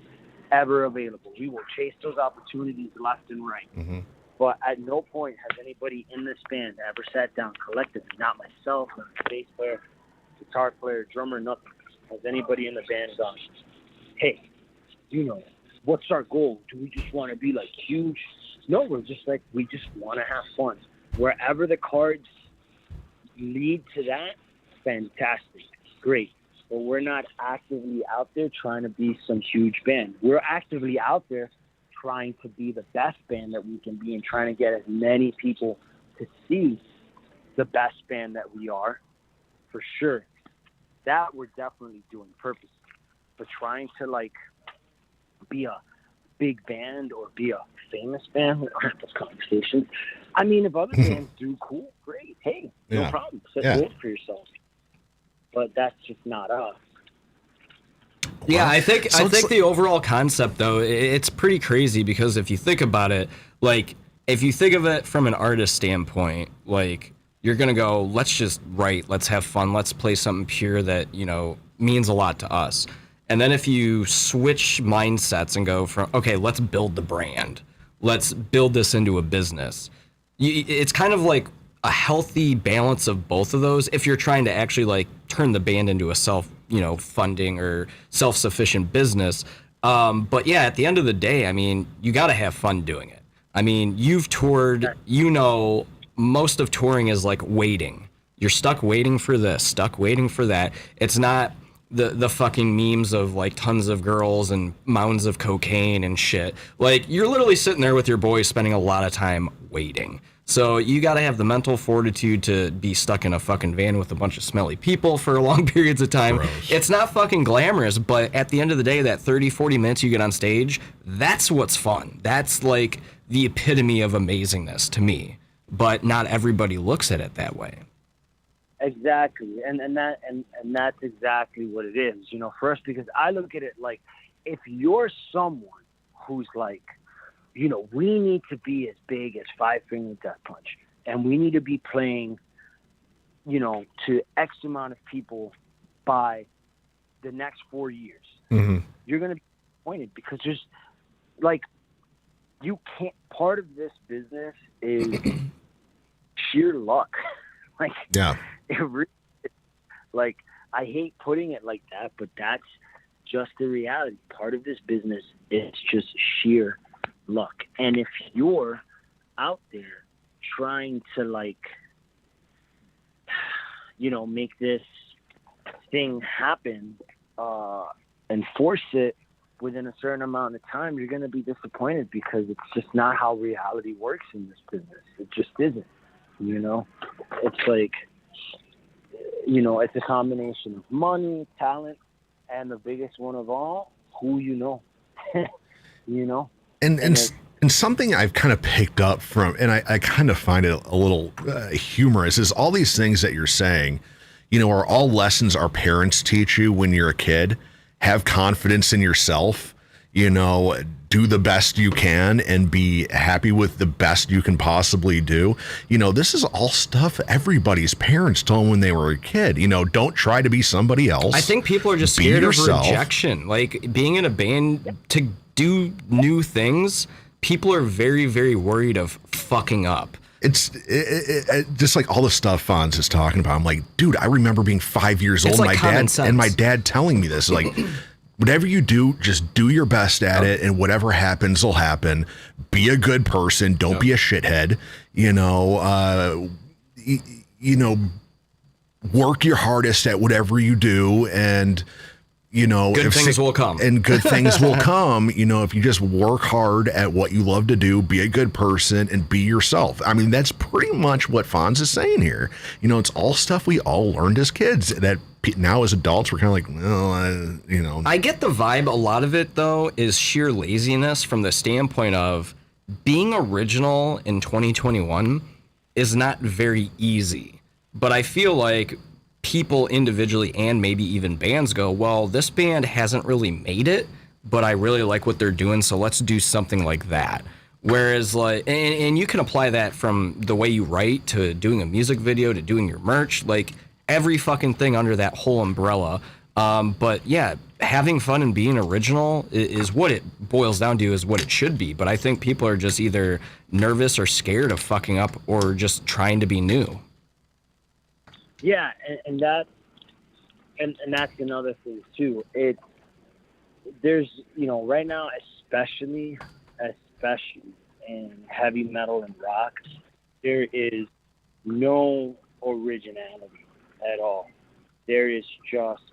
ever available. We will chase those opportunities left and right. Mm-hmm. But at no point has anybody in this band ever sat down collectively, not myself, not the bass player, guitar player, drummer, nothing. Has anybody in the band gone, hey, you know, what's our goal? Do we just want to be like huge? No, we're just like, we just want to have fun. Wherever the cards lead to that, fantastic, great. But we're not actively out there trying to be some huge band. We're actively out there trying to be the best band that we can be and trying to get as many people to see the best band that we are, for sure. That we're definitely doing purpose. But trying to like be a big band or be a famous band, we don't have those conversations. I mean, if other bands do, cool, great. Hey, no problem. Set goals for yourself. But that's just not us. Yeah, I think the overall concept though, it's pretty crazy because if you think about it, like if you think of it from an artist standpoint, like you're gonna go, let's just write, let's have fun, let's play something pure that, you know, means a lot to us. And then if you switch mindsets and go from, okay, let's build the brand, let's build this into a business. It's kind of like a healthy balance of both of those if you're trying to actually like turn the band into a funding or self-sufficient business. But yeah, at the end of the day, I mean, you got to have fun doing it. I mean, you've toured, you know, most of touring is like waiting. You're stuck waiting for this, stuck waiting for that. It's not the fucking memes of like tons of girls and mounds of cocaine and shit. Like you're literally sitting there with your boys spending a lot of time waiting. So you got to have the mental fortitude to be stuck in a fucking van with a bunch of smelly people for long periods of time. Gross. It's not fucking glamorous, but at the end of the day, that 30, 40 minutes you get on stage, that's what's fun. That's like the epitome of amazingness to me. But not everybody looks at it that way. Exactly. And that's exactly what it is, you know, for us, because I look at it like if you're someone who's like, you know, we need to be as big as Five Finger Death Punch, and we need to be playing, you know, to X amount of people by the next 4 years. Mm-hmm. You're going to be disappointed because there's, like, you can't, part of this business is sheer luck. Like, yeah. It really, like, I hate putting it like that, but that's just the reality. Part of this business is just sheer luck. And if you're out there trying to, like, you know, make this thing happen and force it within a certain amount of time, you're going to be disappointed because it's just not how reality works in this business. It just isn't, you know? It's like, you know, it's a combination of money, talent, and the biggest one of all, who you know. You know? And something I've kind of picked up from, and I kind of find it a little humorous, is all these things that you're saying, you know, are all lessons our parents teach you when you're a kid. Have confidence in yourself, you know, do the best you can and be happy with the best you can possibly do. You know, this is all stuff everybody's parents told them when they were a kid. You know, don't try to be somebody else. I think people are just scared of rejection. Like being in a band to do new things, people are very, very worried of fucking up. It's just like all the stuff Fonz is talking about. I'm like, dude, I remember being 5 years old. Like my dad telling me this, like, whatever you do, just do your best at it, and whatever happens will happen. Be a good person. Don't be a shithead. You know, you know, work your hardest at whatever you do, and you know, good things will come. And good things will come. You know, if you just work hard at what you love to do, be a good person, and be yourself. I mean, that's pretty much what Fonz is saying here. You know, it's all stuff we all learned as kids that now as adults we're kind of like, well, you know. I get the vibe. A lot of it though is sheer laziness from the standpoint of being original in 2021 is not very easy. But I feel like people individually and maybe even bands go, well, this band hasn't really made it, but I really like what they're doing, so let's do something like that. Whereas, like, and you can apply that from the way you write to doing a music video to doing your merch, like every fucking thing under that whole umbrella. But yeah, having fun and being original is what it boils down to, is what it should be. But I think people are just either nervous or scared of fucking up or just trying to be new. Yeah, and that's another thing too. It's there's, right now, especially in heavy metal and rock, there is no originality at all. There is just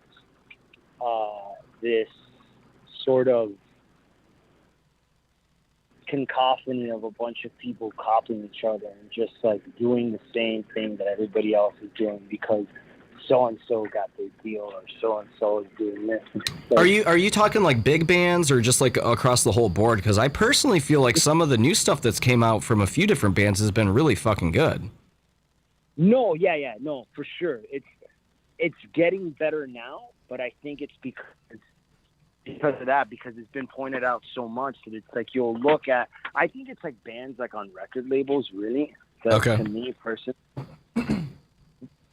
this sort of cacophony of a bunch of people copying each other and just like doing the same thing that everybody else is doing because so-and-so got their deal or so-and-so is doing this. Are you talking like big bands or just like across the whole board? Because I personally feel like some of the new stuff that's came out from a few different bands has been really fucking good. No, no, for sure. It's getting better now, but I think it's because of that, because it's been pointed out so much that it's like you'll look at, I think it's like bands like on record labels, really, to me personally.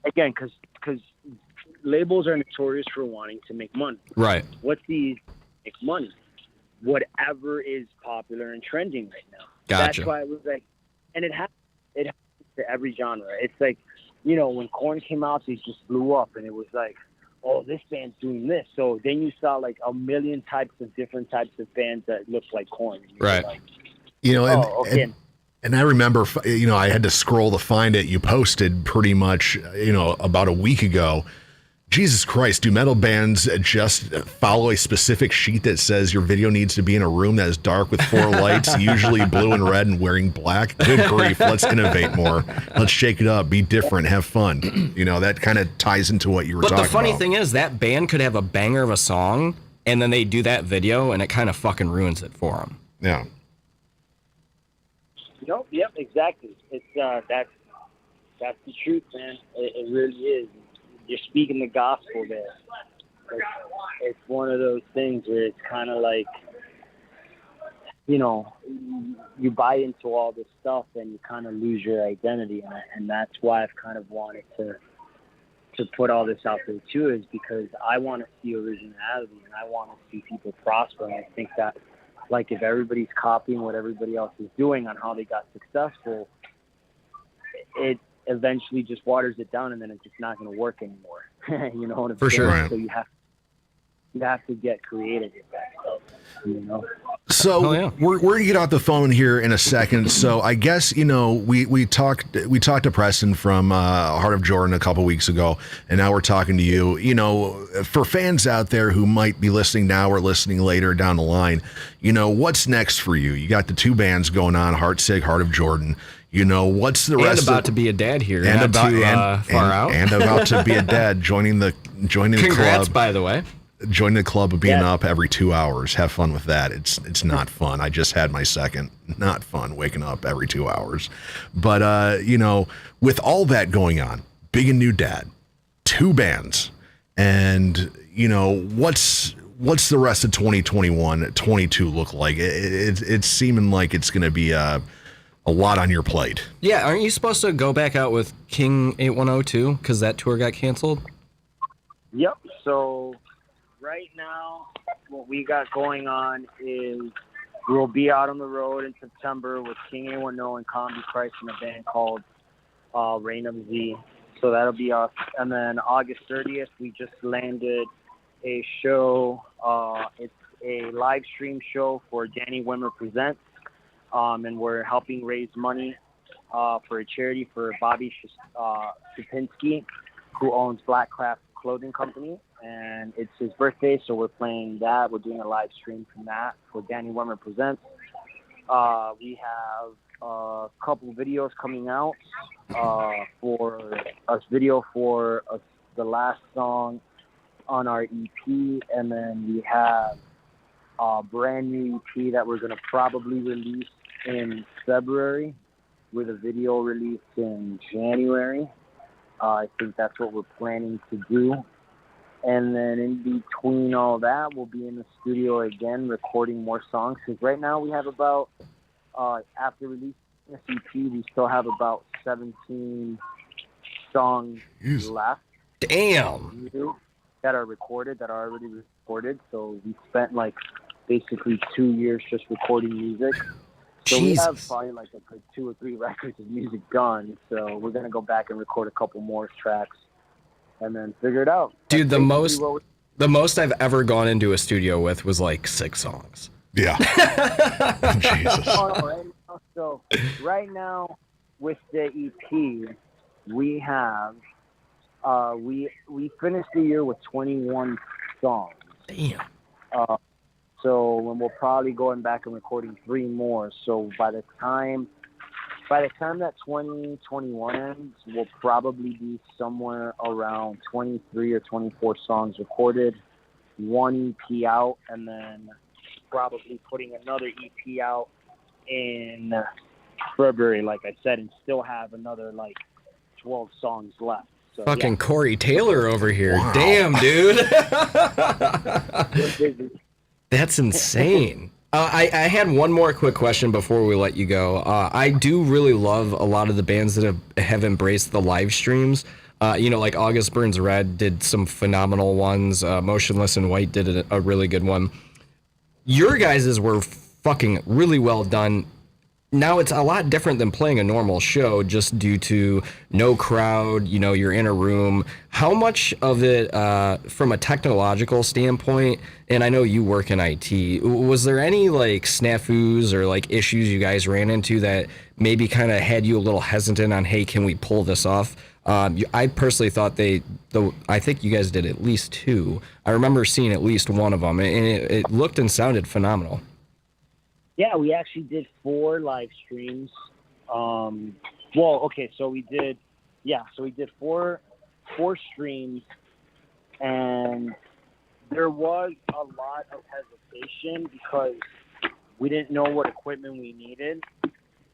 Again, because labels are notorious for wanting to make money. Right. What's the make money? Whatever is popular and trending right now. Gotcha. That's why it was like, and it happens to every genre. It's like, when Korn came out, they just blew up, and it was like, oh, this band's doing this. So then you saw like a million different types of bands that looked like Korn. Right. Like, and I remember, I had to scroll to find it. You posted pretty much, about a week ago. Jesus Christ, do metal bands just follow a specific sheet that says your video needs to be in a room that is dark with 4 lights, usually blue and red and wearing black? Good grief, let's innovate more. Let's shake it up, be different, have fun. That kind of ties into what you were talking about. But the funny thing is that band could have a banger of a song and then they do that video and it kind of fucking ruins it for them. Yeah. Yep, exactly. It's that's the truth, man. It really is. You're speaking the gospel there. It's one of those things where it's kind of like, you buy into all this stuff and you kind of lose your identity, and that's why I've kind of wanted to put all this out there too, is because I want to see originality and I want to see people prosper. And I think that, like, if everybody's copying what everybody else is doing on how they got successful, it eventually just waters it down, and then it's just not going to work anymore. You know what I'm saying? For sure. Right. So you have to get creative with that stuff. So we're going to get off the phone here in a second. So I guess, we talked to Preston from Heart of Jordan a couple weeks ago, and now we're talking to you. For fans out there who might be listening now or listening later down the line, what's next for you? You got the 2 bands going on, Heartsick, Heart of Jordan. What's the rest? And about to be a dad here, and not about too far out, and about to be a dad, joining the Congrats, club. by the way. Join the club of being up every 2 hours. Have fun with that. It's not fun. I just had my second. Not fun waking up every 2 hours. But with all that going on, big and new dad, 2 bands, and what's the rest of 2021, 22 look like? It's seeming like it's going to be a lot on your plate. Yeah, aren't you supposed to go back out with King 8102 because that tour got canceled? Yep. So right now, what we got going on is we'll be out on the road in September with King 810 and Combi Price in a band called Reign of Z. So that'll be us. And then August 30th, we just landed a show. It's a live stream show for Danny Wimmer Presents. And we're helping raise money for a charity for Bobby Shapinski, who owns Black Craft Clothing Company. And it's his birthday, so we're playing that. We're doing a live stream from that for Danny Wimmer Presents. We have a couple videos coming out for us, the last song on our EP. And then we have a brand new EP that we're going to probably release in February with a video released in January. I think that's what we're planning to do. And then in between all that, we'll be in the studio again recording more songs. Because right now we have about, after releasing this EP, we still have about 17 songs left. Damn! That are recorded, that are already recorded. So we spent like basically 2 years just recording music. So we have probably like a good 2 or 3 records of music done. So we're going to go back and record a couple more tracks and then figure it out. Dude, the most The most I've ever gone into a studio with was like 6 songs. Yeah. Jesus. So right now with the EP, we have we finished the year with 21 songs. Damn. So when we'll probably going back and recording 3 more. So by the time that 2021 ends, we'll probably be somewhere around 23 or 24 songs recorded, 1 EP out, and then probably putting another EP out in February, like I said, and still have another like 12 songs left. So, Fucking Corey Taylor over here. Wow. Damn, dude. That's insane. I had one more quick question before we let you go. I do really love a lot of the bands that have embraced the live streams. Like August Burns Red did some phenomenal ones. Motionless in White did a really good one. Your guys's were fucking really well done. Now it's a lot different than playing a normal show just due to no crowd, you're in a room. How much of it, from a technological standpoint, and I know you work in IT, was there any like snafus or like issues you guys ran into that maybe kind of had you a little hesitant on, hey, can we pull this off? I personally thought I think you guys did at least 2. I remember seeing at least one of them, and it looked and sounded phenomenal. Yeah, we actually did 4 live streams. So we did 4 streams, and there was a lot of hesitation because we didn't know what equipment we needed.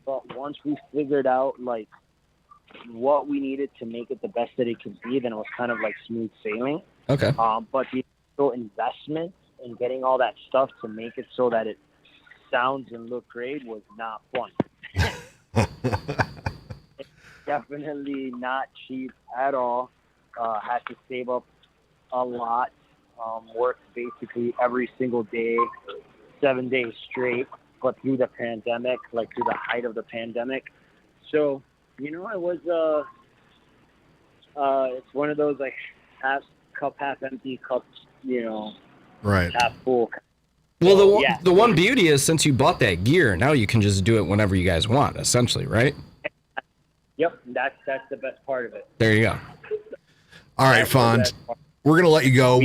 But once we figured out like what we needed to make it the best that it could be, then it was kind of like smooth sailing. Okay. But the initial investment in getting all that stuff to make it so that it sounds and look great was not fun. It's definitely not cheap at all. Had to save up a lot. Worked basically every single day, 7 days straight, but through the pandemic, like through the height of the pandemic. So, it was it's one of those like half empty cups, right, half full. Well, the one beauty is since you bought that gear, now you can just do it whenever you guys want, essentially, right? Yep, that's the best part of it. There you go. All right, Fonz, we're gonna let you go.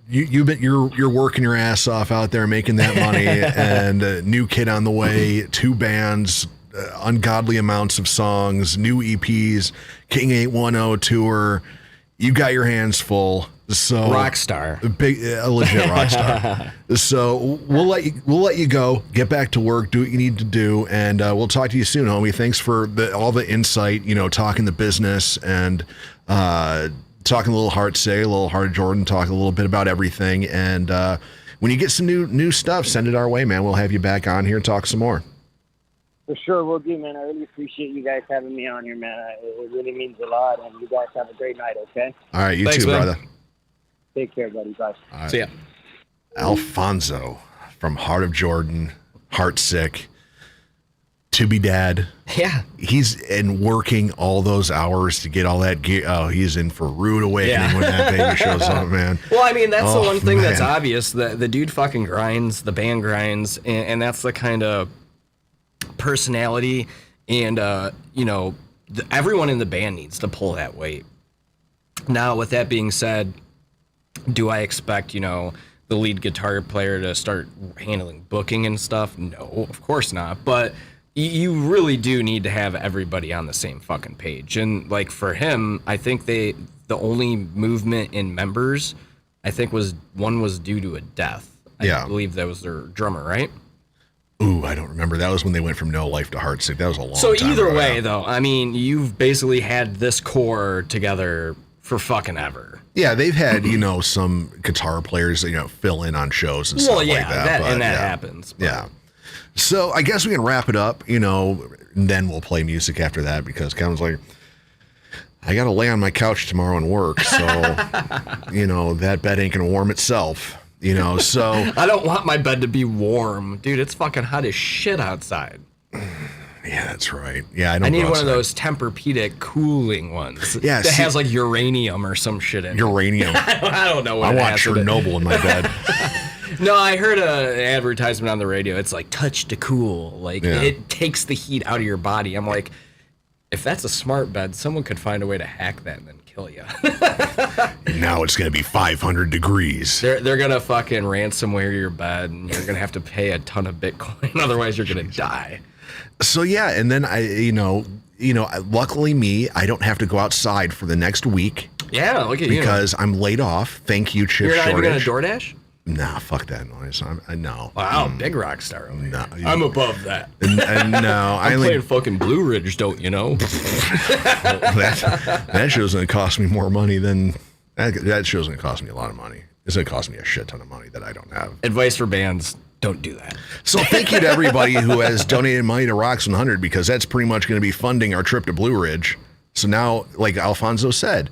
You're working your ass off out there making that money, and a new kid on the way, 2 bands, ungodly amounts of songs, new EPs, King 810 tour. You got your hands full. So rock star, a legit rock star. So we'll let you go, get back to work, do what you need to do, and we'll talk to you soon, homie. Thanks for all the insight, talking the business and talking a little Heartsick, a little Heart Jordan, talking a little bit about everything. And when you get some new stuff, send it our way, man. We'll have you back on here and talk some more. For sure, we'll do, man. I really appreciate you guys having me on here, man. It really means a lot, and you guys have a great night, okay? All right, you Thanks, too, man. brother. Take care, buddy. Bye. Right. See ya. Alfonso from Heart of Jordan, Heartsick, To Be Dad. Yeah. He's in working all those hours to get all that gear. Oh, he's in for rude awakening when that baby shows up, man. Well, I mean, that's the one thing that's obvious. The dude fucking grinds, the band grinds, and that's the kind of personality and, everyone in the band needs to pull that weight. Now, with that being said, do I expect, the lead guitar player to start handling booking and stuff? No, of course not. But you really do need to have everybody on the same fucking page. And like for him, I think the only movement in members, I think was due to a death. I believe that was their drummer, right? Ooh, I don't remember. That was when they went from No Life to Heartsick. That was a long time So either ago. way, though, I mean, you've basically had this core together for fucking ever. Yeah, they've had, some guitar players, fill in on shows and stuff like that. That happens. But. Yeah. So I guess we can wrap it up, and then we'll play music after that because Kevin's like, I got to lay on my couch tomorrow and work. So, that bed ain't going to warm itself, so. I don't want my bed to be warm. Dude, it's fucking hot as shit outside. Yeah, that's right. Yeah, I need one of those Tempur-Pedic cooling ones. Yeah, that has like uranium or some shit in it. Uranium. I don't know what I it want has in it. Chernobyl in my bed. No, I heard an advertisement on the radio. It's like touch to cool. Like it takes the heat out of your body. I'm like, if that's a smart bed, someone could find a way to hack that and then kill you. Now it's going to be 500 degrees. They're going to fucking ransomware your bed, and you're going to have to pay a ton of Bitcoin. Otherwise, you're going to die. So yeah, and then luckily me, I don't have to go outside for the next week. Yeah, look at you. Because I'm laid off. Thank you, chip shortage. You're not even going to DoorDash? Nah, fuck that noise. No. Wow, big rock star over here. I'm above that. And no, I'm playing fucking Blue Ridge, don't you know? that show's going to cost me more money than that show's going to cost me a lot of money. It's going to cost me a shit ton of money that I don't have. Advice for bands: don't do that. So thank you to everybody who has donated money to Rocks 100 because that's pretty much going to be funding our trip to Blue Ridge. So now, like Alfonso said,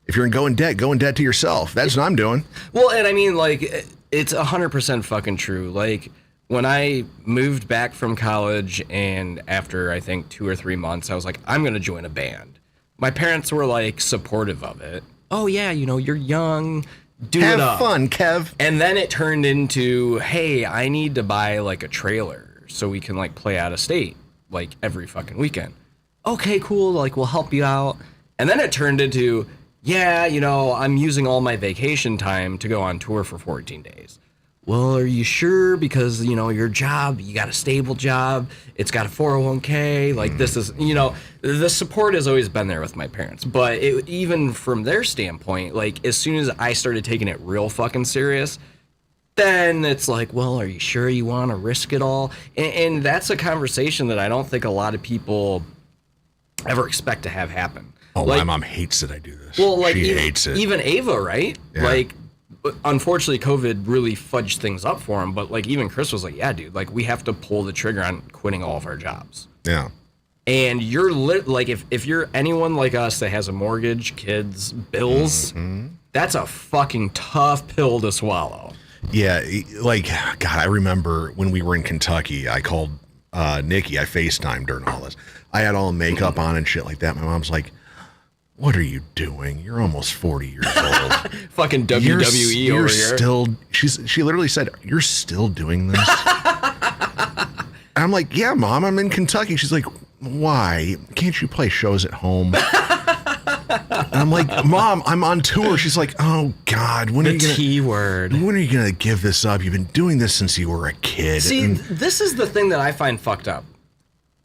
if you're go in debt to yourself. That's what I'm doing. Well, and I mean, like, it's 100% fucking true. Like, when I moved back from college and after, I think, 2 or 3 months, I was like, I'm going to join a band. My parents were, like, supportive of it. Oh, yeah, you're young. Do it up. Have fun, Kev. And then it turned into, hey, I need to buy, like, a trailer so we can, like, play out of state, like, every fucking weekend. Okay, cool. Like, we'll help you out. And then it turned into, yeah, I'm using all my vacation time to go on tour for 14 days. Well, are you sure? Because, your job, you got a stable job. It's got a 401k. Like, this is, the support has always been there with my parents. But even from their standpoint, like, as soon as I started taking it real fucking serious, then it's like, well, are you sure you want to risk it all? And that's a conversation that I don't think a lot of people ever expect to have happen. Oh, my mom hates that I do this. Well, like, she hates it. Even Ava, right? Yeah. Like, unfortunately, COVID really fudged things up for him. But, like, even Chris was like, yeah, dude, like, we have to pull the trigger on quitting all of our jobs. Yeah. And you're like, if you're anyone like us that has a mortgage, kids, bills, that's a fucking tough pill to swallow. Yeah. Like, God, I remember when we were in Kentucky, I called Nikki. I FaceTimed during all this. I had all the makeup on and shit like that. My mom's like, what are you doing? You're almost 40 years old. Fucking WWE over here. She literally said, you're still doing this? And I'm like, yeah, Mom, I'm in Kentucky. She's like, why? Can't you play shows at home? And I'm like, Mom, I'm on tour. She's like, oh, God. When are you going to give this up? You've been doing this since you were a kid. See, this is the thing that I find fucked up.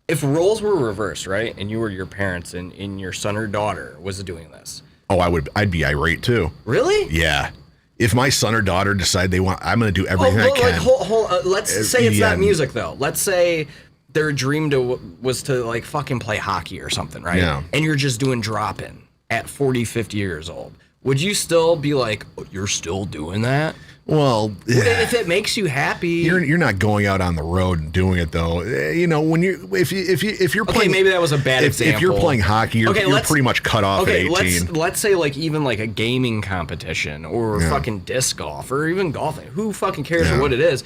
If roles were reversed, right, and you were your parents and your son or daughter was doing this. Oh, I'd be irate too. Really? Yeah. If my son or daughter decide I'm going to do everything I can. Let's say it's not music though. Let's say their dream was to like fucking play hockey or something, right? Yeah. And you're just doing drop-in at 40, 50 years old. Would you still be like, oh, you're still doing that? Well, if it makes you happy, you're not going out on the road and doing it though. When if you're playing, maybe that was a bad example. If you're playing hockey, you're pretty much cut off at 18. Let's say like even like a gaming competition or fucking disc golf or even golfing. Who fucking cares what it is?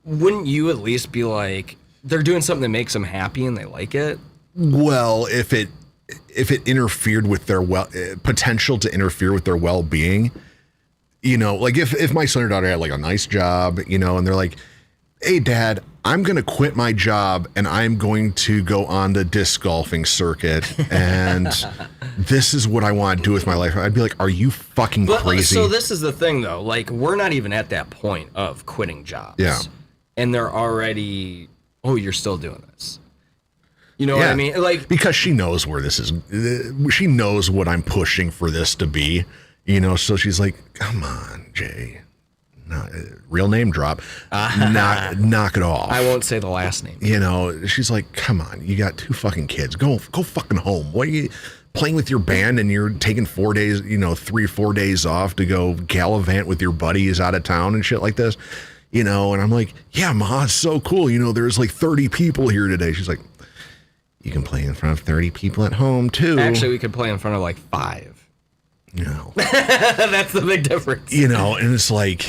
Wouldn't you at least be like, they're doing something that makes them happy and they like it? Well, if it interfered with their potential to interfere with their well-being. Like if my son or daughter had like a nice job, and they're like, hey, Dad, I'm going to quit my job and I'm going to go on the disc golfing circuit and this is what I want to do with my life. I'd be like, are you fucking crazy? So this is the thing, though. Like, we're not even at that point of quitting jobs. Yeah. And they're already, oh, you're still doing this. You know what I mean? Like, because she knows where this is. She knows what I'm pushing for this to be. So she's like, come on, Jay. Real name drop. Knock it off. I won't say the last name. She's like, come on, you got 2 fucking kids. Go fucking home. What are you playing with your band and you're taking 4 days, 3 or 4 days off to go gallivant with your buddies out of town and shit like this? And I'm like, yeah, Ma, it's so cool. There's like 30 people here today. She's like, you can play in front of 30 people at home too. Actually, we could play in front of like 5. You know, that's the big difference. You know, and it's like,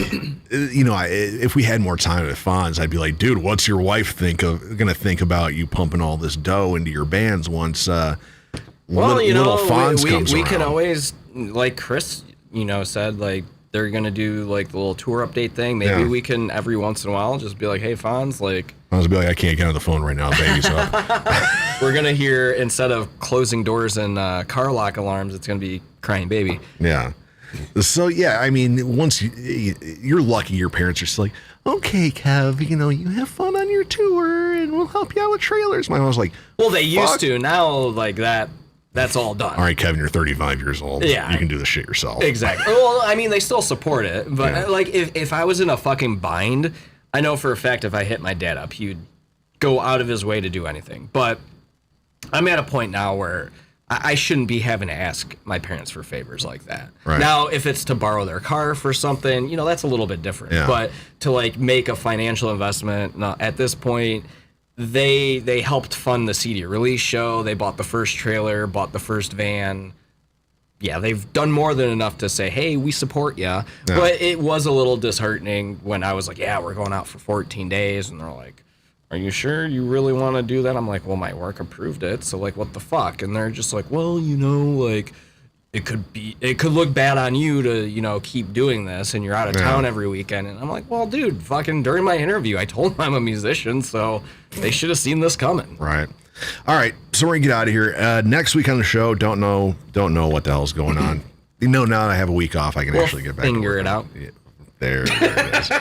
you know, if we had more time at Fonz, I'd be like, dude, what's your wife gonna think about you pumping all this dough into your bands once well, you little know, Fonz comes we around? can always, like Chris, you know, said, like, they're going to do, like, the little tour update thing. Maybe we can, every once in a while, just be like, hey, Fonz, like... I was be like, I can't get on the phone right now, baby's up. We're going to hear, instead of closing doors and car lock alarms, it's going to be crying baby. Yeah. So, yeah, I mean, once you're lucky your parents are just like, okay, Kev, you know, you have fun on your tour, and we'll help you out with trailers. My mom was like... Well, they used to. Now, like, that's all done. All right, Kevin, you're 35 years old. Yeah. You can do the shit yourself. Exactly. Well, I mean, they still support it. But, like, if I was in a fucking bind, I know for a fact if I hit my dad up, he'd go out of his way to do anything. But I'm at a point now where I shouldn't be having to ask my parents for favors like that. Right. Now, if it's to borrow their car for something, you know, that's a little bit different. Yeah. But to, like, make a financial investment, no, at this point... They helped fund the CD release show. They bought the first trailer, bought the first van. Yeah, they've done more than enough to say, hey, we support you. But it was a little disheartening when I was like, yeah, we're going out for 14 days. And they're like, are you sure you really want to do that? I'm like, well, my work approved it. So, like, what the fuck? And they're just like, well, you know, like, it could look bad on you to, you know, keep doing this and you're out of town every weekend. And I'm like, well, dude, fucking during my interview, I told them I'm a musician, so they should have seen this coming. Right. All right. So we're going to get out of here. Next week on the show, don't know what the hell's going on. You know, now that I have a week off, I can actually get back to work. Figure it out. Yeah. There it is.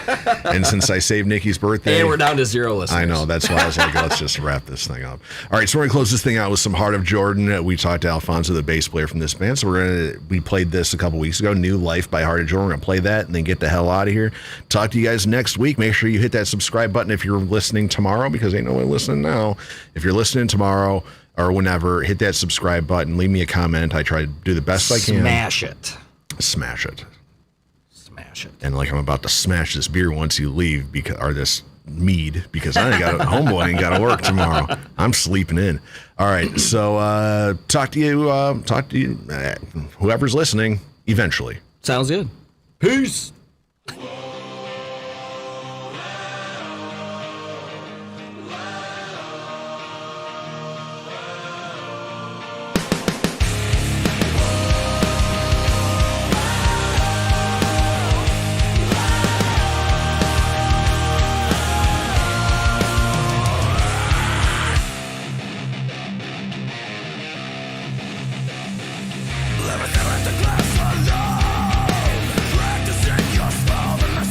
And since I saved Nikki's birthday... And we're down to 0 listeners. I know. That's why I was like, let's just wrap this thing up. All right, so we're going to close this thing out with some Heart of Jordan. We talked to Alfonso, the bass player from this band. So we played this a couple weeks ago, New Life by Heart of Jordan. We're going to play that and then get the hell out of here. Talk to you guys next week. Make sure you hit that subscribe button if you're listening tomorrow, because ain't no one listening now. If you're listening tomorrow or whenever, hit that subscribe button. Leave me a comment. I try to do the best I can. Smash it. Smash it. Smash it. And like I'm about to smash this beer once you leave, this mead, because I ain't got a homeboy ain't got to work tomorrow. I'm sleeping in. All right, so talk to you, whoever's listening eventually. Sounds good. Peace. Practicing your spell.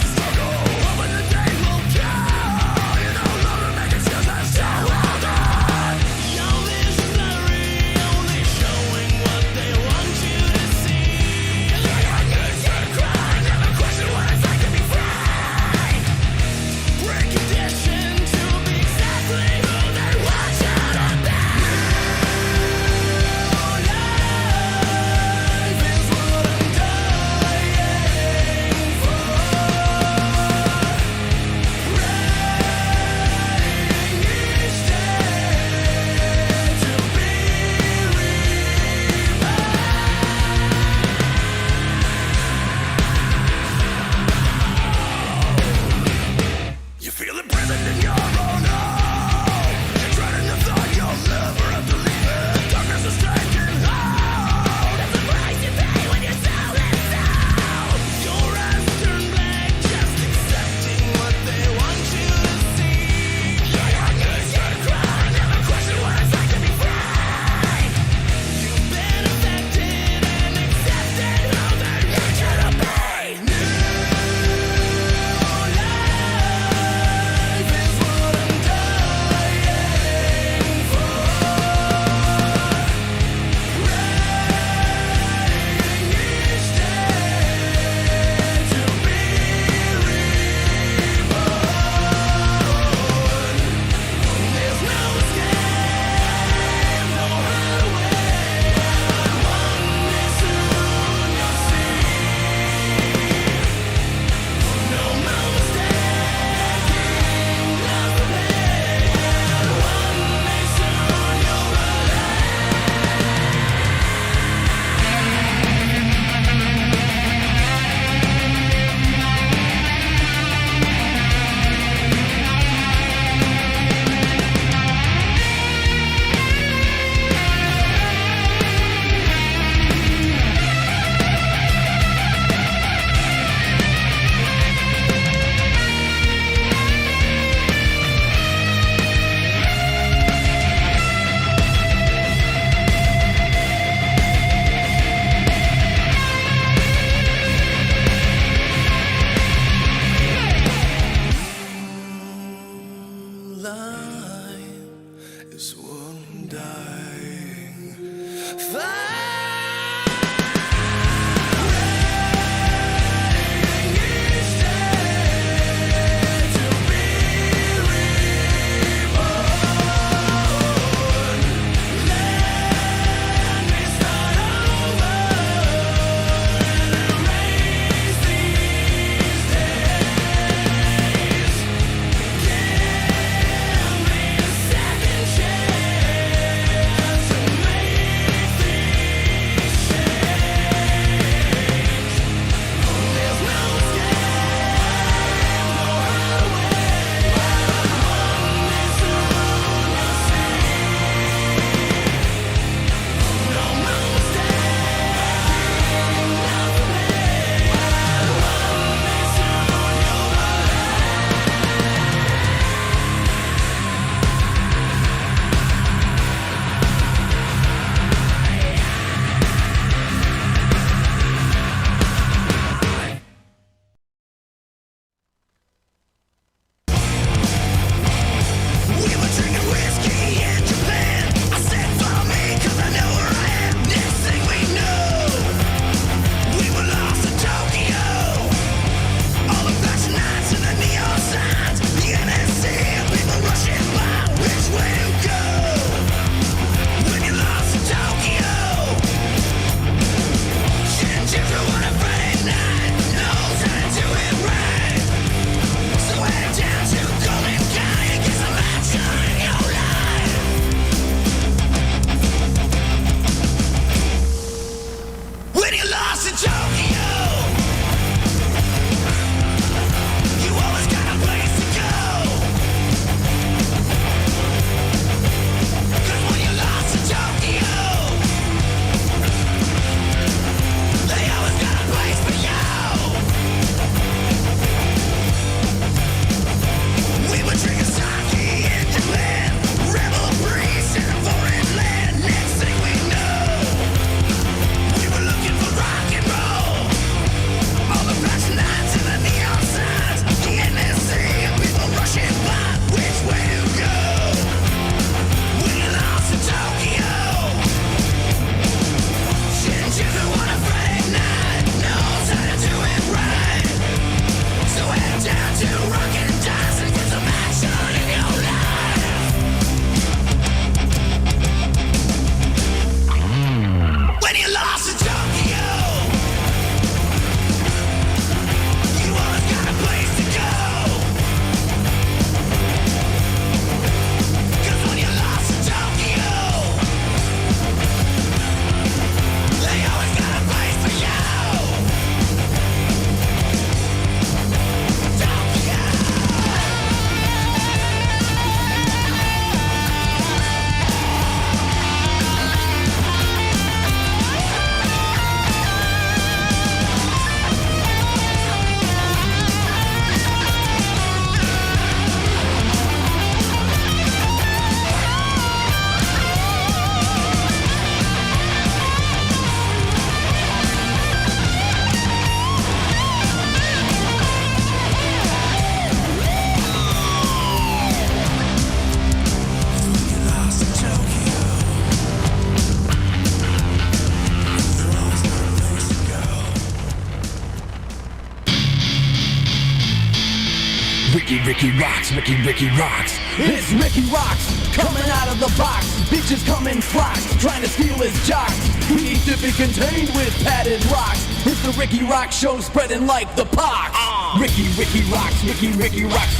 Rikki Roxx, Rikki Roxx. It's Rikki Roxx, coming out of the box. Bitches come in flocks, trying to steal his jocks. He needs to be contained with padded rocks. It's the Rikki Roxx Show, spreading like the pox. Rikki Roxx, Rikki Roxx.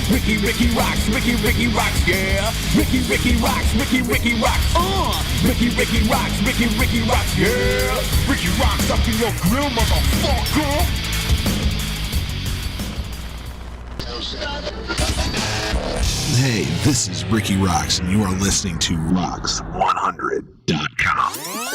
Rikki Roxx, Rikki Roxx, yeah. Rikki Roxx, Rikki Roxx. Rikki Roxx, Rikki Roxx, yeah. Rikki Roxx up in your grill, motherfucker. Hey, this is Rikki Roxx, and you are listening to Rocks100.com.